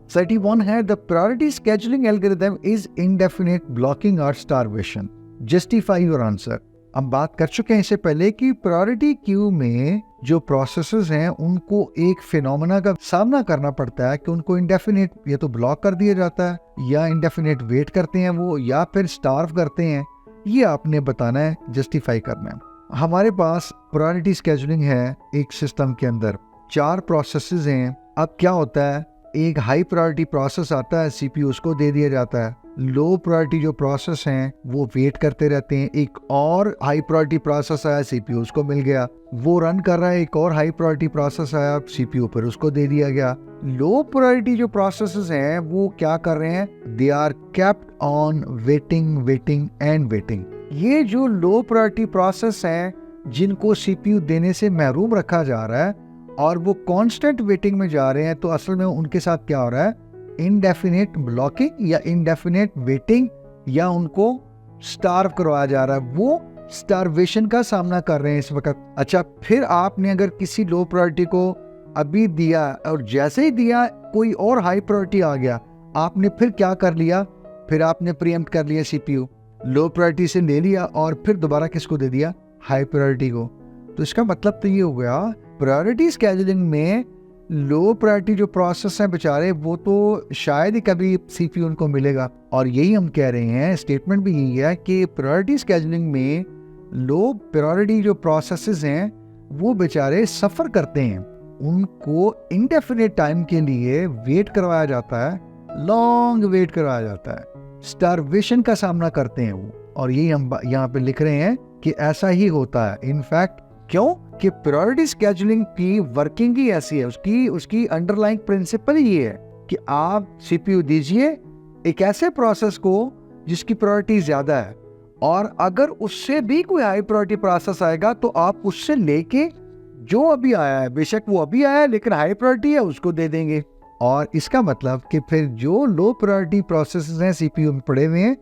31 है the priority scheduling algorithm is indefinite blocking और स्टारवेशन, जस्टिफाई योर आंसर। हम बात कर चुके हैं इससे पहले कि प्रायोरिटी क्यू में जो प्रोसेसेस हैं उनको एक फिनोमेना का सामना करना पड़ता है कि उनको इंडेफिनिट या तो ब्लॉक कर दिया जाता है, या इंडेफिनिट वेट करते हैं वो, या फिर स्टार्व करते हैं। ये आपने बताना है, जस्टिफाई करना है। हमारे पास प्रायोरिटी स्केड्यूलिंग है एक सिस्टम के अंदर, 4 प्रोसेसेस हैं। अब क्या होता है, एक हाई प्रायोरिटी प्रोसेस आता है, सीपीयू उसको दे दिया जाता है। लो प्रायोरिटी जो प्रोसेस हैं वो वेट करते रहते हैं, एक और हाई प्रायोरिटी प्रोसेस आया, सीपीयू उसको मिल गया, वो रन कर रहा है, एक और हाई प्रायोरिटी प्रोसेस आया, सीपीयू पर उसको दे दिया गया। लो प्रायोरिटी जो प्रोसेसेस हैं वो क्या कर रहे हैं, they are kept on waiting waiting and waiting. ये जो लो प्रायोरिटी प्रोसेस हैं जिनको सीपीयू देने से महरूम रखा जा रहा है और वो कांस्टेंट वेटिंग में जा रहे हैं, तो असल में उनके साथ क्या हो रहा है, इनडेफिनिट ब्लॉकिंग या इनडेफिनिट वेटिंग, या उनको स्टार्व करवाया जा रहा है, वो स्टारवेशन का सामना कर रहे हैं इस वक्त। अच्छा, फिर आपने अगर किसी लो प्रायोरिटी को अभी दिया और जैसे ही दिया कोई और हाई प्रायोरिटी आ गया, आपने फिर क्या कर लिया, फिर आपने प्रीएम्प्ट कर लिया, सीपीयू लो प्रायोरिटी से ले लिया और फिर दोबारा किसको दे दिया, हाई प्रायोरिटी को। तो इसका मतलब तो ये हो गया, प्रायोरिटी स्केड्यूलिंग में लो प्रायोरिटी जो प्रोसेस है बेचारे, वो तो शायद ही कभी सीपीयू उनको मिलेगा। और यही हम कह रहे हैं, स्टेटमेंट भी यही है कि प्रायोरिटी स्केड्यूलिंग में लो प्रायोरिटी जो प्रोसेसेस हैं वो बेचारे सफर करते हैं, उनको इंडेफिनिट टाइम के लिए वेट करवाया जाता है, लॉन्ग वेट करवाया जाता है, स्टारवेशन का सामना करते हैं वो। और यही हम यहाँ पे लिख रहे हैं कि ऐसा ही होता है। इनफैक्ट क्यों कि प्रायोरिटी स्केड्यूलिंग की वर्किंग ही ऐसी है, उसकी अंडरलाइंग प्रिंसिपल ही ये है कि आप सीपीयू दीजिए एक ऐसे प्रोसेस को जिसकी प्रायोरिटी ज्यादा है, और अगर उससे भी कोई हाई प्रायोरिटी प्रोसेस आएगा तो आप उससे लेके जो अभी आया है, बेशक वो अभी आया है लेकिन हाई प्रायोरिटी है, उसको दे देंगे। और इसका मतलब कि फिर जो लो प्रायोरिटी प्रोसेसेस हैं सीपीयू में पड़े हुए हैं,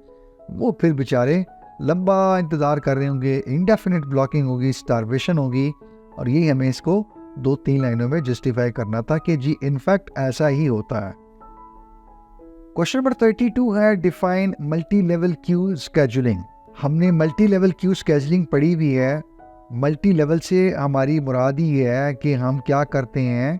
वो फिर बेचारे लंबा इंतजार कर रहे होंगे, इंडेफिनिट ब्लॉकिंग होगी, स्टारवेशन होगी। और यही हमें इसको 2-3 लाइनों में जस्टिफाई करना था कि जी इनफैक्ट ऐसा ही होता है। क्वेश्चन नंबर 32 है define multi level Q scheduling. हमने मल्टी लेवल क्यू स्केड्यूलिंग पढ़ी हुई है। मल्टी लेवल से हमारी मुराद ये है कि हम क्या करते हैं,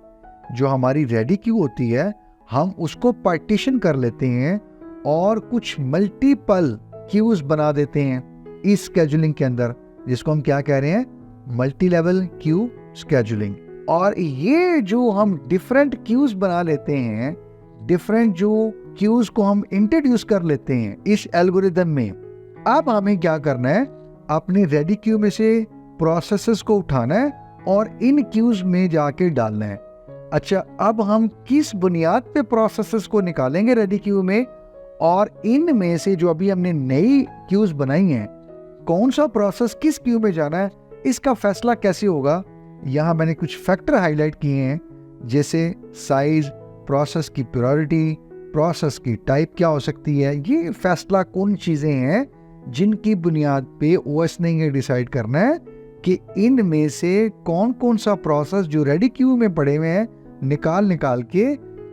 जो हमारी रेडी क्यू होती है हम उसको पार्टीशन कर लेते हैं और कुछ मल्टीपल क्यूज बना देते हैं इस स्केड्यूलिंग के अंदर, जिसको हम क्या कह रहे हैं, मल्टी लेवल क्यू स्केड्यूलिंग। और ये जो हम डिफरेंट क्यूज बना लेते हैं, डिफरेंट जो क्यूज को हम इंट्रोड्यूस कर लेते हैं इस एल्गोरिथम में, अब हमें क्या करना है, अपने रेडी क्यू में से प्रोसेसेस को उठाना है और इन क्यूज में जाके डालना है। अच्छा, अब हम किस बुनियाद पे प्रोसेसेस को निकालेंगे रेडी क्यू में, और इन में से जो अभी हमने नई क्यूज बनाई हैं, कौन सा प्रोसेस किस क्यू में जाना है, इसका फैसला कैसे होगा। यहाँ मैंने कुछ फैक्टर हाईलाइट किए हैं, जैसे साइज, प्रोसेस की प्रायोरिटी, प्रोसेस की टाइप क्या हो सकती है। ये फैसला कौन चीजें हैं जिनकी बुनियाद पे ओएस ने ये डिसाइड करना है कि इन में से कौन कौन सा प्रोसेस जो रेडी क्यू में पड़े हुए हैं निकाल के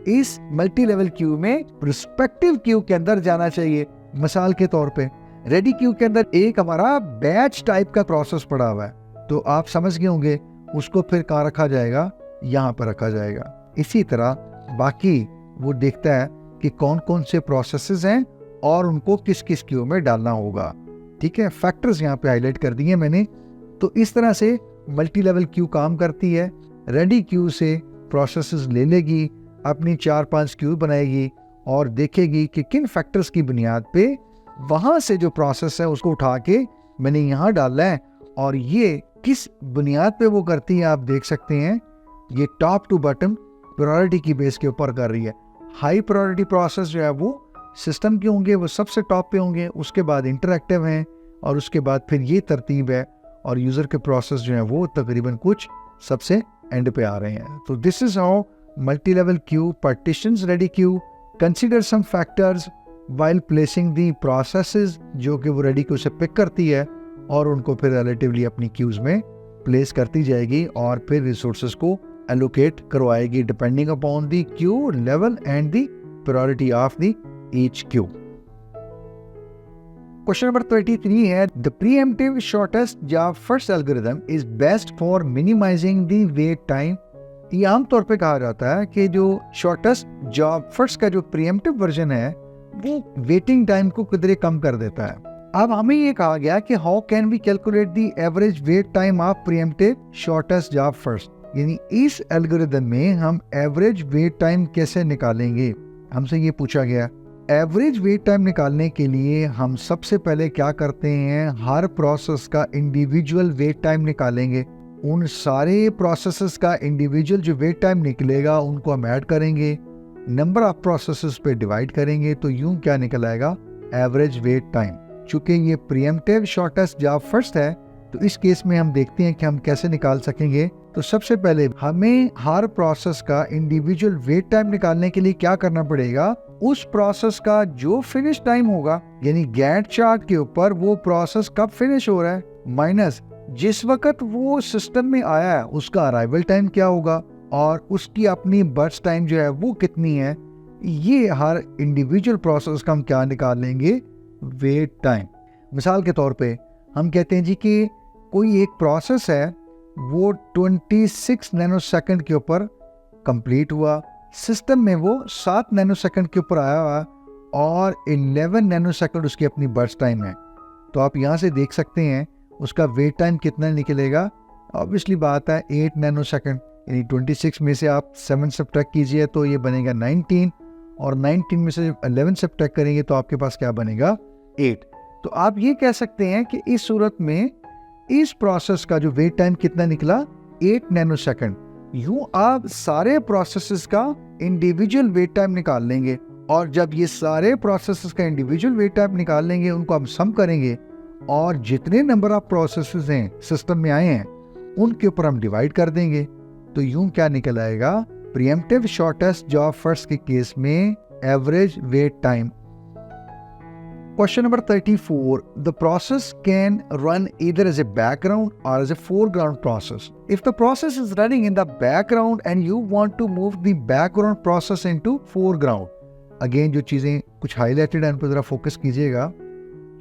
इस मल्टी लेवल क्यू में रिस्पेक्टिव क्यू के अंदर जाना चाहिए। मिसाल के तौर पे रेडी क्यू के अंदर एक हमारा बैच टाइप का प्रोसेस पड़ा हुआ है, तो आप समझ गए होंगे उसको फिर कहाँ रखा जाएगा, यहाँ पर रखा जाएगा। इसी तरह बाकी वो देखता है कि कौन कौन से प्रोसेसेस हैं और उनको किस किस क्यू में डालना होगा। ठीक है, फैक्टर्स यहाँ पे हाईलाइट कर दिए मैंने। तो इस तरह से मल्टी लेवल क्यू काम करती है। रेडी क्यू से प्रोसेसेस ले लेगी, अपनी 4-5 क्यू बनाएगी और देखेगी कि किन फैक्टर्स की बुनियाद पे वहां से जो प्रोसेस है उसको उठा के मैंने यहाँ डालना है, और ये किस बुनियाद पे वो करती है आप देख सकते हैं। ये टॉप टू बॉटम प्रायोरिटी की बेस के ऊपर कर रही है। हाई प्रायोरिटी प्रोसेस जो है वो सिस्टम के होंगे, वो सबसे टॉप पे होंगे, उसके बाद इंटरएक्टिव हैं, और उसके बाद फिर ये तरतीब है, और यूजर के प्रोसेस जो है वो तकरीबन कुछ सबसे एंड पे आ रहे हैं। तो this is how multi level queue partitions ready queue. Consider some factors while placing the processes, जो कि वो रेडी क्यू से पिक करती है और उनको फिर रिलेटिवली अपनी क्यूज में प्लेस करती जाएगी और फिर रिसोर्सेज को एलोकेट करवाएगी depending upon the queue level and the priority of the each queue. Question number 33 है, the preemptive shortest job first algorithm is best for minimising the wait time. ये आमतौर पे कहा जाता है कि जो शॉर्टेस्ट जॉब फर्स्ट का जो प्रीएम्प्टिव वर्जन है वो वेटिंग टाइम को कितने कम कर देता है। अब हमें ये कहा गया कि how can we calculate the average wait time of preemptive shortest job first, यानी इस एल्गोरिथम में हम एवरेज वेट टाइम कैसे निकालेंगे, हमसे ये पूछा गया। एवरेज वेट टाइम निकालने के लिए हम सबसे पहले क्या करते हैं, हर प्रोसेस का इंडिविजुअल वेट टाइम निकालेंगे। उन सारे प्रोसेसेस का इंडिविजुअल जो वेट टाइम निकलेगा उनको हम ऐड करेंगे, नंबर ऑफ प्रोसेसेस पे डिवाइड करेंगे, तो यूं क्या निकल आएगा, एवरेज वेट टाइम। चूंकि ये प्रीएम्प्टिव शॉर्टेस्ट जॉब फर्स्ट है तो इस केस में हम देखते हैं कि हम कैसे निकाल सकेंगे। तो सबसे पहले हमें हर प्रोसेस का इंडिविजुअल वेट टाइम निकालने के लिए क्या करना पड़ेगा, उस प्रोसेस का जो फिनिश टाइम होगा, यानी गैंट चार्ट के ऊपर वो प्रोसेस कब फिनिश हो रहा है, माइनस जिस वक्त वो सिस्टम में आया है उसका अराइवल टाइम क्या होगा और उसकी अपनी बर्स्ट टाइम जो है वो कितनी है। ये हर इंडिविजुअल प्रोसेस का हम क्या निकाल लेंगे, वेट टाइम। मिसाल के तौर पे हम कहते हैं जी कि कोई एक प्रोसेस है वो 26 नैनोसेकंड के ऊपर कंप्लीट हुआ, सिस्टम में वो 7 नैनोसेकंड के ऊपर आया हुआ और 11 नैनोसेकंड उसकी अपनी बर्स्ट टाइम है। तो आप यहाँ से देख सकते हैं उसका वेट टाइम कितना निकलेगा। ऑब्वियसली बात है 8 नैनोसेकंड, यानी 26 में से आप 7 सब्ट्रैक्ट कीजिए तो ये बनेगा 19 और 19 में से 11 सब्ट्रैक्ट करेंगे तो आपके पास क्या बनेगा, 8। तो आप ये कह सकते हैं कि इस सूरत में इस प्रोसेस का जो वेट टाइम कितना निकला, 8 नैनोसेकंड। यूं आप सारे प्रोसेसेस का इंडिविजुअल वेट टाइम निकाल लेंगे और जब ये सारे प्रोसेसेस का इंडिविजुअल वेट टाइम निकाल लेंगे उनको हम सम करेंगे और जितने नंबर ऑफ प्रोसेसेस हैं सिस्टम में आए हैं उनके ऊपर हम डिवाइड कर देंगे। तो यूं क्या निकल आएगा, प्रीएम्प्टिव शॉर्टेस्ट जॉब फर्स्ट के केस में average wait time. Question number 34. The process can run either as a background or as a foreground process. If the process is running in the background and you want to move the background process into foreground, again जो चीज़ें कुछ highlighted हैं उन पर ज़रा फोकस कीजिएगा।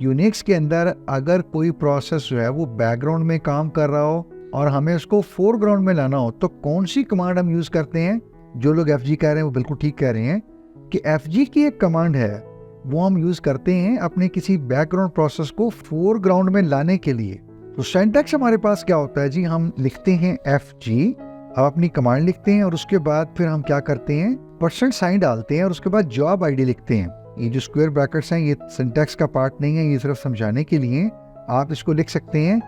यूनिक्स के अंदर अगर कोई प्रोसेस जो है वो बैकग्राउंड में काम कर रहा हो और हमें उसको फोरग्राउंड में लाना हो तो कौन सी कमांड हम यूज़ करते हैं। जो लोग FG कह रहे हैं वो बिल्कुल ठीक कह रहे हैं कि FG की एक कमांड है वो हम यूज करते हैं अपने किसी बैकग्राउंड प्रोसेस को फोरग्राउंड में लाने के लिए। तो सिंटैक्स हमारे पास क्या होता है जी, हम लिखते हैं FG, अब अपनी कमांड लिखते हैं और उसके बाद फिर हम क्या करते हैं, परसेंट साइन डालते हैं और उसके बाद जॉब आईडी लिखते हैं। ये जो स्क्वायर ब्रैकेट्स हैं ये सिंटैक्स का पार्ट नहीं है, ये सिर्फ समझाने के लिए। आप इसको लिख सकते हैं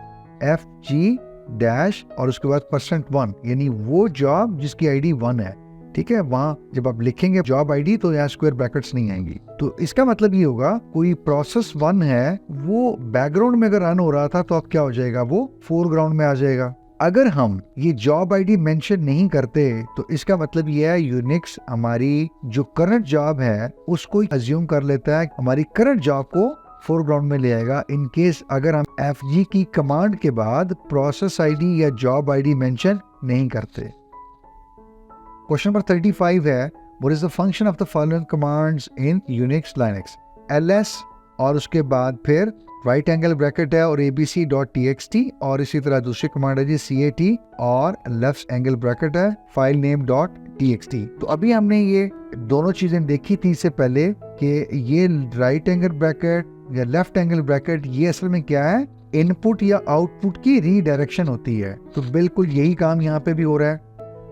FG डैश और उसके बाद %1, यानी वो जॉब जिसकी ID 1 है। ठीक है, वहां जब आप लिखेंगे जॉब आईडी तो यहाँ स्क्वायर ब्रैकेट्स नहीं आएंगी। तो इसका मतलब ये होगा कोई प्रोसेस 1 है वो बैकग्राउंड में अगर रन हो रहा था तो अब क्या हो जाएगा, वो फोरग्राउंड में आ जाएगा। अगर हम ये जॉब आईडी मेंशन नहीं करते तो इसका मतलब ये है यूनिक्स हमारी जो करंट जॉब है उसको अज्यूम कर लेता है, हमारी करंट जॉब को फोरग्राउंड में ले आएगा इन केस अगर हम FG की कमांड के बाद प्रोसेस आईडी या जॉब आईडी मेंशन नहीं करते। क्वेश्चन नंबर 35 है, what is the function of the following commands in Unix Linux. ls और उसके बाद फिर राइट एंगल ब्रैकेट है और abc.txt और इसी तरह दूसरी कमांड है जी cat और लेफ्ट एंगल ब्रैकेट है फाइल नेम .txt। तो अभी हमने ये दोनों चीजें देखी थी इससे पहले कि ये राइट एंगल ब्रैकेट या लेफ्ट एंगल ब्रैकेट ये असल में क्या है, इनपुट या आउटपुट की रीडायरेक्शन होती है। तो बिल्कुल यही काम यहाँ पे भी हो रहा है,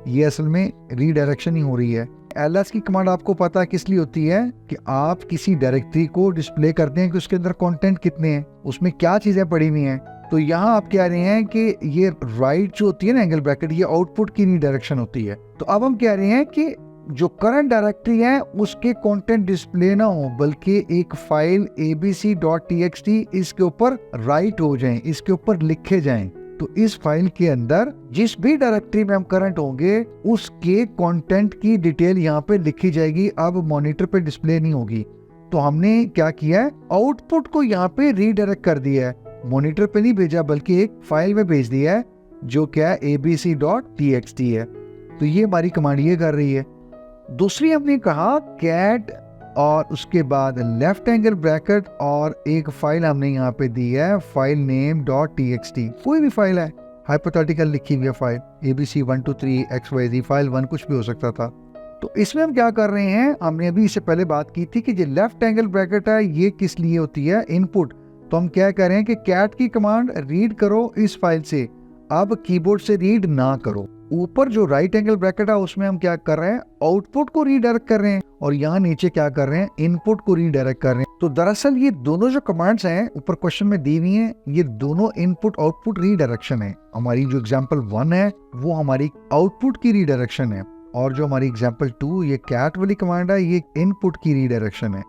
ये असल में रीडायरेक्शन ही हो रही है। ls की कमांड आपको पता है किस लिए होती है कि आप किसी डायरेक्टरी को डिस्प्ले करते हैं कि उसके अंदर कंटेंट कितने हैं, उसमें क्या चीजें पड़ी हुई हैं। तो यहाँ आप कह रहे हैं कि ये राइट जो होती है ना एंगल ब्रैकेट, ये आउटपुट की रीडायरेक्शन होती है। तो अब हम कह रहे हैं कि जो करंट डायरेक्टरी है उसके कंटेंट डिस्प्ले ना हो बल्कि एक फाइल abc.txt इसके ऊपर राइट हो जाएं, इसके ऊपर लिखे जाएं। तो इस फाइल के अंदर जिस भी डायरेक्टरी में हम करंट होंगे उसके कंटेंट की डिटेल यहाँ पे लिखी जाएगी, अब मॉनिटर पे डिस्प्ले नहीं होगी। तो हमने क्या किया है, आउटपुट को यहाँ पे रीडायरेक्ट कर दिया है, मॉनिटर पे नहीं भेजा बल्कि एक फाइल में भेज दिया है जो क्या है abc.txt है। तो ये हमारी कमांड ये कर रही है। दूसरी हमने कहा कैट और उसके बाद लेफ्ट एंगल ब्रैकेट और एक फाइल हमने यहाँ पे दी है फाइल नेम .txt, कोई भी फाइल है, हाइपोथेटिकल लिखी हुई है फाइल abc123xyz, फाइल 1 कुछ भी हो सकता था। तो इसमें हम क्या कर रहे हैं, हमने अभी इससे पहले बात की थी कि जो लेफ्ट एंगल ब्रैकेट है ये किस लिए होती है, इनपुट। तो हम क्या कर रहे हैं कि कैट की कमांड रीड करो इस फाइल से, अब कीबोर्ड से रीड ना करो। ऊपर जो राइट एंगल ब्रैकेट है उसमें हम क्या कर रहे हैं, आउटपुट को रीडायरेक्ट कर रहे हैं, और यहाँ नीचे क्या कर रहे हैं, इनपुट को रीडायरेक्ट कर रहे हैं। तो दरअसल ये दोनों जो कमांड्स हैं ऊपर क्वेश्चन में दी हुई हैं, ये दोनों इनपुट आउटपुट रीडायरेक्शन है। हमारी जो एग्जांपल 1 है वो हमारी आउटपुट की रीडायरेक्शन है, और जो हमारी एग्जांपल 2 ये कैट वाली कमांड है ये इनपुट की रीडायरेक्शन है।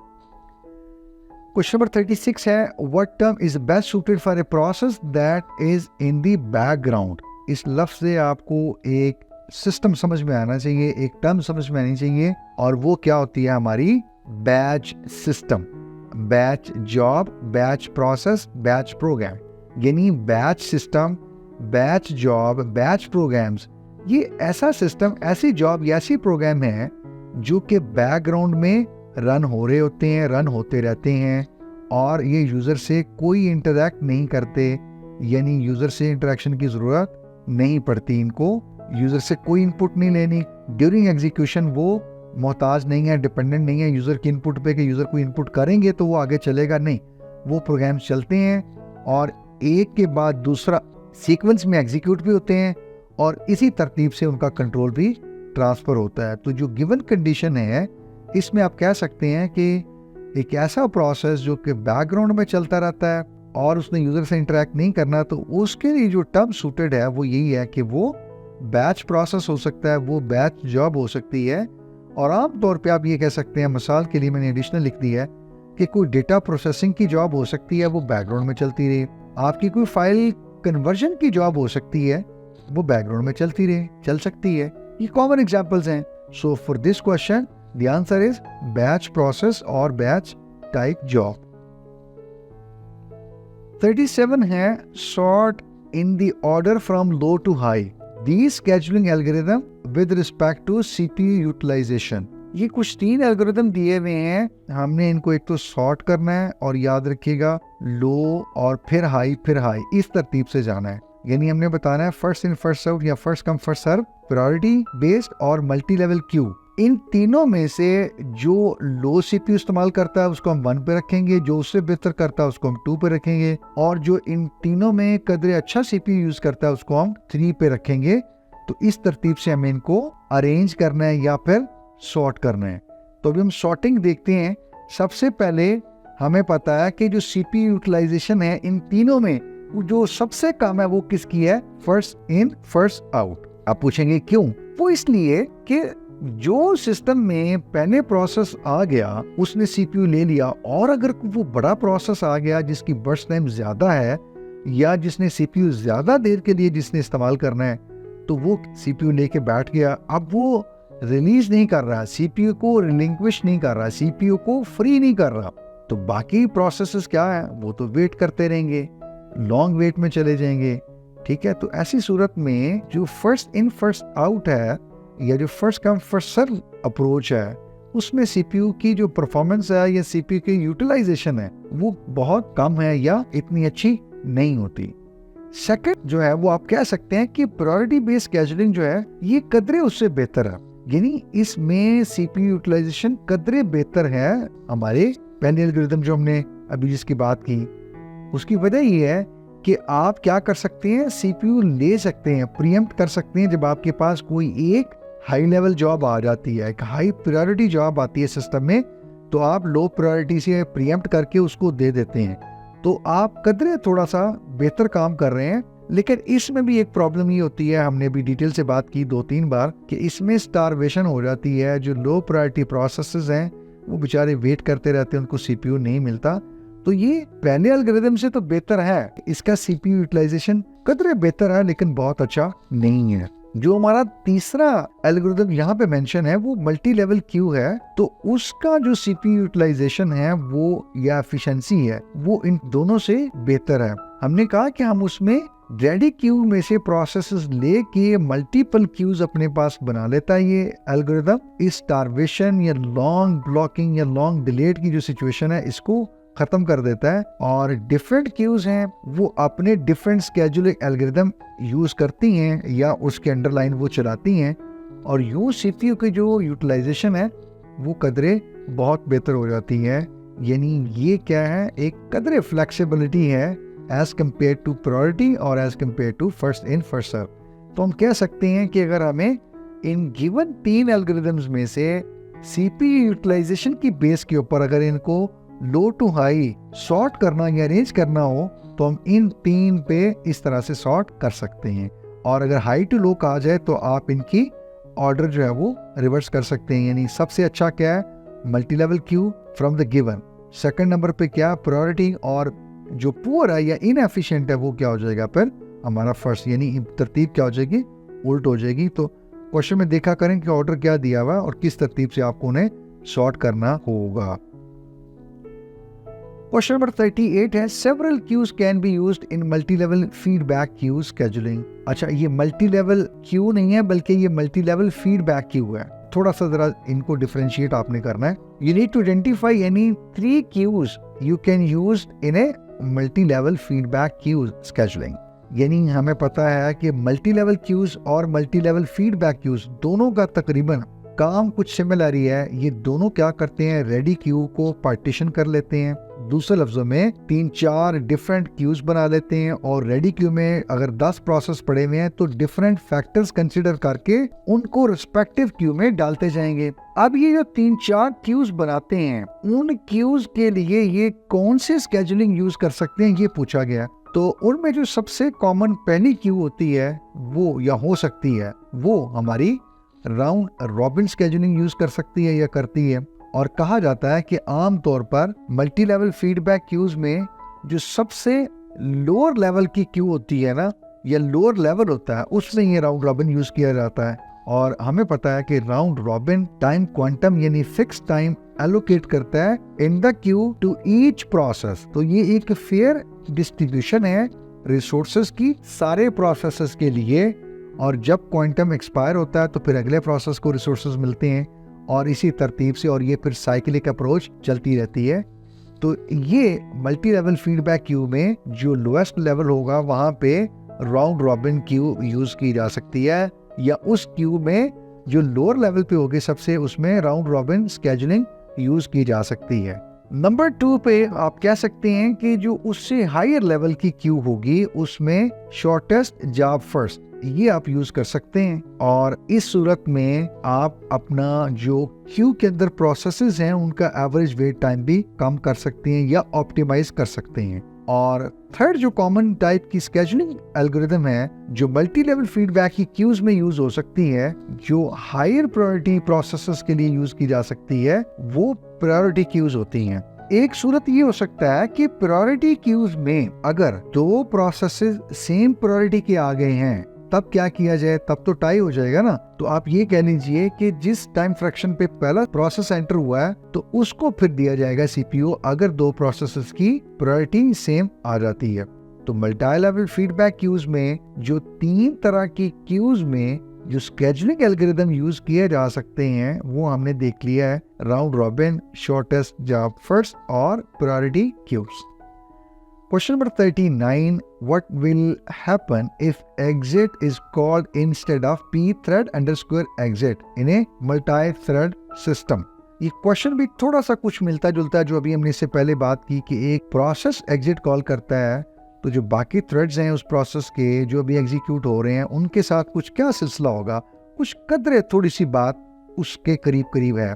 क्वेश्चन नंबर 36 है, what term is best suited for a process that is in the background. इस लफ्ज से आपको एक सिस्टम समझ में आना चाहिए, एक टर्म समझ में आनी चाहिए, और वो क्या होती है हमारी batch system, batch job, batch process, batch program. यानी batch system, batch job, batch programs, ये ऐसा सिस्टम, ऐसी जॉब या ऐसी प्रोग्राम है जो कि बैकग्राउंड में रन हो रहे होते हैं, रन होते रहते हैं, और ये यूज़र से कोई इंटरैक्ट नहीं करते, यानी यूज़र से इंटरेक्शन की ज़रूरत नहीं पड़ती इनको, यूज़र से कोई इनपुट नहीं लेनी। ड्यूरिंग एग्जीक्यूशन वो मोहताज नहीं है, डिपेंडेंट नहीं है यूज़र के इनपुट पे कि यूज़र को इनपुट करेंगे तो वो आगे चलेगा, नहीं, वो प्रोग्राम्स चलते हैं और एक के बाद दूसरा सीक्वेंस में एग्जीक्यूट भी होते हैं, और इसी तरतीब से उनका कंट्रोल भी ट्रांसफ़र होता है। तो जो गिवन कंडीशन है इसमें आप कह सकते हैं कि एक ऐसा प्रोसेस जो कि बैकग्राउंड में चलता रहता है और उसने यूज़र से इंटरेक्ट नहीं करना, तो उसके लिए जो टर्म सूटेड है वो यही है कि वो बैच प्रोसेस हो सकता है, वो बैच जॉब हो सकती है, और आमतौर पे आप ये कह सकते हैं, मिसाल के लिए मैंने एडिशनल लिख दी है कि कोई डेटा प्रोसेसिंग की जॉब हो सकती है, वो बैकग्राउंड में चलती रहे। आपकी कोई फाइल कन्वर्जन की जॉब हो सकती है, वो बैकग्राउंड में चलती रहे, चल सकती है। ये कॉमन एग्जांपल्स हैं। So for this question the answer is batch process और बैच टाइप जॉब। 37 है, sort in the order from low to high the scheduling algorithm with respect to CPU utilisation. ये कुछ 3 एल्गोरिथम दिए हुए हैं, हमने इनको एक तो सॉर्ट करना है और याद रखिएगा लो और फिर हाई, इस तरतीब से जाना है। यानी हमने बताना है फर्स्ट इन फर्स्ट आउट या first come first serve, priority based और मल्टी लेवल क्यू। इन तीनों में से जो लो सीपीयू इस्तेमाल करता है उसको हम 1 पे रखेंगे, जो उससे बेहतर करता है उसको हम 2 पे रखेंगे, और जो इन तीनों में कदरे अच्छा सीपीयू यूज करता है उसको हम 3 पे रखेंगे। तो इस तरतीब से हमें इनको अरेंज करना है या फिर सॉर्ट करना है। तो अभी हम सॉर्टिंग देखते हैं। सबसे पहले हमें पता है कि जो सीपीयू यूटिलाइजेशन है इन तीनों में जो सबसे कम है वो किसकी है, फर्स्ट इन फर्स्ट आउट। आप पूछेंगे क्यों? वो इसलिए कि जो सिस्टम में पहले प्रोसेस आ गया उसने सीपीयू ले लिया, और अगर वो बड़ा प्रोसेस आ गया जिसकी बर्स्ट टाइम ज्यादा है या जिसने सीपीयू ज्यादा देर के लिए जिसने इस्तेमाल करना है, तो वो सीपीयू लेके बैठ गया। अब वो रिलीज नहीं कर रहा, सीपीयू को रिलिंक्विश नहीं कर रहा, सीपीयू को फ्री नहीं कर रहा, तो बाकी प्रोसेसेस क्या है वो तो वेट करते रहेंगे, लॉन्ग वेट में चले जाएंगे। ठीक है, तो ऐसी सूरत में जो फर्स्ट इन फर्स्ट आउट है या जो first come first serve approach है उसमें सीपीयू की जो परफॉर्मेंस है या सीपीयू की यूटिलाइजेशन है वो बहुत कम है या इतनी अच्छी नहीं होती। सेकंड जो है वो आप कह सकते हैं कि प्रायोरिटी बेस्ड शेड्यूलिंग जो है ये कदरे उससे बेहतर है, यानी इसमें सीपीयू यूटिलाइजेशन कदरे बेहतर है हमारे पहले एल्गोरिथम जो हमने अभी जिसकी बात की। उसकी वजह ये है कि आप क्या कर सकते हैं, सीपीयू ले सकते हैं, प्रीएम्प्ट कर सकते हैं। जब आपके पास कोई एक हाई लेवल जॉब आ जाती है, एक हाई प्रायोरिटी जॉब आती है सिस्टम में, तो आप लो प्रायोरिटी से प्रीएम्प्ट करके उसको दे देते हैं, तो आप कदरे थोड़ा सा बेहतर काम कर रहे हैं। लेकिन इसमें भी एक प्रॉब्लम ये होती है, हमने भी डिटेल से बात की 2-3 बार, कि इसमें स्टारवेशन हो जाती है। जो लो प्रायोरिटी प्रोसेसेस हैं वो बेचारे वेट करते रहते हैं, उनको सीपीयू नहीं मिलता, तो ये पहले एल्गोरिदम से तो बेहतर है, इसका सीपीयू यूटिलाइजेशन कदरे बेहतर है लेकिन बहुत अच्छा नहीं है। जो हमारा तीसरा एल्गोरिदम यहाँ पे मेंशन है वो मल्टी लेवल क्यू है, तो उसका जो सीपीयू यूटिलाइजेशन है वो या एफिशिएंसी है वो इन दोनों से बेहतर है। हमने कहा कि हम उसमें रेडी क्यू में से प्रोसेसेस लेके मल्टीपल क्यूज अपने पास बना लेता है ये एल्गोरिदम। इस स्टारवेशन या लॉन्ग ब्लॉकिंग या लॉन्ग डिलेट की जो सिचुएशन है इसको खत्म कर देता है, और डिफरेंट क्यूज हैं वो अपने डिफरेंट स्केड्यूलिंग एल्गोरिदम यूज करती हैं या उसके अंडरलाइन वो चलाती हैं, और यूं सीपीयू की जो यूटिलाइजेशन है वो कदरे बहुत बेहतर हो जाती है। यानी ये क्या है, एक कदरे फ्लेक्सिबिलिटी है एज कम्पेयर टू प्रायोरिटी और as compare to first in first serve. तो हम कह सकते हैं कि अगर हमें इन गिवन 3 एल्गोरिदम्स में से सीपीयू यूटिलाइजेशन की बेस के ऊपर अगर इनको लो टू हाई सॉर्ट करना या अरेंज करना हो तो हम इन 3 पे इस तरह से सॉर्ट कर सकते हैं, और अगर हाई टू लो कहा जाए तो आप इनकी ऑर्डर जो है वो रिवर्स कर सकते हैं। यानी सबसे अच्छा क्या है, multi level Q from the given, second number पे क्या प्रायोरिटी, और जो पुअर है या इनएफिशिएंट है वो क्या हो जाएगा फिर हमारा फर्स्ट, यानी तरतीब क्या हो जाएगी, उल्ट हो जाएगी। तो क्वेश्चन में देखा करें कि ऑर्डर क्या दिया हुआ और किस तरतीब से आपको उन्हें सॉर्ट करना होगा। क्वेश्चन नंबर 38 है several queues can be used in multi level feedback queue scheduling. अच्छा, ये मल्टी लेवल क्यू नहीं है बल्कि ये मल्टी लेवल फीडबैक क्यू है। थोड़ा सा जरा इनको डिफरेंशिएट आपने करना है। You need to identify any 3 queues you can use in a multi level feedback queue scheduling. यानी हमें पता है कि मल्टी लेवल क्यूज और मल्टी लेवल फीडबैक क्यूज दोनों का तकरीबन काम कुछ सिमिलर ही है। ये दोनों क्या करते हैं, रेडी क्यू को पार्टीशन कर लेते हैं, दूसरे लफ्जों में 3-4 डिफरेंट क्यूज बना लेते हैं, और रेडी क्यू में अगर 10 प्रोसेस पड़े हुए हैं तो डिफरेंट फैक्टर्स कंसीडर करके उनको रिस्पेक्टिव क्यू में डालते जाएंगे। अब ये जो 3-4 क्यूज बनाते हैं उन क्यूज के लिए ये कौन से स्केड्यूलिंग यूज कर सकते हैं ये पूछा गया। तो उनमें जो सबसे कॉमन पहली क्यू होती है वो या हो सकती है वो हमारी राउंड रॉबिन स्केड्यूलिंग यूज कर सकती है या करती है। और कहा जाता है कि आम तौर पर मल्टी लेवल फीडबैक क्यूज में जो सबसे लोअर लेवल की क्यू होती है ना या लोअर लेवल होता है उसमें ये राउंड रॉबिन यूज किया जाता है। और हमें पता है कि राउंड रॉबिन टाइम क्वांटम यानी फिक्स टाइम एलोकेट करता है in the queue to each process. तो ये एक फेयर डिस्ट्रीब्यूशन है रिसोर्सेज की सारे प्रोसेसेस के लिए, और जब क्वांटम एक्सपायर होता है तो फिर अगले प्रोसेस को रिसोर्सेज मिलते हैं और इसी तरतीब से, और ये फिर साइक्लिक अप्रोच चलती रहती है। तो ये मल्टी लेवल फीडबैक क्यू में जो लोएस्ट लेवल होगा वहां पे राउंड रॉबिन क्यू यूज की जा सकती है, या उस क्यू में जो लोअर लेवल पे होगी सबसे उसमें राउंड रॉबिन स्केड्यूलिंग यूज की जा सकती है। नंबर 2 पे आप कह सकते हैं कि जो उससे हायर लेवल की क्यू होगी उसमें शॉर्टेस्ट जॉब फर्स्ट ये आप यूज कर सकते हैं, और इस सूरत में आप अपना जो क्यू के अंदर प्रोसेसेस हैं उनका एवरेज वेट टाइम भी कम कर सकते हैं या ऑप्टिमाइज कर सकते हैं। और थर्ड जो कॉमन टाइप की स्केड्यूलिंग एल्गोरिदम है जो मल्टी लेवल फीडबैक की क्यूज में यूज हो सकती है, जो हायर प्रायोरिटी प्रोसेसेस के लिए यूज की जा सकती है, वो प्रायोरिटी क्यूज होती हैं। एक सूरत ये हो सकता है कि प्रायोरिटी क्यूज में अगर 2 प्रोसेसेस सेम प्रायोरिटी के आ गए हैं तब क्या किया जाए, तब तो टाई हो जाएगा ना। तो आप ये कह लीजिए कि जिस टाइम फ्रैक्शन पे पहला प्रोसेस एंटर हुआ है तो उसको फिर दिया जाएगा सीपीयू अगर 2 प्रोसेसेस की प्रायोरिटी सेम आ जाती है। तो मल्टी लेवल फीडबैक क्यूज में जो 3 तरह की क्यूज में जो स्केड्यूलिंग एल्गोरिदम यूज किए जा सकते हैं वो हमने देख लिया है, round robin, shortest job first और priority cues. Question number 39. What will happen if exit is called instead of pthread_exit in a multi-thread system? ये क्वेश्चन भी थोड़ा सा कुछ मिलता जुलता है जो अभी हमने इससे पहले बात की कि एक प्रोसेस एग्जिट कॉल करता है तो जो बाकी थ्रेड्स हैं उस प्रोसेस के जो अभी एग्जीक्यूट हो रहे हैं उनके साथ कुछ क्या सिलसिला होगा, कुछ कदरे थोड़ी सी बात उसके करीब करीब है।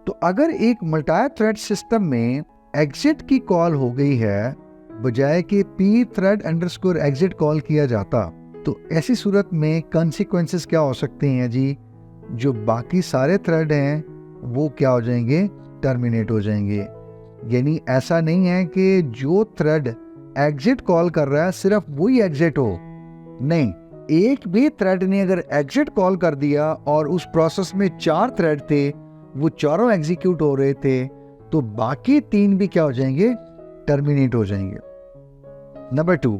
तो अगर एक मल्टी थ्रेड सिस्टम में एग्जिट की कॉल हो गई है बजाय कि pthread_exit कॉल किया जाता, तो ऐसी सूरत में कॉन्सिक्वेंसेस क्या हो सकते हैं जी, जो बाकी सारे थ्रेड हैं वो क्या हो जाएंगे, टर्मिनेट हो जाएंगे। यानी ऐसा नहीं है कि जो थ्रेड एग्जिट कॉल कर रहा है सिर्फ वही एग्जिट हो, नहीं, एक भी थ्रेड ने अगर एग्जिट कॉल कर दिया और उस प्रोसेस में 4 थ्रेड थे, वो चारों एग्जीक्यूट हो रहे थे, तो बाकी 3 भी क्या हो जाएंगे, टर्मिनेट हो जाएंगे। नंबर 2,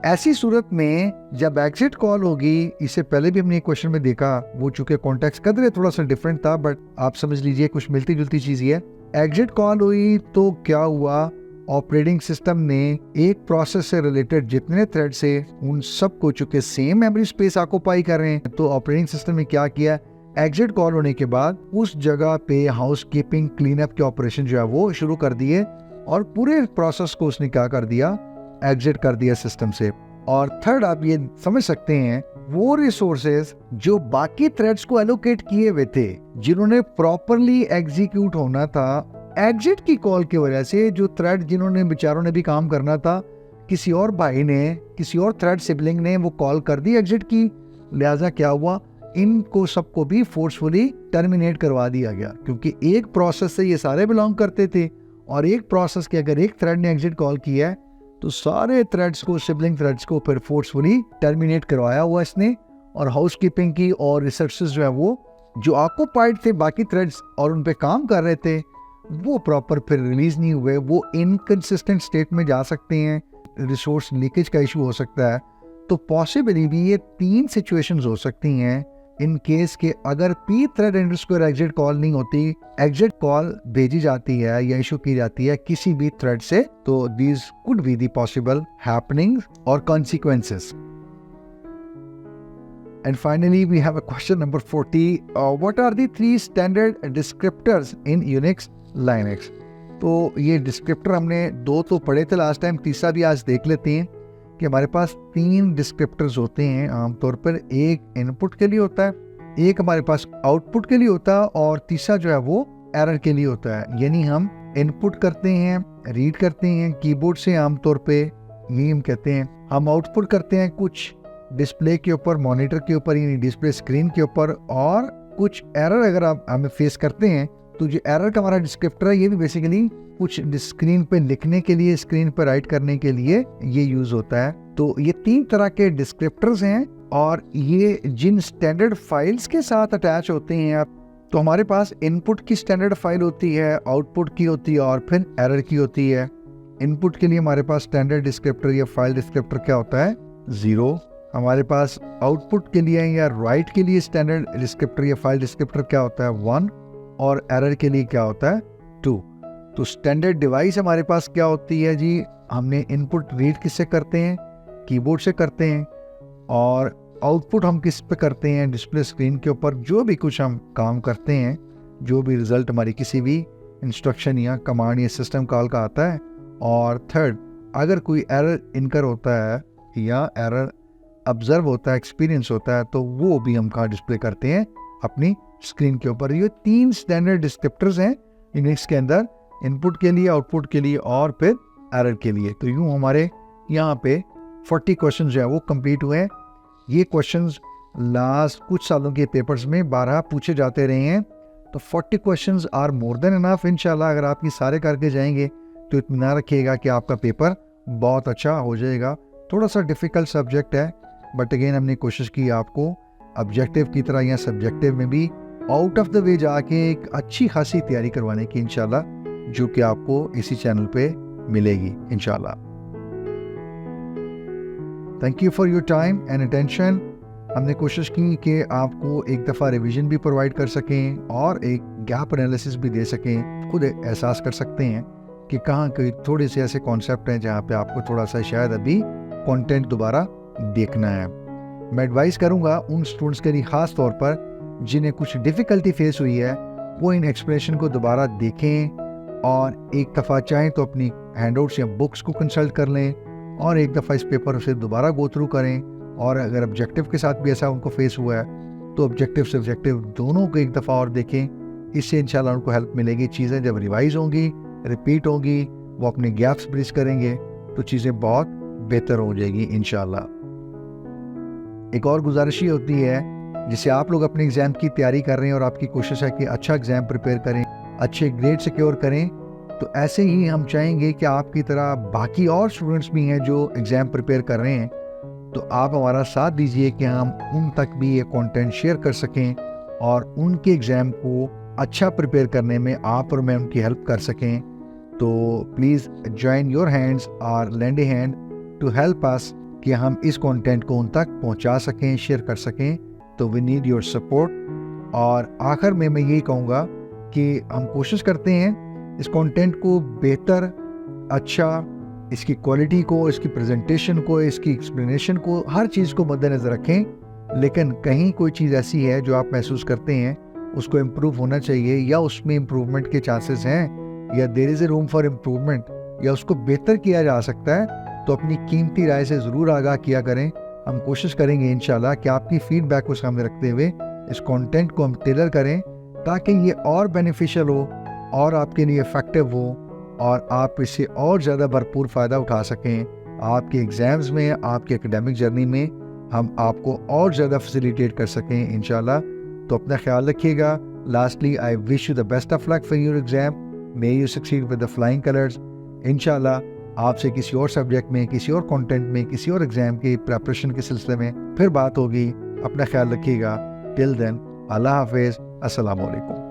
ऐसी सूरत में जब एग्जिट कॉल होगी, इससे पहले भी हमने एक क्वेश्चन में देखा, वो चूंकि कॉन्टेक्स्ट कदर थोड़ा सा डिफरेंट था, बट आप समझ लीजिए कुछ मिलती जुलती चीज है। एग्जिट कॉल हुई तो क्या हुआ, ऑपरेटिंग सिस्टम ने एक प्रोसेस से रिलेटेड जितने थ्रेड से उन सबको, चूंकि सेम मेमोरी स्पेस ऑक्यूपाई कर रहे हैं, तो ऑपरेटिंग सिस्टम ने क्या किया, एग्जिट कॉल होने के बाद उस जगह पे हाउसकीपिंग क्लीन अप के ऑपरेशन जो है वो शुरू कर दिए और पूरे प्रोसेस को उसने क्या कर दिया, एग्जिट कर दिया सिस्टम से। और थर्ड, आप ये समझ सकते हैं, वो रिसोर्सेज जो बाकी थ्रेड्स को एलोकेट किए हुए थे, जिन्होंने प्रॉपरली एग्जीक्यूट होना था, एग्जिट की कॉल की वजह से जो थ्रेड जिन्होंने बेचारों ने भी काम करना था, किसी और भाई ने, किसी और थ्रेड सिबलिंग ने वो कॉल कर दी एग्जिट की, लिहाजा क्या हुआ, इनको सबको भी फोर्सफुली टर्मिनेट करवा दिया गया, क्योंकि एक प्रोसेस से ये सारे बिलोंग करते थे और एक प्रोसेस के अगर एक थ्रेड ने एग्जिट कॉल किया है तो सारे थ्रेड्स को, सिबलिंग थ्रेड्स को फिर फोर्सफुली टर्मिनेट करवाया हुआ इसने। और हाउसकीपिंग की और रिसोर्सेज जो है वो जो ऑक्यूपाइड थे बाकी थ्रेड्स और उन पे काम कर रहे थे, वो प्रॉपर फिर रिलीज नहीं हुए, वो इनकंसिस्टेंट स्टेट में जा सकते हैं, रिसोर्स लीकेज का इशू हो सकता है। तो पॉसिबली भी ये 3 सिचुएशंस हो सकती हैं इन केस के अगर P thread underscore exit call नहीं होती, एग्जिट कॉल भेजी जाती है या इशू की जाती है किसी भी थ्रेड से, तो these could be the possible happenings और consequences. And finally, we have a question number 40. What are the 3 standard descriptors in Unix Linux? तो ये डिस्क्रिप्टर हमने 2 तो पढ़े थे लास्ट टाइम, तीसरा भी आज देख लेते हैं कि हमारे पास 3 डिस्क्रिप्टर्स होते हैं आमतौर पर। एक इनपुट के लिए होता है, एक हमारे पास आउटपुट के लिए होता है और तीसरा जो है वो एरर के लिए होता है। यानी हम इनपुट करते हैं, रीड करते हैं कीबोर्ड से आमतौर पे, यही हम कहते हैं। हम आउटपुट करते हैं कुछ डिस्प्ले के ऊपर, मॉनिटर के ऊपर, यानी डिस्प्ले स्क्रीन के ऊपर, और कुछ एरर अगर आप हमें फेस करते हैं तो जो एरर का हमारा डिस्क्रिप्टर है ये भी बेसिकली कुछ स्क्रीन पे लिखने के लिए, स्क्रीन पे राइट करने के लिए ये यूज होता है। तो ये 3 तरह के डिस्क्रिप्टर्स हैं और ये जिन स्टैंडर्ड फाइल्स के साथ अटैच होते हैं, तो हमारे पास इनपुट की स्टैंडर्ड फाइल होती है, आउटपुट की होती है और फिर एरर की होती है। इनपुट के लिए हमारे पास स्टैंडर्ड डिस्क्रिप्टर या फाइल डिस्क्रिप्टर क्या होता है, 0। हमारे पास आउटपुट के लिए या राइट के लिए स्टैंडर्ड डिस्क्रिप्टर या फाइल डिस्क्रिप्टर क्या होता है, 1, और एरर के लिए क्या होता है, 2। तो स्टैंडर्ड डिवाइस हमारे पास क्या होती है जी, हमने इनपुट रीड किससे करते हैं, कीबोर्ड से करते हैं, और आउटपुट हम किस पे करते हैं, डिस्प्ले स्क्रीन के ऊपर। जो भी कुछ हम काम करते हैं, जो भी रिजल्ट हमारी किसी भी इंस्ट्रक्शन या कमांड या सिस्टम कॉल का आता है। और थर्ड, अगर कोई एरर इनकर होता है या एरर ऑब्जर्व होता है, एक्सपीरियंस होता है, तो वो भी हम कहाँ डिस्प्ले करते हैं, अपनी स्क्रीन के ऊपर। ये 3 स्टैंडर्ड डिस्क्रिप्टर्स हैं यूनिक्स के अंदर, इनपुट के लिए, आउटपुट के लिए और फिर एरर के लिए। तो यूँ हमारे यहाँ पे 40 क्वेश्चन जो है वो कंप्लीट हुए हैं। ये क्वेश्चंस लास्ट कुछ सालों के पेपर्स में 12 पूछे जाते रहे हैं, तो 40 questions are more than enough. इंशाल्लाह अगर आप ये सारे करके जाएंगे तो इत्मीनान रखिएगा कि आपका पेपर बहुत अच्छा हो जाएगा। थोड़ा सा डिफ़िकल्ट सब्जेक्ट है, बट अगेन हमने कोशिश की आपको ऑब्जेक्टिव की तरह या सब्जेक्टिव में भी आउट ऑफ द वे जाके एक अच्छी खासी तैयारी करवाने की इंशाल्लाह, जो कि आपको इसी चैनल पे मिलेगी इंशाल्लाह। Thank you for your time and attention. हमने कोशिश की कि आपको एक दफ़ा रिवीजन भी प्रोवाइड कर सकें और एक गैप एनालिसिस भी दे सकें। खुद एहसास कर सकते हैं कि कहाँ कोई थोड़े से ऐसे कॉन्सेप्ट हैं जहाँ पे आपको थोड़ा सा शायद अभी कंटेंट दोबारा देखना है। मैं एडवाइस करूँगा उन स्टूडेंट्स के लिए ख़ास तौर पर जिन्हें कुछ डिफ़िकल्टी फेस हुई है, वो इन एक्सप्लेनेशन को दोबारा देखें और एक दफ़ा चाहें तो अपनी हैंडआउट्स या बुक्स को कंसल्ट कर लें और एक दफ़ा इस पेपर से दोबारा गो थ्रू करें। और अगर ऑब्जेक्टिव के साथ भी ऐसा उनको फेस हुआ है तो ऑब्जेक्टिव से ऑब्जेक्टिव दोनों को एक दफ़ा और देखें। इससे इंशाल्लाह उनको हेल्प मिलेगी। चीज़ें जब रिवाइज होंगी, रिपीट होंगी, वो अपने गैप्स ब्रिज करेंगे तो चीज़ें बहुत बेहतर हो जाएगी इंशाल्लाह। एक और गुजारिश ही होती है, जिसे आप लोग अपने एग्ज़ाम की तैयारी कर रहे हैं और आपकी कोशिश है कि अच्छा एग्ज़ाम प्रिपेयर करें, अच्छे ग्रेड सिक्योर करें, तो ऐसे ही हम चाहेंगे कि आपकी तरह बाकी और स्टूडेंट्स भी हैं जो एग्ज़ाम प्रिपेयर कर रहे हैं, तो आप हमारा साथ दीजिए कि हम उन तक भी ये कंटेंट शेयर कर सकें और उनके एग्ज़ाम को अच्छा प्रिपेयर करने में आप और मैं उनकी हेल्प कर सकें। तो प्लीज़ जॉइन योर हैंड्स और lend a hand to help us कि हम इस कंटेंट को उन तक पहुंचा सकें, शेयर कर सकें। तो वी नीड योर सपोर्ट। और आखिर में मैं यही कहूँगा कि हम कोशिश करते हैं इस कंटेंट को बेहतर, अच्छा, इसकी क्वालिटी को, इसकी प्रेजेंटेशन को, इसकी एक्सप्लेनेशन को, हर चीज़ को मद्देनज़र रखें। लेकिन कहीं कोई चीज़ ऐसी है जो आप महसूस करते हैं उसको इम्प्रूव होना चाहिए, या उसमें इम्प्रूवमेंट के चांसेस हैं, या there is a room for improvement, या उसको बेहतर किया जा सकता है, तो अपनी कीमती राय से ज़रूर आगाह किया करें। हम कोशिश करेंगे इंशाल्लाह कि आपकी फीडबैक को सामने रखते हुए इस कंटेंट को हम टेलर करें ताकि ये और बेनिफिशियल हो और आपके लिए इफ़ेक्टिव हो और आप इससे और ज़्यादा भरपूर फ़ायदा उठा सकें। आपके एग्ज़ाम्स में, आपकी एकेडमिक जर्नी में हम आपको और ज़्यादा फैसिलिटेट कर सकें इंशाल्लाह। तो अपना ख्याल रखिएगा। Lastly, I wish you the best of luck for your exam. May you succeed with the flying colours. इंशाल्लाह आपसे किसी और सब्जेक्ट में, किसी और कंटेंट में, किसी और एग्ज़ाम की प्रिपरेशन के सिलसिले में फिर बात होगी। अपना ख्याल रखिएगा। टिल देन, अल्लाह हाफिज़। अस्सलामु अलैकुम।